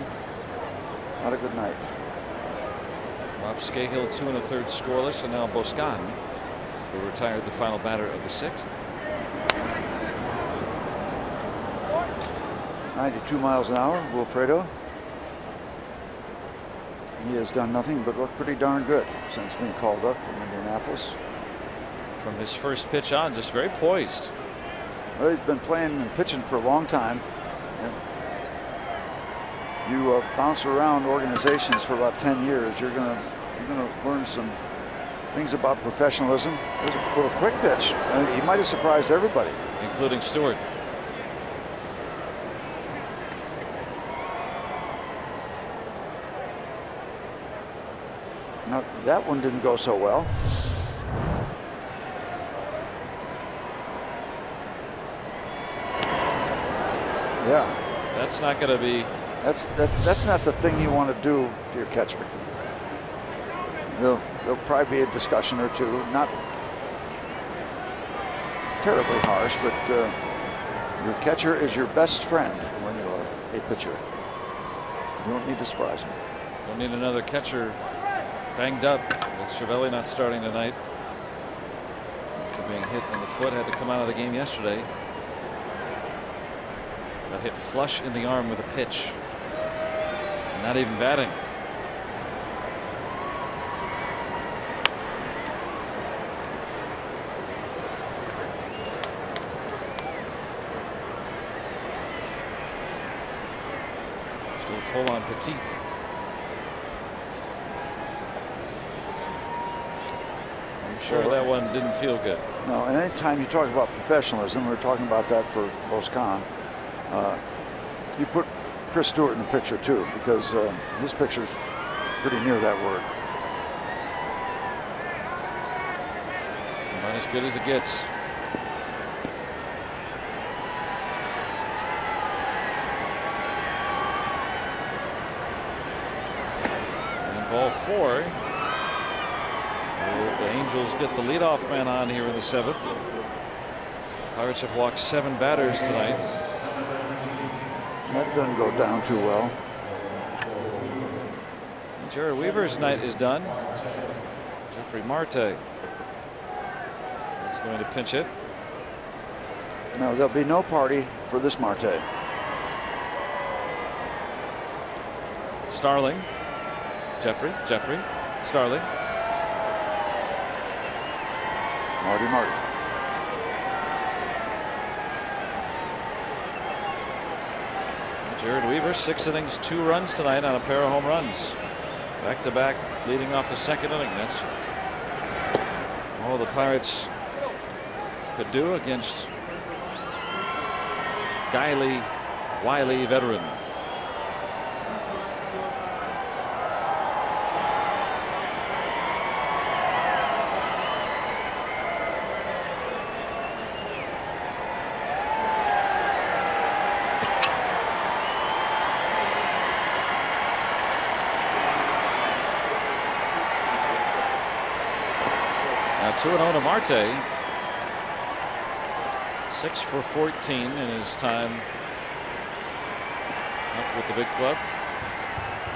Not a good night. Rob Scahill 2 in the third scoreless, and now Boscan, who retired the final batter of the 6th. 92 miles an hour, Wilfredo. he has done nothing but look pretty darn good since being called up from Indianapolis. From his first pitch on, just very poised. Well, he's been playing and pitching for a long time. And you bounce around organizations for about 10 years, you're gonna learn some things about professionalism. There's a little quick pitch. He might have surprised everybody, including Stewart. Now, that one didn't go so well. Yeah. That's not going to be. That's not the thing you want to do to your catcher. There'll probably be a discussion or two, not terribly harsh, but your catcher is your best friend when you are a pitcher. You don't need to surprise him. Don't need another catcher banged up with Cervelli not starting tonight after being hit in the foot. Had to come out of the game yesterday. Got hit flush in the arm with a pitch. And not even batting. Still full on Petit. I'm sure that one didn't feel good. No, and anytime you talk about professionalism, we're talking about that for Boscan. You put Chris Stewart in the picture too, because his picture's pretty near that word. About as good as it gets. And ball 4. The Angels get the leadoff man on here in the 7th. Pirates have walked 7 batters tonight. That doesn't go down too well. Jared Weaver's night is done. Jeffrey Marte is going to pinch it. No, there'll be no party for this Marte. Starling. Jeffrey. Starling. Marty. Jared Weaver, 6 innings, 2 runs tonight on a pair of home runs. Back-to-back leading off the 2nd inning. That's all the Pirates could do against wily veteran. Now 2-0 to Marte. 6 for 14 in his time up with the big club.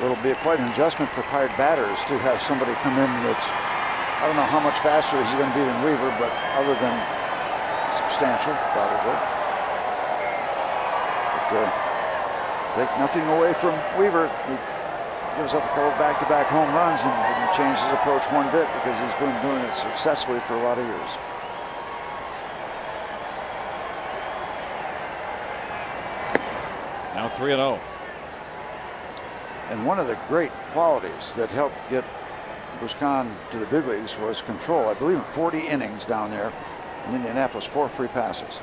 It'll be quite an adjustment for Pirate batters to have somebody come in that's, I don't know how much faster he's going to be than Weaver, but other than substantial, probably. But take nothing away from Weaver. He gives up a couple back-to-back home runs and didn't change his approach one bit because he's been doing it successfully for a lot of years. Now 3-0. And one of the great qualities that helped get Boscan to the big leagues was control. I believe in 40 innings down there in Indianapolis, 4 free passes.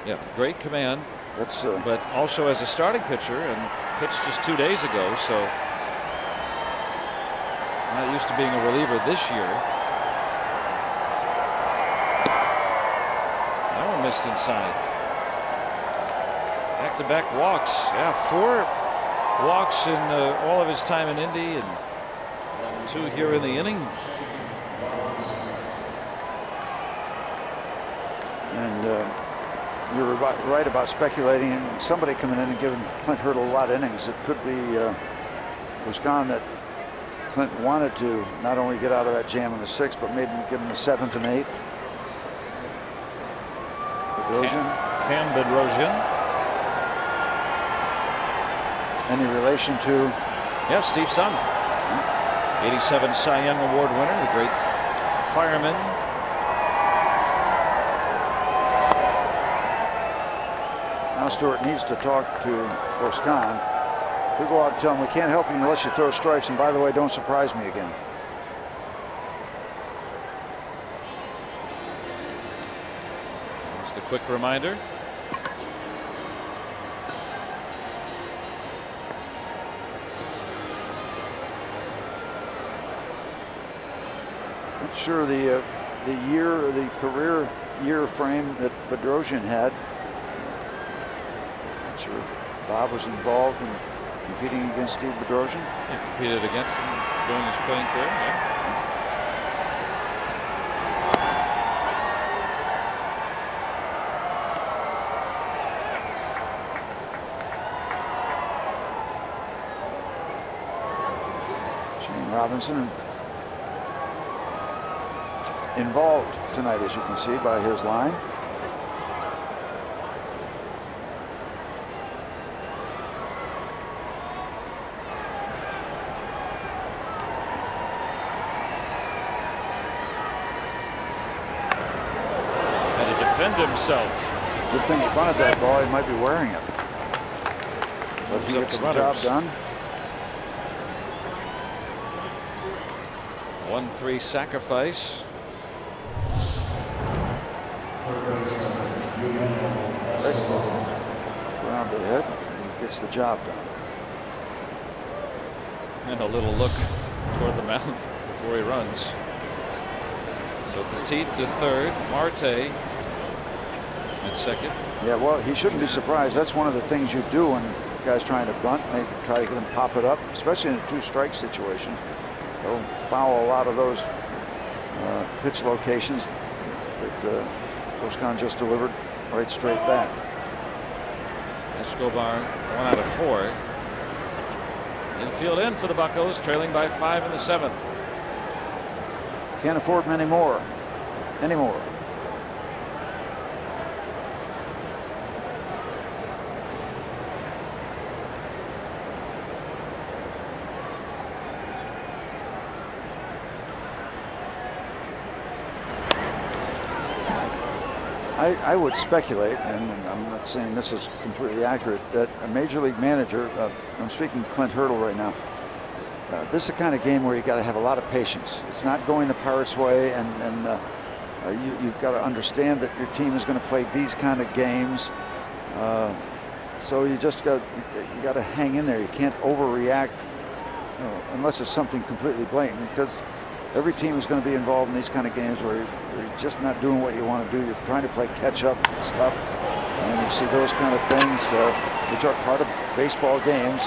Yeah, great command. That's but also as a starting pitcher, and pitched just 2 days ago, so not used to being a reliever this year. That one missed inside. Back-to-back walks. Yeah, 4 walks in all of his time in Indy, and 2 here in the inning. And you're right about speculating and somebody coming in and giving Clint Hurdle a lot of innings. It could be Boscan that Clint wanted to not only get out of that jam in the 6th, but maybe give him the 7th and 8th. Bedrosian. Cam Bedrosian. Any relation to? Yeah, Steve's son. '87 Cy Young Award winner, the great fireman. Now Stewart needs to talk to Boscan. He'll go out and tell him, we can't help you unless you throw strikes, and by the way, don't surprise me again. Just a quick reminder. Not sure the year or the career year frame that Bedrosian had. Not sure if Bob was involved in competing against Steve Bedrosian. He competed against him during his playing career. Yeah. Shane Robinson involved tonight, as you can see by his line. Had to defend himself. Good thing he bunted that ball. He might be wearing it, but he gets the job done. 1-3 sacrifice. Around the head, and he gets the job done. And a little look toward the mound before he runs. So Petit to third, Marte at second. Yeah, well, he shouldn't be surprised. That's one of the things you do when a guy's trying to bunt, maybe try to get him pop it up, especially in a two-strike situation. They'll foul a lot of those pitch locations that Boscan just delivered right straight back. Escobar 1 out of 4. Infield in for the Buccos, trailing by 5 in the 7th. Can't afford many more anymore. I would speculate, and I'm not saying this is completely accurate, that a major league manager, I'm speaking Clint Hurdle right now, this is the kind of game where you got to have a lot of patience. It's not going the Pirates' way, and you've got to understand that your team is going to play these kind of games. So you just got to hang in there. You can't overreact, unless it's something completely blatant, because every team is going to be involved in these kind of games where you're just not doing what you want to do. You're trying to play catch up. It's tough. And you see those kind of things, which are part of baseball games.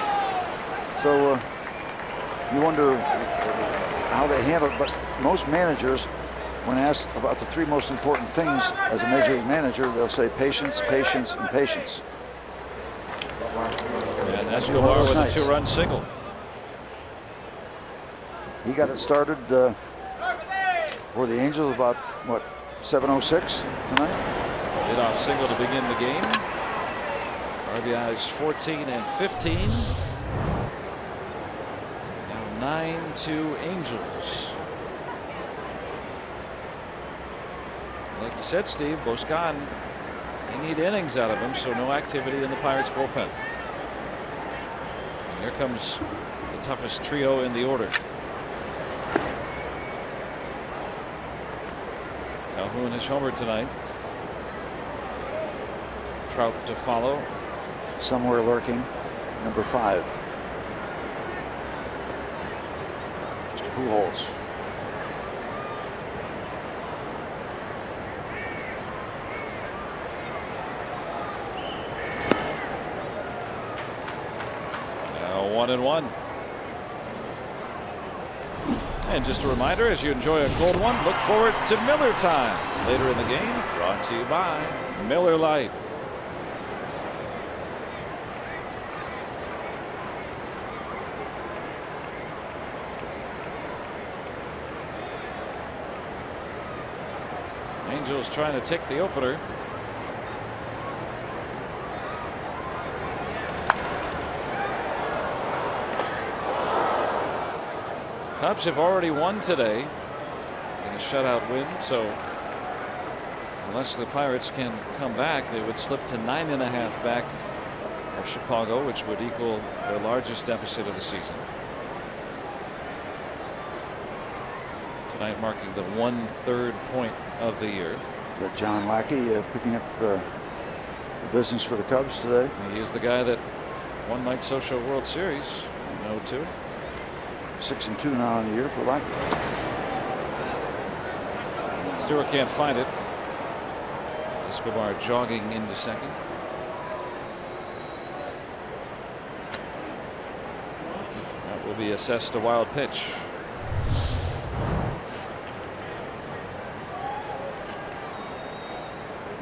So you wonder how they handle it. But most managers, when asked about the 3 most important things as a major league manager, they'll say patience, patience, and patience. And Escobar with a 2-run single. He got it started for the Angels about, what, 7:06 tonight? Leadoff single to begin the game. RBIs 14 and 15. Now 9-2 Angels. Like you said, Steve, Boscan, they need innings out of him, so no activity in the Pirates bullpen. And here comes the toughest trio in the order. Calhoun has homered tonight. Trout to follow. Somewhere lurking, number 5. Mr. Pujols. Now 1-1. And just a reminder, as you enjoy a cold one, look forward to Miller Time later in the game. Brought to you by Miller Lite. Angels trying to take the opener. Cubs have already won today in a shutout win, so unless the Pirates can come back, they would slip to 9.5 back of Chicago, which would equal their largest deficit of the season. Tonight marking the 1/3 point of the year. Is that John Lackey picking up the business for the Cubs today? He is the guy that won Mike Scioscia World Series in 02. 6-2 now in the year for Lackey. Stewart can't find it. Escobar jogging into second. That will be assessed a wild pitch.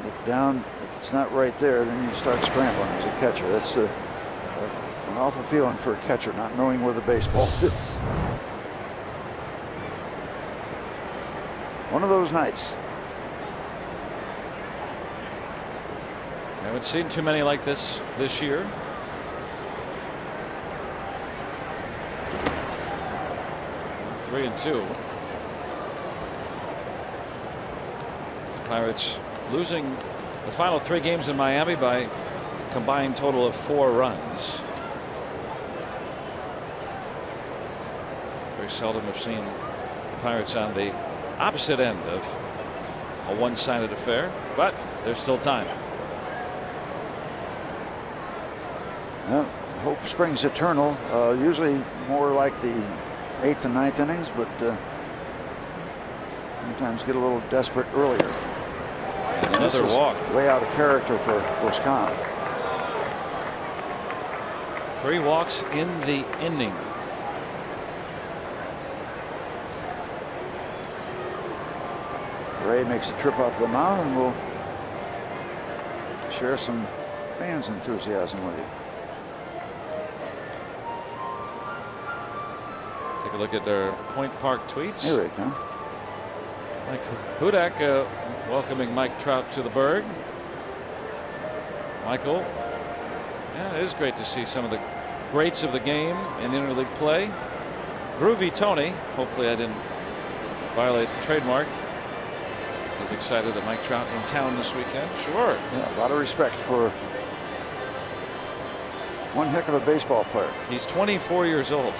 Look down. If it's not right there, then you start scrambling as a catcher. That's an awful feeling for a catcher, not knowing where the baseball is. One of those nights. I haven't seen too many like this year. Three and 2. Pirates losing the final 3 games in Miami by a combined total of 4 runs. Very seldom have seen the Pirates on the opposite end of a one-sided affair, but there's still time. Well, hope springs eternal. Usually more like the 8th and 9th innings, but sometimes get a little desperate earlier. And another walk. Way out of character for Wisconsin. 3 walks in the inning. Ray makes a trip off the mound, and we'll share some fans' enthusiasm with you. Take a look at their Point Park tweets. Here they come. Mike Hudak welcoming Mike Trout to the Berg. Michael, yeah, it is great to see some of the greats of the game in interleague play. Groovy Tony, hopefully I didn't violate the trademark. He's excited that Mike Trout in town this weekend. Sure. Yeah, a lot of respect for one heck of a baseball player. He's 24 years old.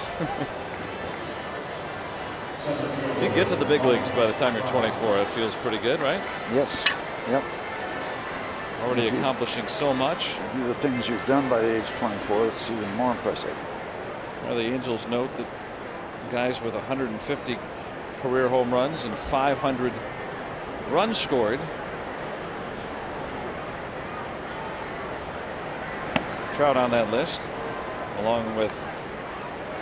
You get to the big leagues by the time you're 24. It feels pretty good, right? Yes. Yep. Already accomplishing so much. Do the things you've done by the age of 24. It's even more impressive. Well, the Angels note that guys with 150 career home runs and 500 runs scored. Trout on that list, along with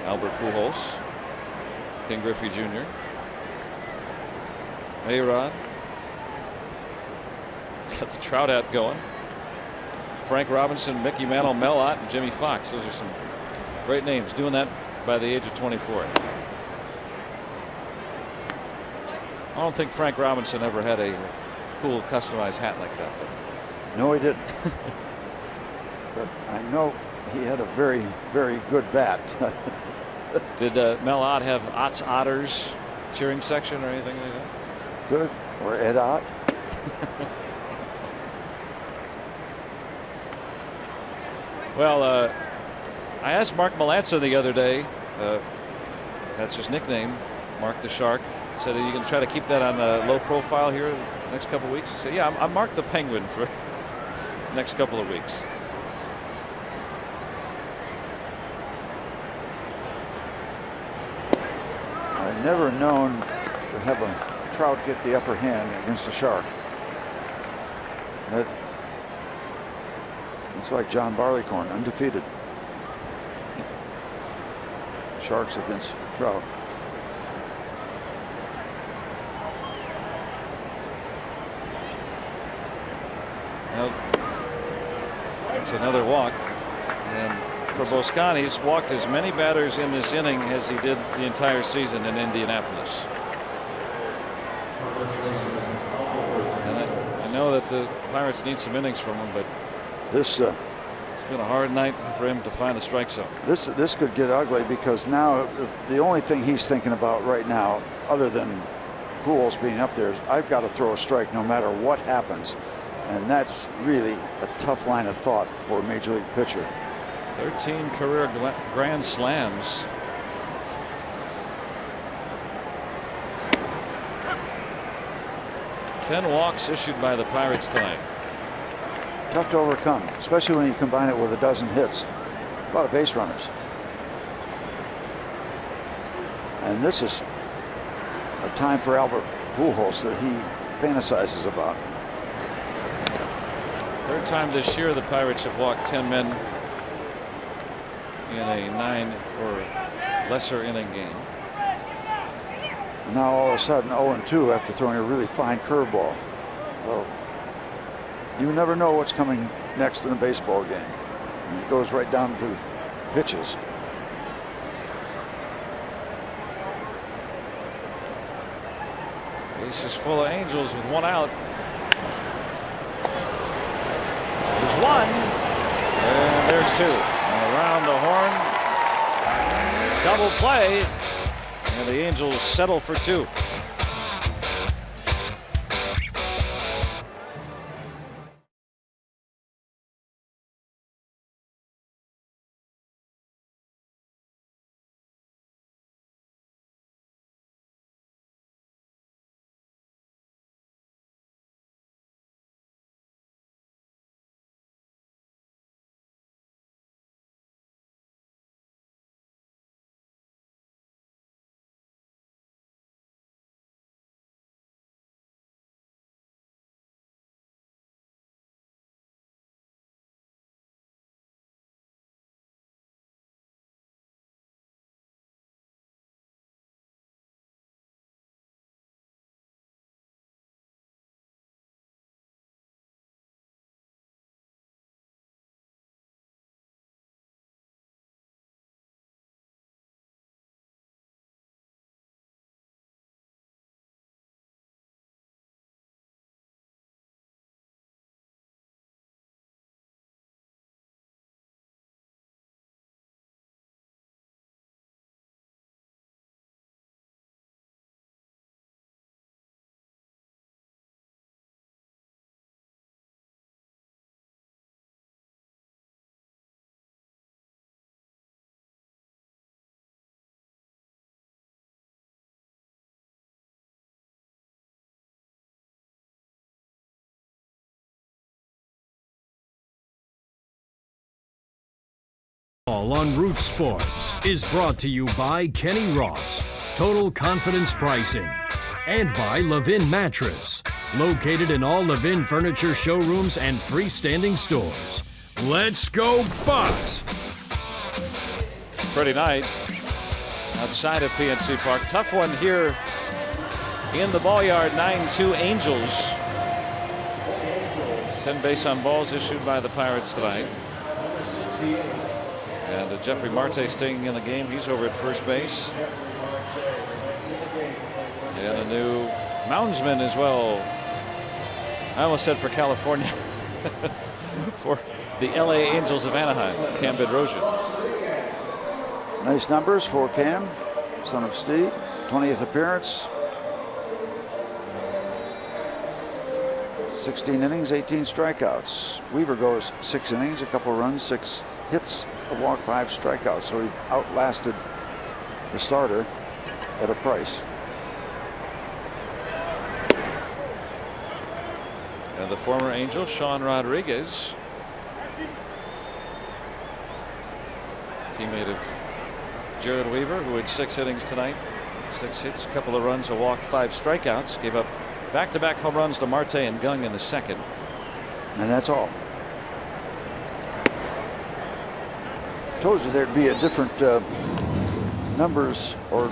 Albert Pujols, King Griffey Jr., A-Rod. Got the Trout hat going. Frank Robinson, Mickey Mantle, Mel Ott, and Jimmy Fox. Those are some great names. Doing that by the age of 24. I don't think Frank Robinson ever had a cool customized hat like that, though. No, he didn't. But I know he had a very, very good bat. Did Mel Ott have Ott's Otters cheering section or anything like that? Good. Or Ed Ott. Well, I asked Mark Melancon the other day. That's his nickname, Mark the Shark. I said, are you going to try to keep that on a low profile here the next couple of weeks? He said, yeah, I'm Mark the Penguin for the next couple of weeks. I've never known to have a Trout get the upper hand against a Shark. It's like John Barleycorn, undefeated. Sharks against Trout. Well, it's another walk, and for Boscani, he's walked as many batters in this inning as he did the entire season in Indianapolis. And I know that the Pirates need some innings from him, but This It's been a hard night for him to find a strike zone. This could get ugly because now the only thing he's thinking about right now, other than Pujols being up there, is I've got to throw a strike no matter what happens, and that's really a tough line of thought for a major league pitcher. 13 career grand slams. Ten walks issued by the Pirates tonight. Tough to overcome, especially when you combine it with a dozen hits. It's a lot of base runners. And this is a time for Albert Pujols that he fantasizes about. Third time this year the Pirates have walked 10 men in a 9 or lesser inning game. And now all of a sudden 0-2 after throwing a really fine curveball. So you never know what's coming next in a baseball game. And it goes right down to pitches. Base is full of Angels with one out. There's one. And there's two. And around the horn. Double play. And the Angels settle for two. On Root Sports is brought to you by Kenny Ross, Total Confidence Pricing, and by Levin Mattress, located in all Levin furniture showrooms and freestanding stores. Let's go Bucks! Pretty night outside of PNC Park. Tough one here in the ball yard. 9-2 Angels. 10 base on balls issued by the Pirates tonight. And Jeffrey Marte staying in the game. He's over at first base. And a new moundsman as well. I almost said for California. For the LA Angels of Anaheim, Cam Bedrosian. Nice numbers for Cam, son of Steve. 20th appearance. 16 innings, 18 strikeouts. Weaver goes 6 innings, a couple runs, 6 hits, a walk, 5 strikeouts. So he outlasted the starter at a price. And the former Angel, Sean Rodriguez, teammate of Jared Weaver, who had 6 innings tonight, 6 hits, a couple of runs, a walk, 5 strikeouts. Gave up back-to-back home runs to Marte and Gung in the second. And that's all. Told you there'd be a different numbers, or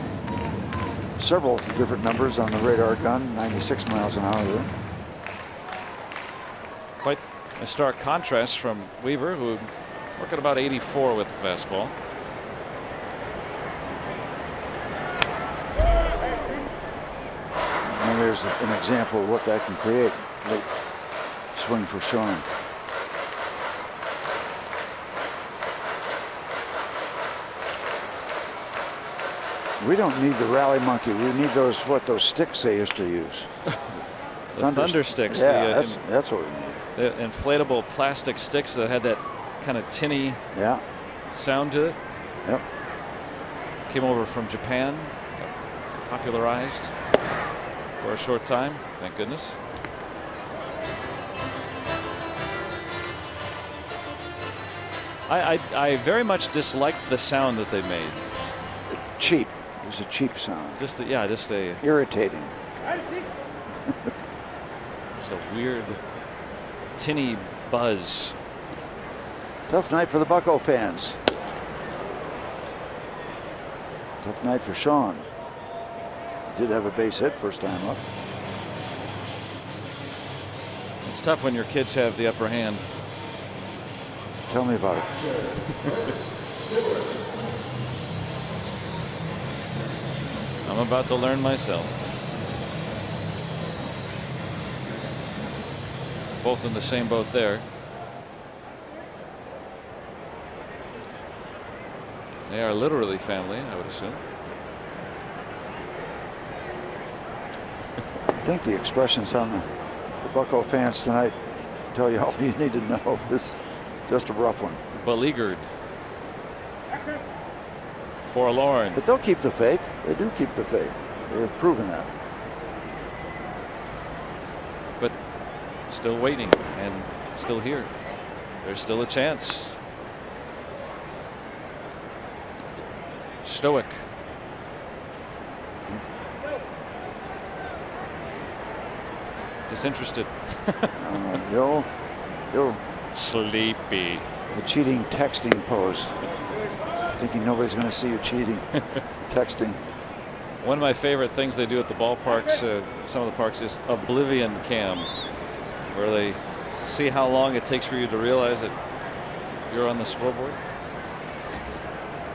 several different numbers on the radar gun. 96 miles an hour there. Quite a stark contrast from Weaver, who working about 84 with the fastball. And there's an example of what that can create. Late swing for Sean. We don't need the rally monkey. We need those sticks they used to use. The thunder sticks. Yeah, that's what we need. The inflatable plastic sticks that had that kind of tinny sound to it. Yep. Came over from Japan, popularized for a short time. Thank goodness. I very much disliked the sound that they made. Cheap. It was a cheap sound. Just a irritating. Just a weird tinny buzz. Tough night for the Bucco fans. Tough night for Sean. He did have a base hit first time up. It's tough when your kids have the upper hand. Tell me about it. I'm about to learn myself. Both in the same boat there. They are literally family, I would assume. I think the expressions on the Bucco fans tonight tell you all you need to know. This is just a rough one. Beleaguered. Forlorn. But they'll keep the faith. They do keep the faith. They have proven that. But still waiting and still here. There's still a chance. Stoic. Disinterested. You'll sleepy. The cheating texting pose. Thinking nobody's going to see you cheating. Texting. One of my favorite things they do at the ballparks, some of the parks, is Oblivion Cam, where they see how long it takes for you to realize that you're on the scoreboard.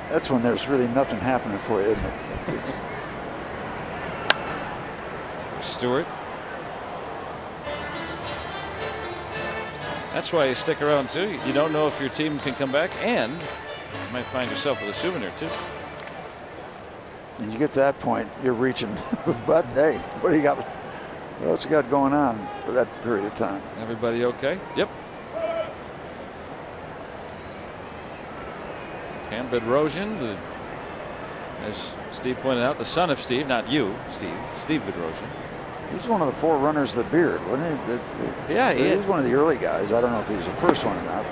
That's when there's really nothing happening for you, isn't it? Stewart. That's why you stick around too. You don't know if your team can come back, and you might find yourself with a souvenir too. And you get to that point, you're reaching. But hey, what do you got? What's you got going on for that period of time? Everybody okay? Yep. Cam Bedrosian, as Steve pointed out, the son of Steve, not you, Steve Bedrosian. He's one of the forerunners of the beard, wasn't he? Yeah, he was one of the early guys. I don't know if he was the first one or not.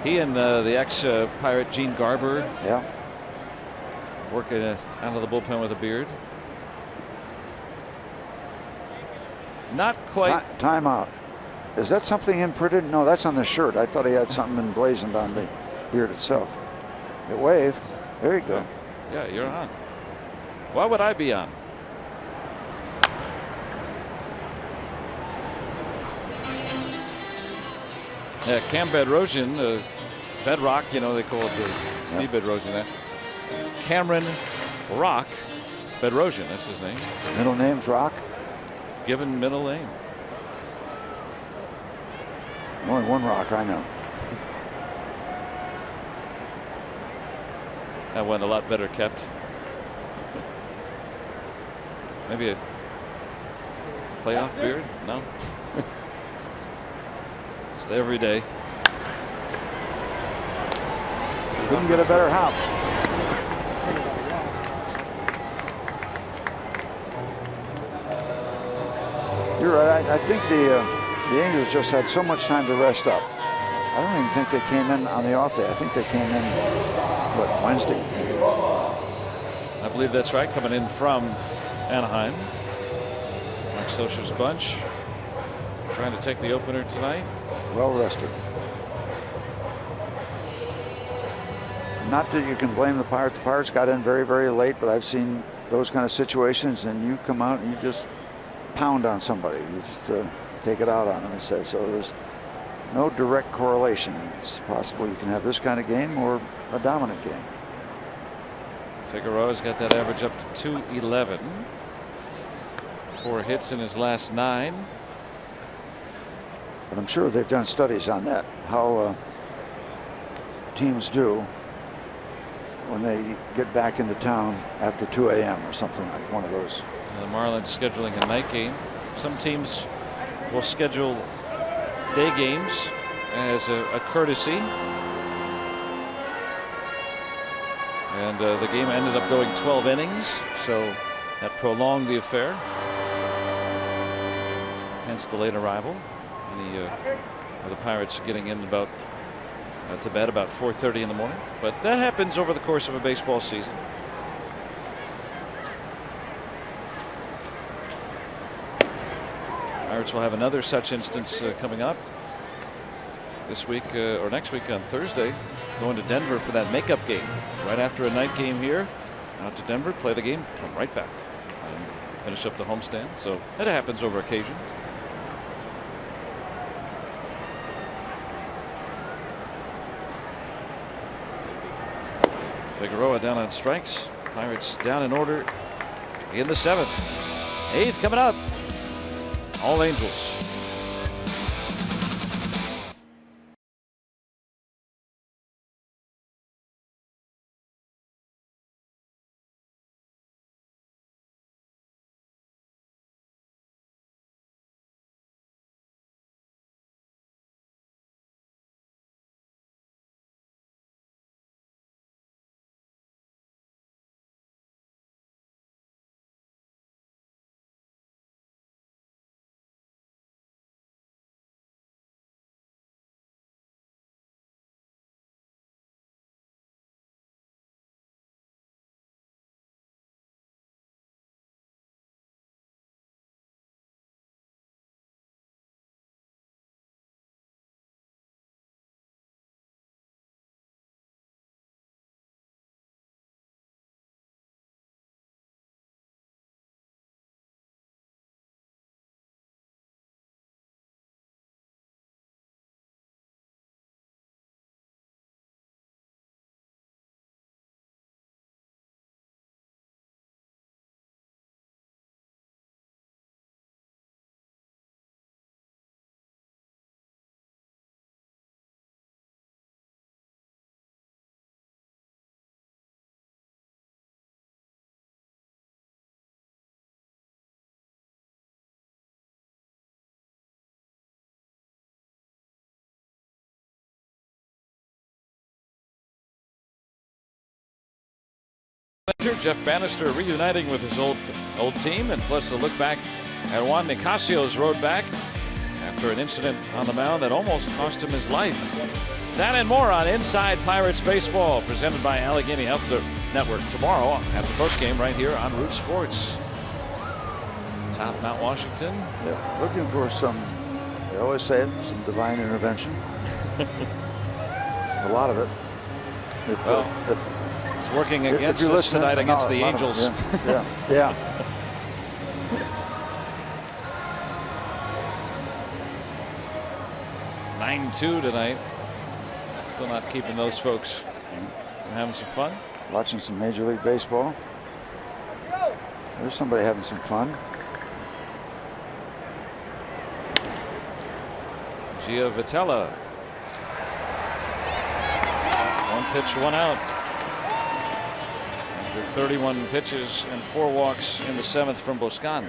He and the ex-Pirate Gene Garber. Yeah. Working out of the bullpen with a beard. Not quite. Time out. Is that something imprinted? No, that's on the shirt. I thought he had something emblazoned on the beard itself. It waved. There you go. Yeah, you're on. Why would I be on? Yeah, Cam Bedrosian, Bedrock, you know, they call it Steve Bedrosian that. Cameron Rock Bedrosian, that's his name. Middle name's Rock? Given middle name. Only one Rock I know. That one a lot better kept. Maybe a playoff beard? No. Just every day. Couldn't get a better hop. You're right. I think the Angels just had so much time to rest up. I don't even think they came in on the off day. I think they came in, what, Wednesday? I believe that's right. Coming in from Anaheim. Mike Scioscia's bunch. Trying to take the opener tonight. Well rested. Not that you can blame the Pirates. The Pirates got in very, very late, but I've seen those kind of situations, and you come out and you just pound on somebody. You just take it out on them instead. So there's no direct correlation. It's possible you can have this kind of game or a dominant game. Figueroa's got that average up to 211. 4 hits in his last 9. But I'm sure they've done studies on that, how teams do when they get back into town after 2 a.m. or something like one of those. The Marlins scheduling a night game. Some teams will schedule day games as a courtesy. And the game ended up going 12 innings, so that prolonged the affair. Hence the late arrival. And the Pirates getting in about to bed about 4:30 in the morning. But that happens over the course of a baseball season. Pirates will have another such instance coming up this week or next week on Thursday, going to Denver for that makeup game. Right after a night game here, out to Denver, play the game, come right back and finish up the homestand. So that happens over occasion. Figueroa down on strikes. Pirates down in order in the 7th. 8th coming up. All Angels. Jeff Bannister reuniting with his old team, and plus a look back at Juan Nicasio's road back after an incident on the mound that almost cost him his life. That and more on Inside Pirates Baseball, presented by Allegheny Health Network tomorrow at the postgame right here on Root Sports. Top Mount Washington. Yeah, looking for some, they always say it, some divine intervention. A lot of it. It's working against us tonight against the Angels. Yeah. 9-2 tonight. Still not keeping those folks from having some fun. Watching some Major League Baseball. There's somebody having some fun. Gia Vitella. 1 pitch, 1 out. After 31 pitches and 4 walks in the 7th from Boscan.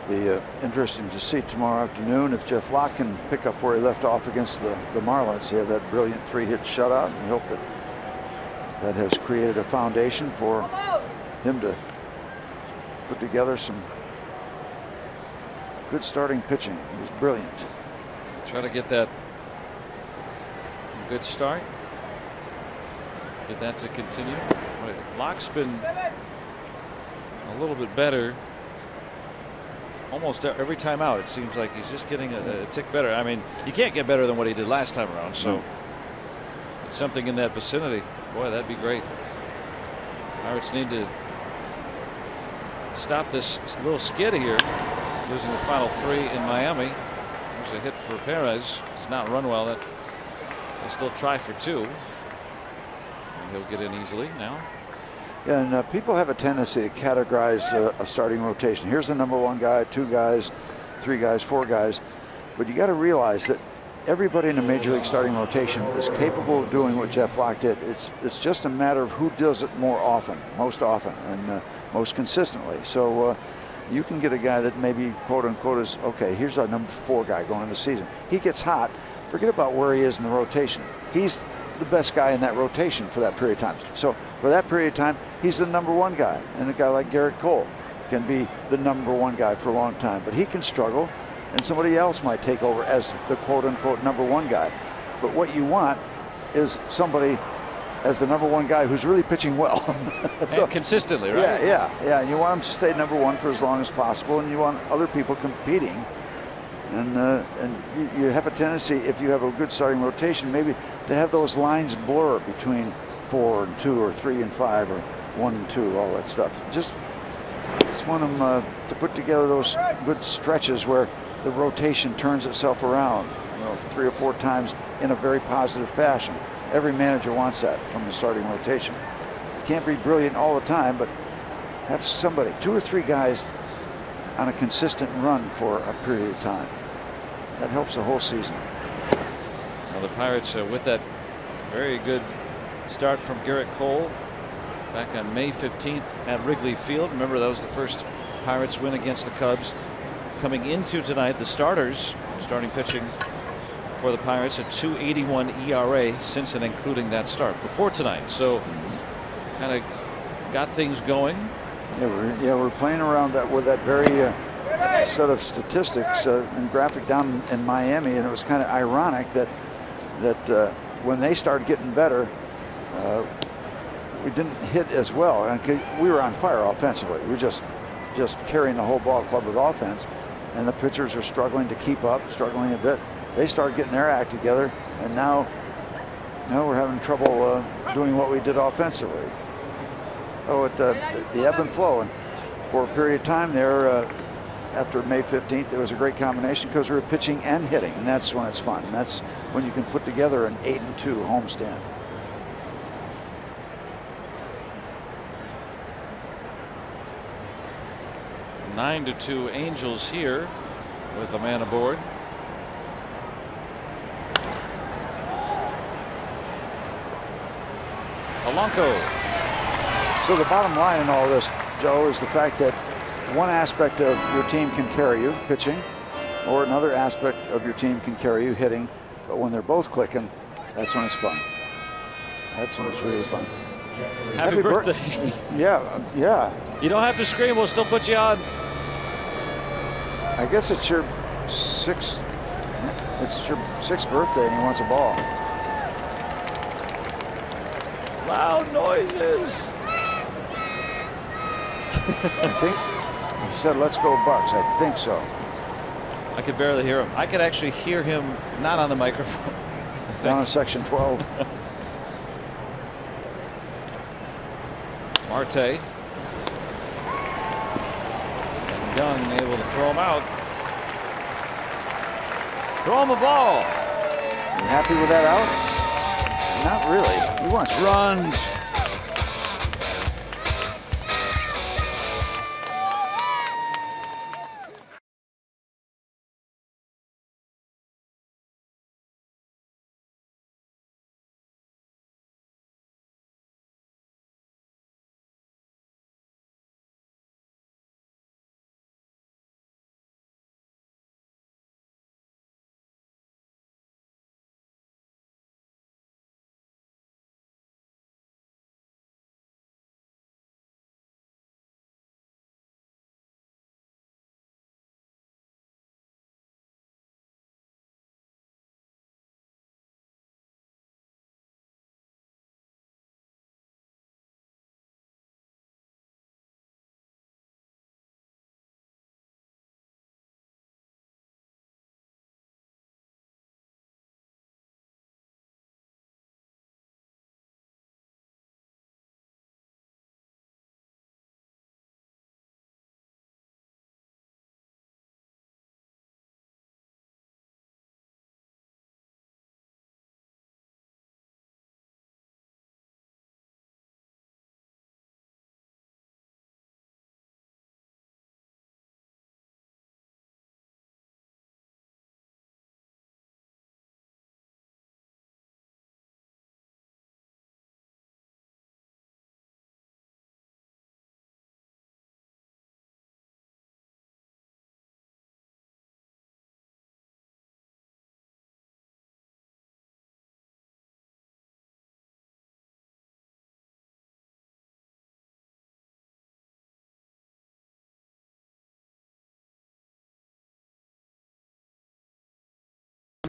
Be interesting to see tomorrow afternoon if Jeff Locke can pick up where he left off against the Marlins. He had that brilliant 3-hit shutout, and we hope that that has created a foundation for him to put together some good starting pitching. He was brilliant. Try to get that good start. Get that to continue. Locke's been a little bit better. Almost every time out, it seems like he's just getting a tick better. I mean, you can't get better than what he did last time around. So it's something in that vicinity. Boy, that'd be great. Pirates need to stop this little skid here, losing the final 3 in Miami. There's a hit for Perez. Does not run well. That they still try for 2. he'll get in easily now. And people have a tendency to categorize a starting rotation. Here's the number 1 guy, 2 guys, 3 guys, 4 guys. But you got to realize that everybody in the Major League starting rotation is capable of doing what Jeff Locke did. It's just a matter of who does it most often, and most consistently. So you can get a guy that maybe, quote unquote, is, okay, here's our number 4 guy going into the season. He gets hot. Forget about where he is in the rotation. He's the best guy in that rotation for that period of time. So for that period of time, he's the number 1 guy. And a guy like Garrett Cole can be the number 1 guy for a long time. But he can struggle, and somebody else might take over as the quote-unquote number 1 guy. But what you want is somebody as the number 1 guy who's really pitching well. So, and consistently, right? Yeah. And you want him to stay number 1 for as long as possible, and you want other people competing. And you have a tendency, if you have a good starting rotation, maybe to have those lines blur between 4 and 2 or 3 and 5 or 1 and 2, all that stuff. Just want them to put together those good stretches where the rotation turns itself around, 3 or 4 times in a very positive fashion. Every manager wants that from the starting rotation. You can't be brilliant all the time, but have somebody, 2 or 3 guys on a consistent run for a period of time. That helps the whole season. Well, the Pirates with that very good start from Garrett Cole back on May 15th at Wrigley Field. Remember, that was the first Pirates win against the Cubs. Coming into tonight, the starting pitching for the Pirates, a 2.81 ERA since and including that start before tonight. So kind of got things going. Yeah, we're playing around that with that very set of statistics and graphic down in Miami, and it was kind of ironic that when they started getting better, we didn't hit as well. And we were on fire offensively. We were just carrying the whole ball club with offense, and the pitchers are struggling to keep up, struggling a bit. They started getting their act together, and now we're having trouble doing what we did offensively. The ebb and flow, and for a period of time there after May 15th, it was a great combination because we were pitching and hitting, and that's when it's fun. And that's when you can put together an 8-2 homestand. Nine to 2 Angels here with a man aboard. Polanco. So the bottom line in all this, Joe, is the fact that one aspect of your team can carry you, pitching, or another aspect of your team can carry you, hitting. But when they're both clicking, that's when it's fun. That's when it's really fun. Happy birthday. Yeah. You don't have to scream. We'll still put you on. I guess it's your sixth birthday and he wants a ball. Loud noises. I think he said, "Let's go Bucks." I think so. I could barely hear him. I could actually hear him not on the microphone. Down in section 12. Marte. And Young able to throw him out. Throw him a ball. You happy with that out? Not really. He wants runs.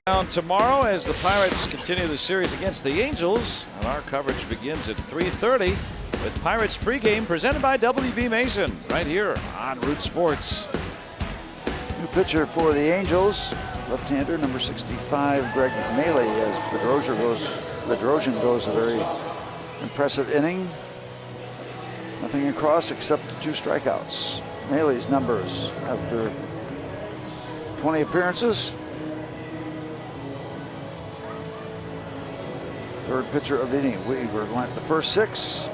Down tomorrow as the Pirates continue the series against the Angels, and our coverage begins at 3:30 with Pirates pregame presented by WB Mason right here on Root Sports. New pitcher for the Angels, left-hander number 65, Greg Mahle, as Bedrosian goes a very impressive inning. Nothing across except 2 strikeouts. Mahle's numbers after 20 appearances. Third pitcher of the inning, Weaver went the first 6.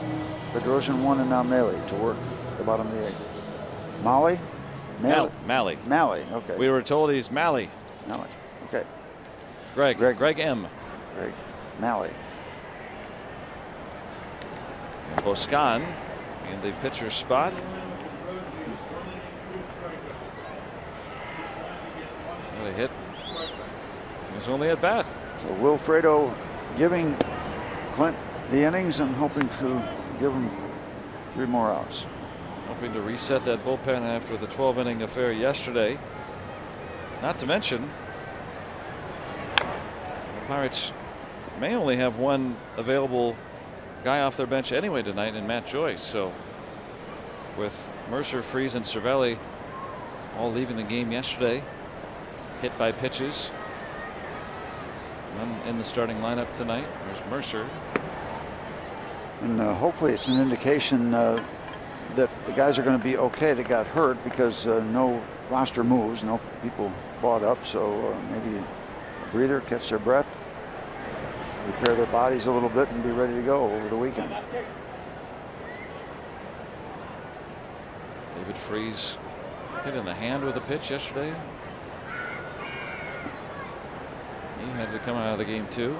Bedrosian 1, and now Mahle to work the bottom of the 8th. Mahle, okay. We were told he's Mahle. Okay. Greg M. Greg Mahle. And Boscan in the pitcher's spot. What a hit. He was only at bat. So Wilfredo giving Clint the innings and hoping to give him 3 more outs. Hoping to reset that bullpen after the 12-inning affair yesterday. Not to mention, the Pirates may only have one available guy off their bench anyway tonight in Matt Joyce. So with Mercer, Freese, and Cervelli all leaving the game yesterday, hit by pitches. None in the starting lineup tonight. There's Mercer. And hopefully it's an indication that the guys are going to be okay that got hurt, because no roster moves, no people bought up, so maybe a breather, catch their breath, repair their bodies a little bit, and be ready to go over the weekend. David Freese hit in the hand with a pitch yesterday. He had to come out of the game too.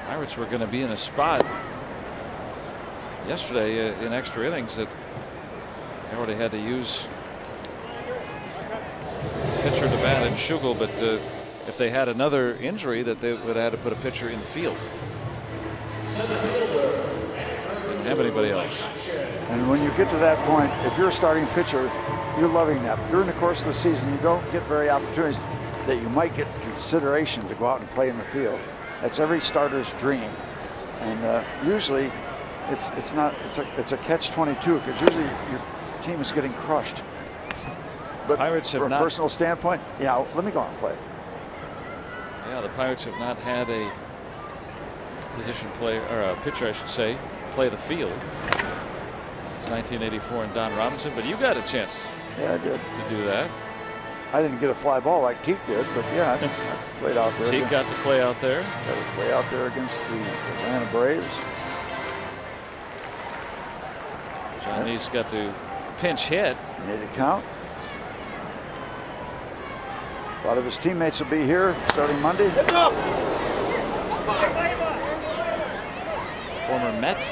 Pirates were going to be in a spot yesterday in extra innings that they already had to use pitcher to bat and Schugel, but if they had another injury, that they would have had to put a pitcher in the field. Didn't have anybody else. And when you get to that point, if you're a starting pitcher, you're loving that. During the course of the season, you don't get very opportunities that you might get consideration to go out and play in the field. That's every starter's dream, and usually it's a catch-22, because usually your team is getting crushed. But Pirates have from a not, personal standpoint, yeah, let me go out and play. Yeah, the Pirates have not had a position player, or a pitcher, I should say, play the field since 1984 and Don Robinson. But you got a chance. Yeah, I did to do that. I didn't get a fly ball like Teague did, but yeah, I played out there. Teague got to play out there. Got to play out there against the Atlanta Braves. John Neese got to pinch hit. Made it count. A lot of his teammates will be here starting Monday. Former Met.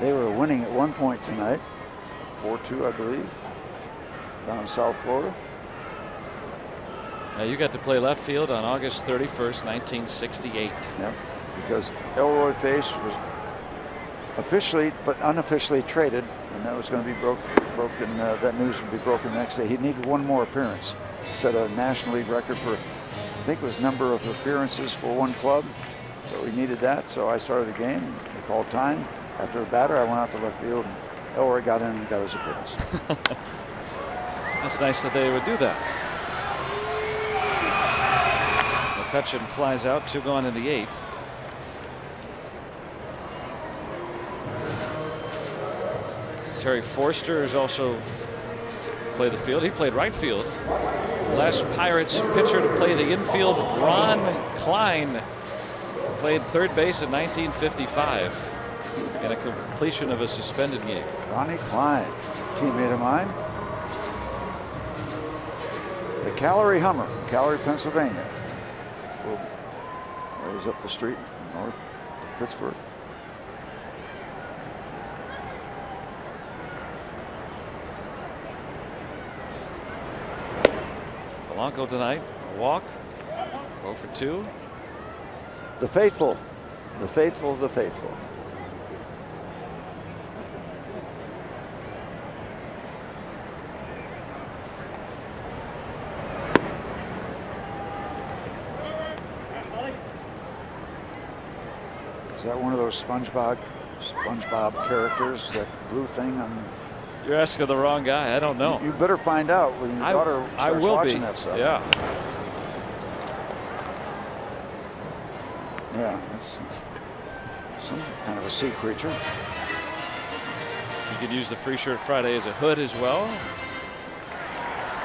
They were winning at one point tonight, 4-2, I believe, down in South Florida. Now you got to play left field on August 31st, 1968. Yep, because Elroy Face was officially but unofficially traded, and that was going to be broken. That news would be broken the next day. He needed one more appearance, set a National League record for, I think it was number of appearances for one club. So he needed that. So I started the game. They called time. After a batter, I went out to left field, and Elroy got in and got his appearance. That's nice that they would do that. McCutcheon flies out, 2 gone in the 8th. Terry Forster has also played the field. He played right field. Last Pirates pitcher to play the infield, Ron Klein, played third base in 1955 in a completion of a suspended game. Ronnie Klein, teammate of mine. The Calorie Hummer from Calorie, Pennsylvania. Ways up the street north of Pittsburgh. Polanco tonight, a walk, 0 for 2. The faithful, the faithful, the faithful. that one of those SpongeBob characters, that blue thing on? You're asking the wrong guy. I don't know. You better find out when your daughter starts watching that stuff. Yeah. Yeah, that's some kind of a sea creature. You could use the Free Shirt Friday as a hood as well.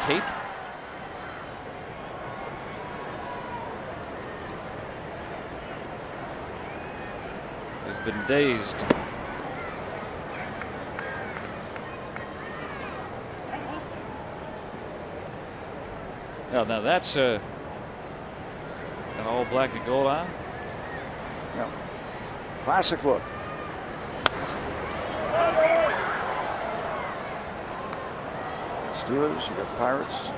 Cape. They've been dazed. Now that's an all black and gold on. Yeah. Classic look. Steelers, you got Pirates.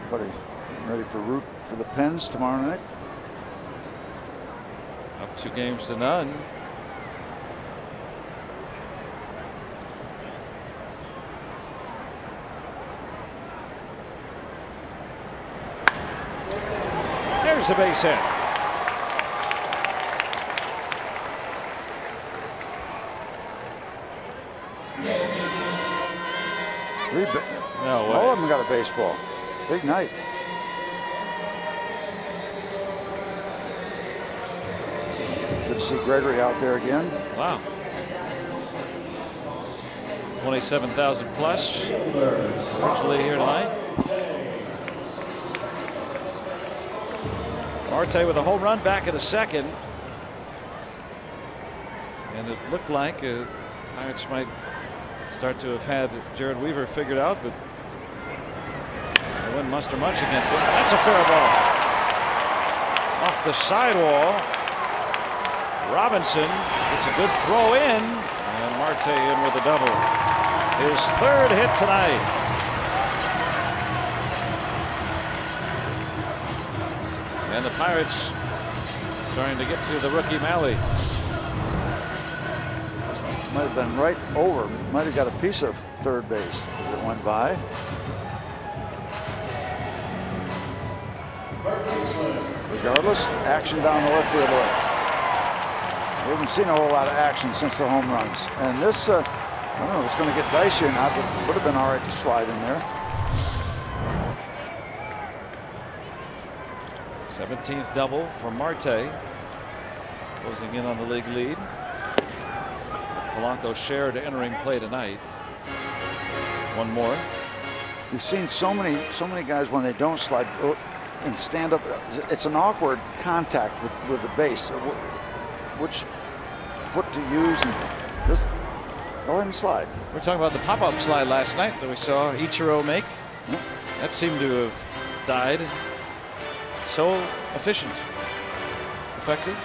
Everybody ready for the Pens tomorrow night. Up 2-0. There's a base hit. No way. All of them got a baseball. Big night. Good to see Gregory out there again. Wow. 27,000 plus virtually here tonight. Marte with a home run back in the second. And it looked like Pirates might start to have had Jared Weaver figured out, but they wouldn't muster much against him. That's a fair ball. Off the sidewall. Robinson gets a good throw in, and Marte in with a double. His third hit tonight. And the Pirates starting to get to the rookie Malley. Might have been right over. Might have got a piece of third base as it went by. Regardless, action down the left field line. We haven't seen a whole lot of action since the home runs. And this, I don't know if it's going to get dicey or not, but it would have been all right to slide in there. 17th double for Marte. Closing in on the league lead. Polanco shared entering play tonight. One more. You've seen so many guys when they don't slide and stand up. It's an awkward contact with the base. Which foot to use, and just go ahead and slide. We're talking about the pop-up slide last night that we saw Ichiro make. Yep. That seemed to have died. So efficient, effective,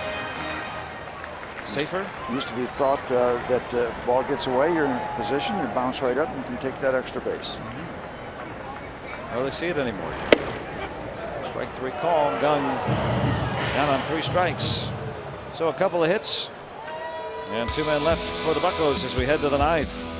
safer. It used to be thought that if the ball gets away, you're in a position, you bounce right up, and you can take that extra base. I don't really see it anymore. Strike three call. Gunn down on 3 strikes. So a couple of hits and 2 men left for the Buccos as we head to the 9th.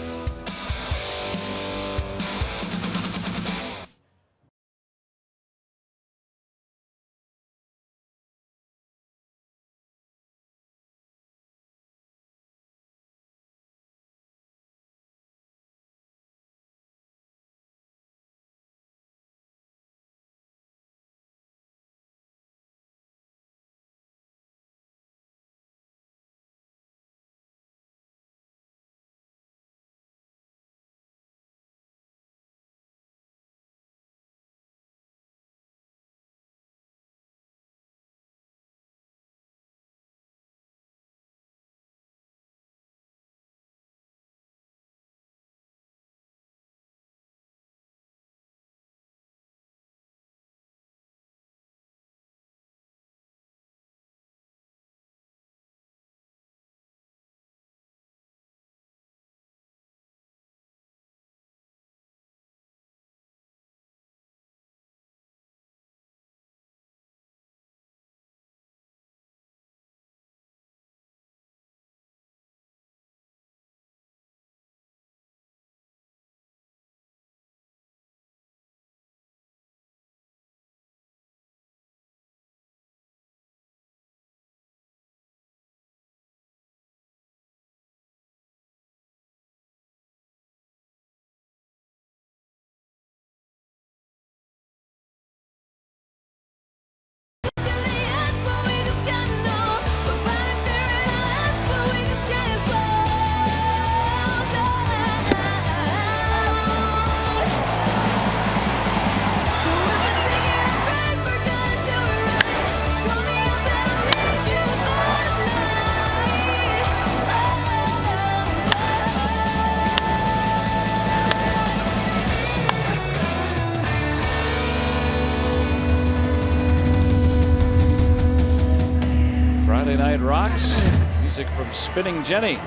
Rocks. Music from Spinning Jenny.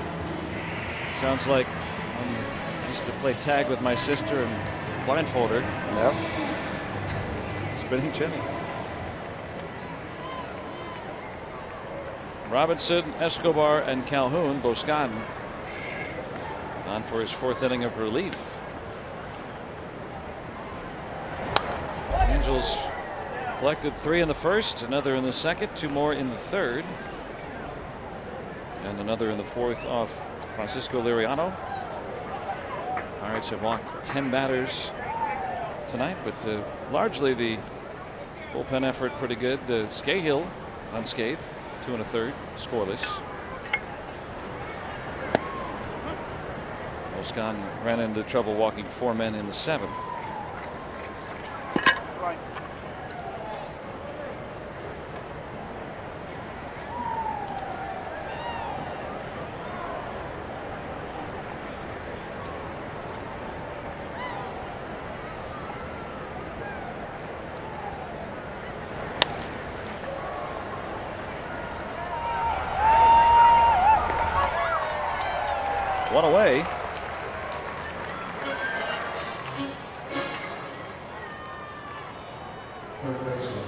Sounds like I used to play tag with my sister and blindfold her. Yep. Spinning Jenny. Robinson, Escobar, and Calhoun. Boscan on for his 4th inning of relief. Angels collected 3 in the first, another in the second, 2 more in the third, and another in the fourth off Francisco Liriano. Pirates have walked 10 batters tonight, but largely the bullpen effort pretty good. Scahill unscathed, 2 1/3, scoreless. Boscan ran into trouble walking 4 men in the 7th. One away. Third baseman,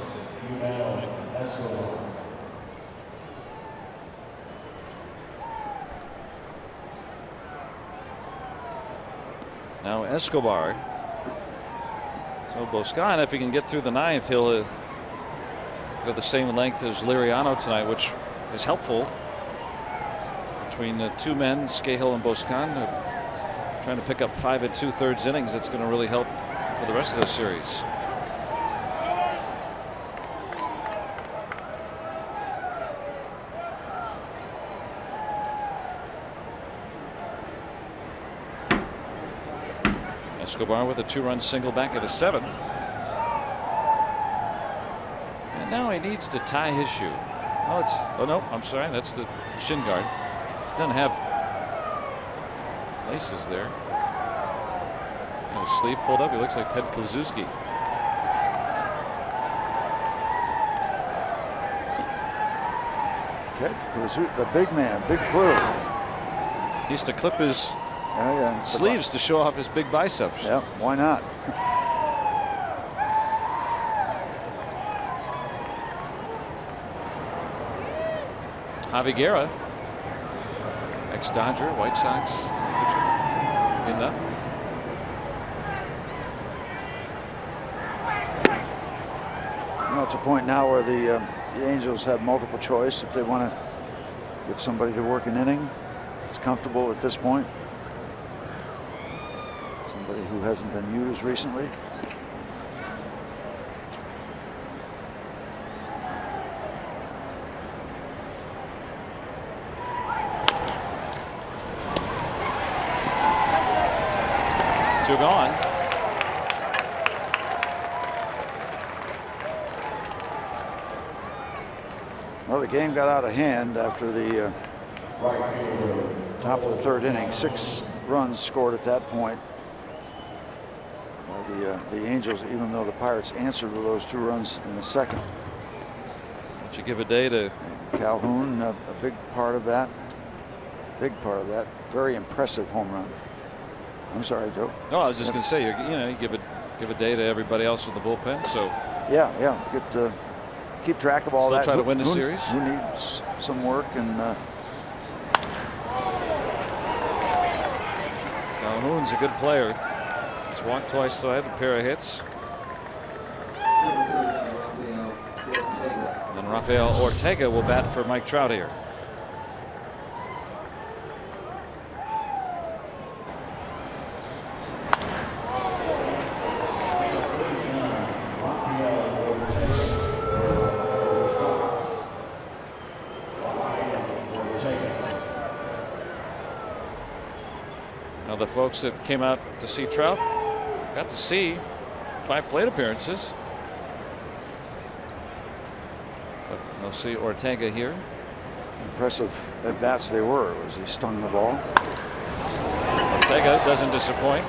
Escobar. Now Escobar. So Boscan, if he can get through the 9th, he'll go the same length as Liriano tonight, which is helpful. Between the 2 men, Scahill and Boscan, trying to pick up 5 2/3 innings. That's going to really help for the rest of the series. Escobar with a 2-run single back at the 7th. And now he needs to tie his shoe. Oh no, I'm sorry, that's the shin guard. Doesn't have laces there. And his sleeve pulled up. He looks like Ted Kluszewski. Ted Kluszewski, the big man, big clue. He used to clip his Yeah. sleeves to show off his big biceps. Yeah, why not? Javi Guerra, ex-Dodger, White Sox pitcher, pinned up. You know, it's a point now where the Angels have multiple choice if they want to give somebody to work an inning. It's comfortable at this point. Somebody who hasn't been used recently. Two gone. Well, the game got out of hand after the top of the 3rd inning. 6 runs scored at that point. The Angels, even though the Pirates answered with those 2 runs in the 2nd. But you give a day to Calhoun, a big part of that. Big part of that. Very impressive home run. I'm sorry, Joe. No, I was just going to say, you give a day to everybody else in the bullpen. So yeah, keep track of all still that. Try to win the series. Who needs some work and. Calhoun's a good player. He's walked twice tonight, a pair of hits. And Rafael Ortega will bat for Mike Trout here. Now the folks that came out to see Trout got to see 5 plate appearances. But they'll see Ortega here. Impressive at bats they were as he stung the ball. Ortega doesn't disappoint.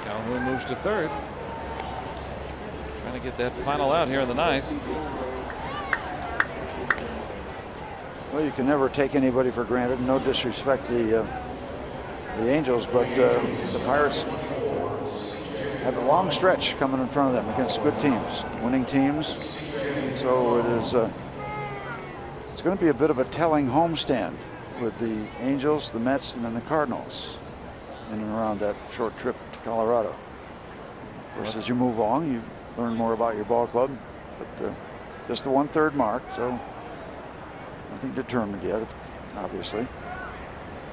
Calhoun moves to 3rd. Trying to get that final out here in the 9th. Well, you can never take anybody for granted. No disrespect the Angels, but the Pirates have a long stretch coming in front of them against good teams, winning teams. And so it is. It's going to be a bit of a telling homestand with the Angels, the Mets, and then the Cardinals in and around that short trip to Colorado. Of course, as you move along, you learn more about your ball club, but just the 1/3 mark, so nothing determined yet, obviously.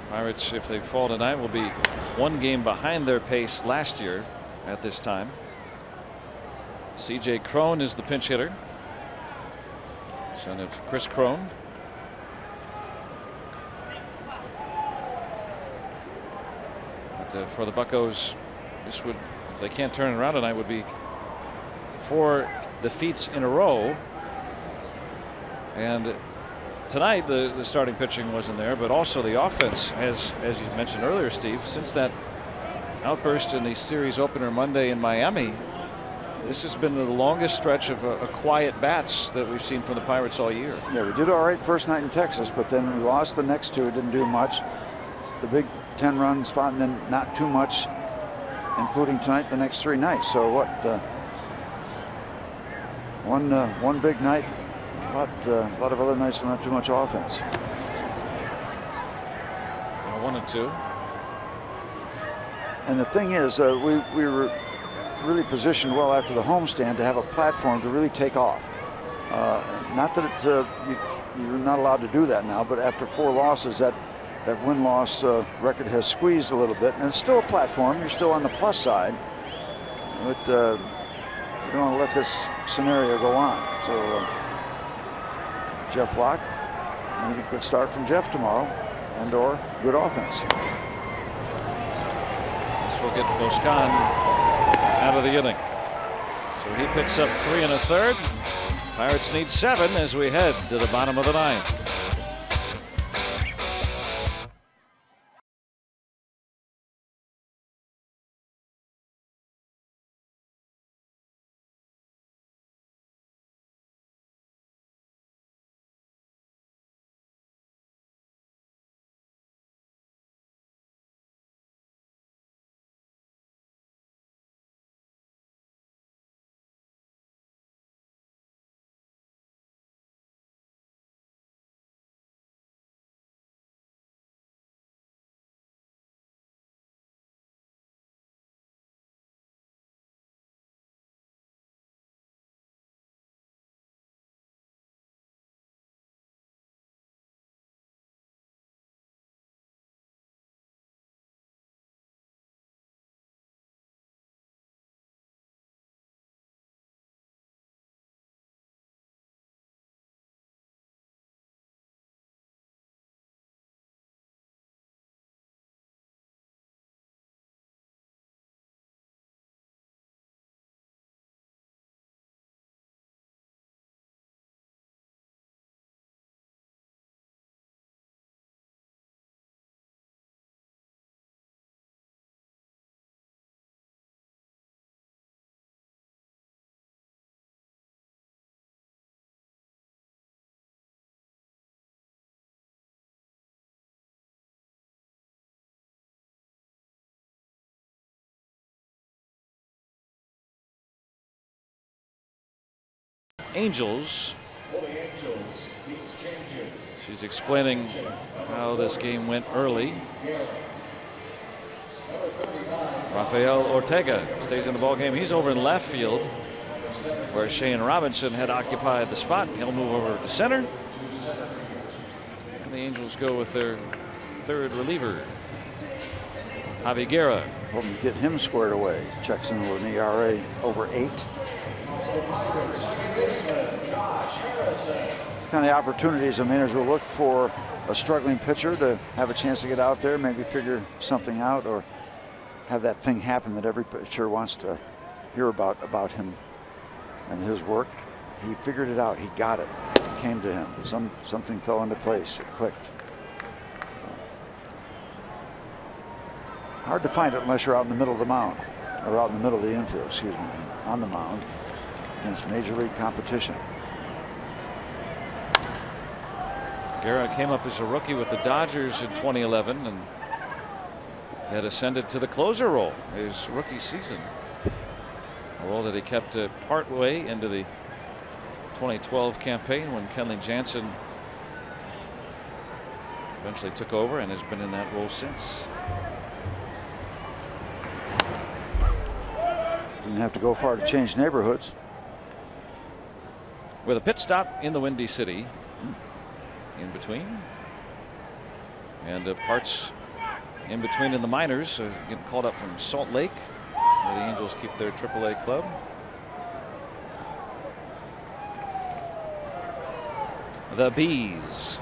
Pirates, if they fall tonight, will be 1 game behind their pace last year at this time. C.J. Cron is the pinch hitter, son of Chris Cron. But for the Buccos, this would, if they can't turn it around tonight, would be 4 defeats in a row. And tonight the starting pitching wasn't there, but also the offense, as you mentioned earlier, Steve, since that outburst in the series opener Monday in Miami, this has been the longest stretch of a quiet bats that we've seen from the Pirates all year. Yeah, we did all right first night in Texas, but then we lost the next 2, didn't do much. The big 10-run spot, and then not too much, including tonight, the next 3 nights. So what? One big night, a lot of other nights, not too much offense. 1 and 2. And the thing is, we were really positioned well after the homestand to have a platform to really take off. Not that you're not allowed to do that now, but after 4 losses, that win-loss record has squeezed a little bit, and it's still a platform. You're still on the plus side, but you don't want to let this scenario go on. So Jeff Locke, need a good start from Jeff tomorrow, and/or good offense. This will get Boscan out of the inning. So he picks up 3 1/3. Pirates need 7 as we head to the bottom of the 9th. Angels. She's explaining how this game went early. Rafael Ortega stays in the ball game. He's over in left field, where Shane Robinson had occupied the spot. He'll move over to center. And the Angels go with their 3rd reliever, Javi Guerra. Hoping to get him squared away. Checks in with an ERA over 8. Kind of opportunities a manager will look for a struggling pitcher to have a chance to get out there, maybe figure something out, or have that thing happen that every pitcher wants to hear about him and his work. He figured it out. He got it. It came to him. Something fell into place. It clicked. Hard to find it unless you're out in the middle of the mound, or out in the middle of the infield, excuse me, on the mound against major league competition. Guerra came up as a rookie with the Dodgers in 2011 and had ascended to the closer role his rookie season, a role that he kept part way into the 2012 campaign when Kenley Jansen eventually took over and has been in that role since. Didn't have to go far to change neighborhoods. With a pit stop in the Windy City in between, and parts in between in the minors, getting called up from Salt Lake, where the Angels keep their AAA club. The Bees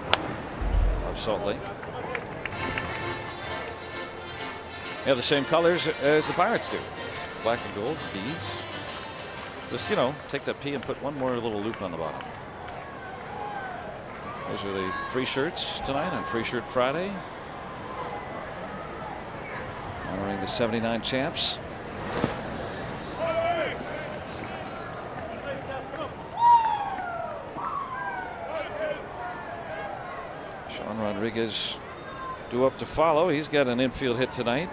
of Salt Lake. They have the same colors as the Pirates do. Black and gold, Bees. Just, you know, take that P and put one more little loop on the bottom. Those are the free shirts tonight on Free Shirt Friday. Honoring the 79 champs. Sean Rodriguez due up to follow. He's got an infield hit tonight.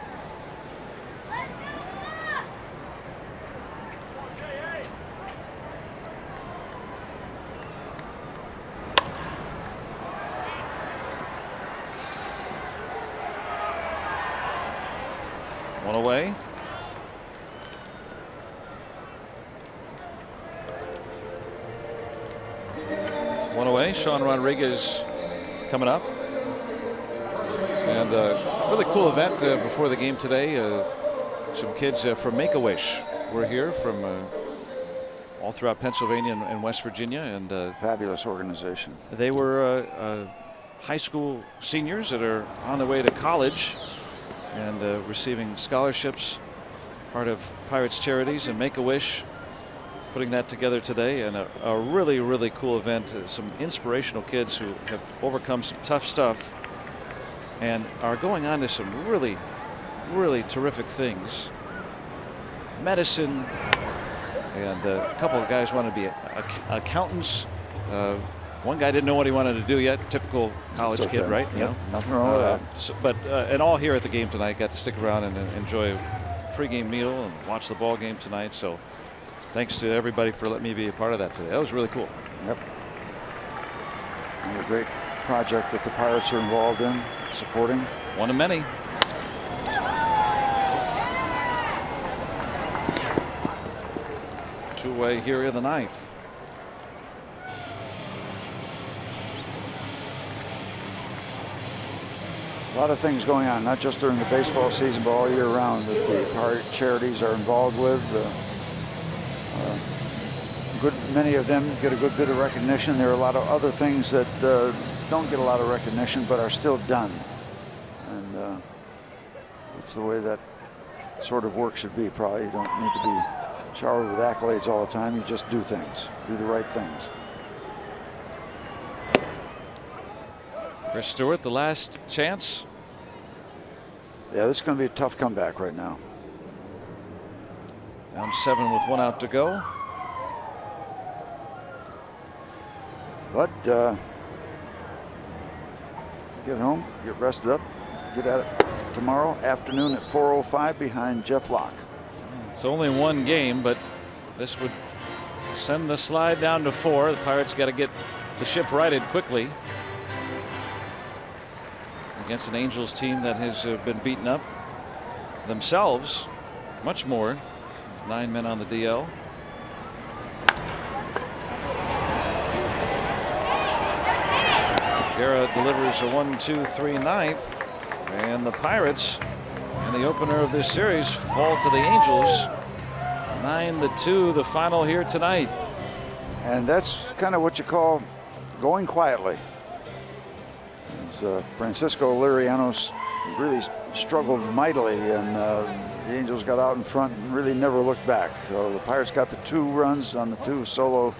One away. One away. Sean Rodriguez coming up. And really cool event before the game today. Some kids from Make-A-Wish were here from all throughout Pennsylvania and West Virginia. And fabulous organization. They were high school seniors that are on their way to college and receiving scholarships, part of Pirates Charities and Make-A-Wish putting that together today, and a really, really cool event. Some inspirational kids who have overcome some tough stuff and are going on to some really, really terrific things. Medicine, and a couple of guys want to be accountants. One guy didn't know what he wanted to do yet. Typical college kid, right? Yep. You know? Nothing wrong with that. So, but and all here at the game tonight got to stick around and enjoy a pregame meal and watch the ball game tonight. So thanks to everybody for letting me be a part of that today. That was really cool. Yep. And a great project that the Pirates are involved in, supporting. One of many. Two-way here in the ninth. A lot of things going on, not just during the baseball season, but all year round that the Pirate Charities are involved with. Many of them get a good bit of recognition. There are a lot of other things that don't get a lot of recognition, but are still done. And that's the way that sort of work should be. Probably you don't need to be showered with accolades all the time. You just do things, do the right things. Chris Stewart, the last chance. Yeah, this is going to be a tough comeback right now. Down 7 with 1 out to go. But get home, get rested up, get at it tomorrow afternoon at 4:05 behind Jeff Locke. It's only one game, but this would send the slide down to 4. The Pirates got to get the ship righted quickly against an Angels team that has been beaten up themselves much more. 9 men on the DL. Guerra delivers a 1-2-3 ninth, and the Pirates in the opener of this series fall to the Angels 9-2, the final here tonight. And that's kind of what you call going quietly. Francisco Liriano's really struggled mightily, and the Angels got out in front and really never looked back. So the Pirates got the 2 runs on the 2 solo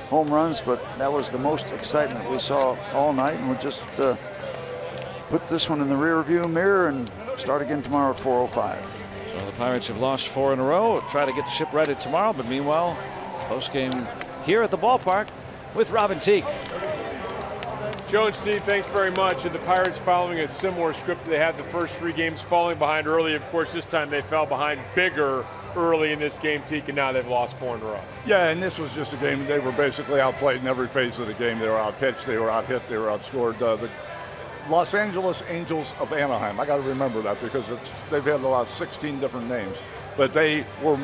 home runs, but that was the most excitement we saw all night, and we'll just put this one in the rear view mirror and start again tomorrow at 4:05. So the Pirates have lost 4 in a row. Try to get the ship righted tomorrow, but meanwhile, post game here at the ballpark with Robin Teak. Joe and Steve, thanks very much. And the Pirates following a similar script they had the first 3 games, falling behind early. Of course, this time they fell behind bigger early in this game, Teak, and now they've lost 4 in a row. Yeah, and this was just a game they were basically outplayed in every phase of the game. They were outpitched, they were outhit, they were outscored. The Los Angeles Angels of Anaheim, I got to remember that because they've had about 16 different names. But they were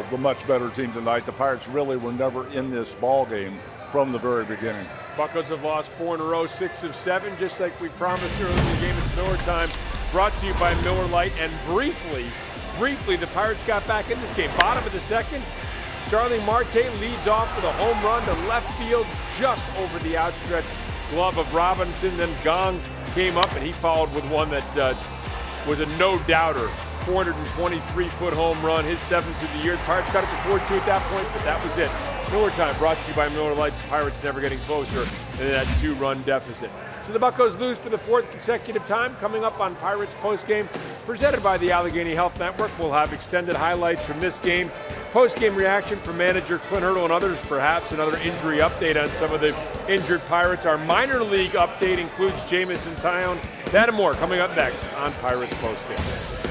the much better team tonight. The Pirates really were never in this ball game from the very beginning. Buccos have lost 4 in a row, 6 of 7, just like we promised earlier in the game. It's Miller time, brought to you by Miller Lite. And briefly, the Pirates got back in this game. Bottom of the second, Starling Marte leads off with a home run to left field, just over the outstretched glove of Robinson. Then Gong came up, and he followed with one that was a no-doubter. 423-foot home run, his 7th of the year. The Pirates got it to 4-2 at that point, but that was it. Miller time brought to you by Miller Lite. The Pirates never getting closer than that 2-run deficit. So the Buccos lose for the 4th consecutive time. Coming up on Pirates postgame, presented by the Allegheny Health Network. We'll have extended highlights from this game, postgame reaction from manager Clint Hurdle and others, perhaps another injury update on some of the injured Pirates. Our minor league update includes Jamison Tyone. That and more coming up next on Pirates postgame.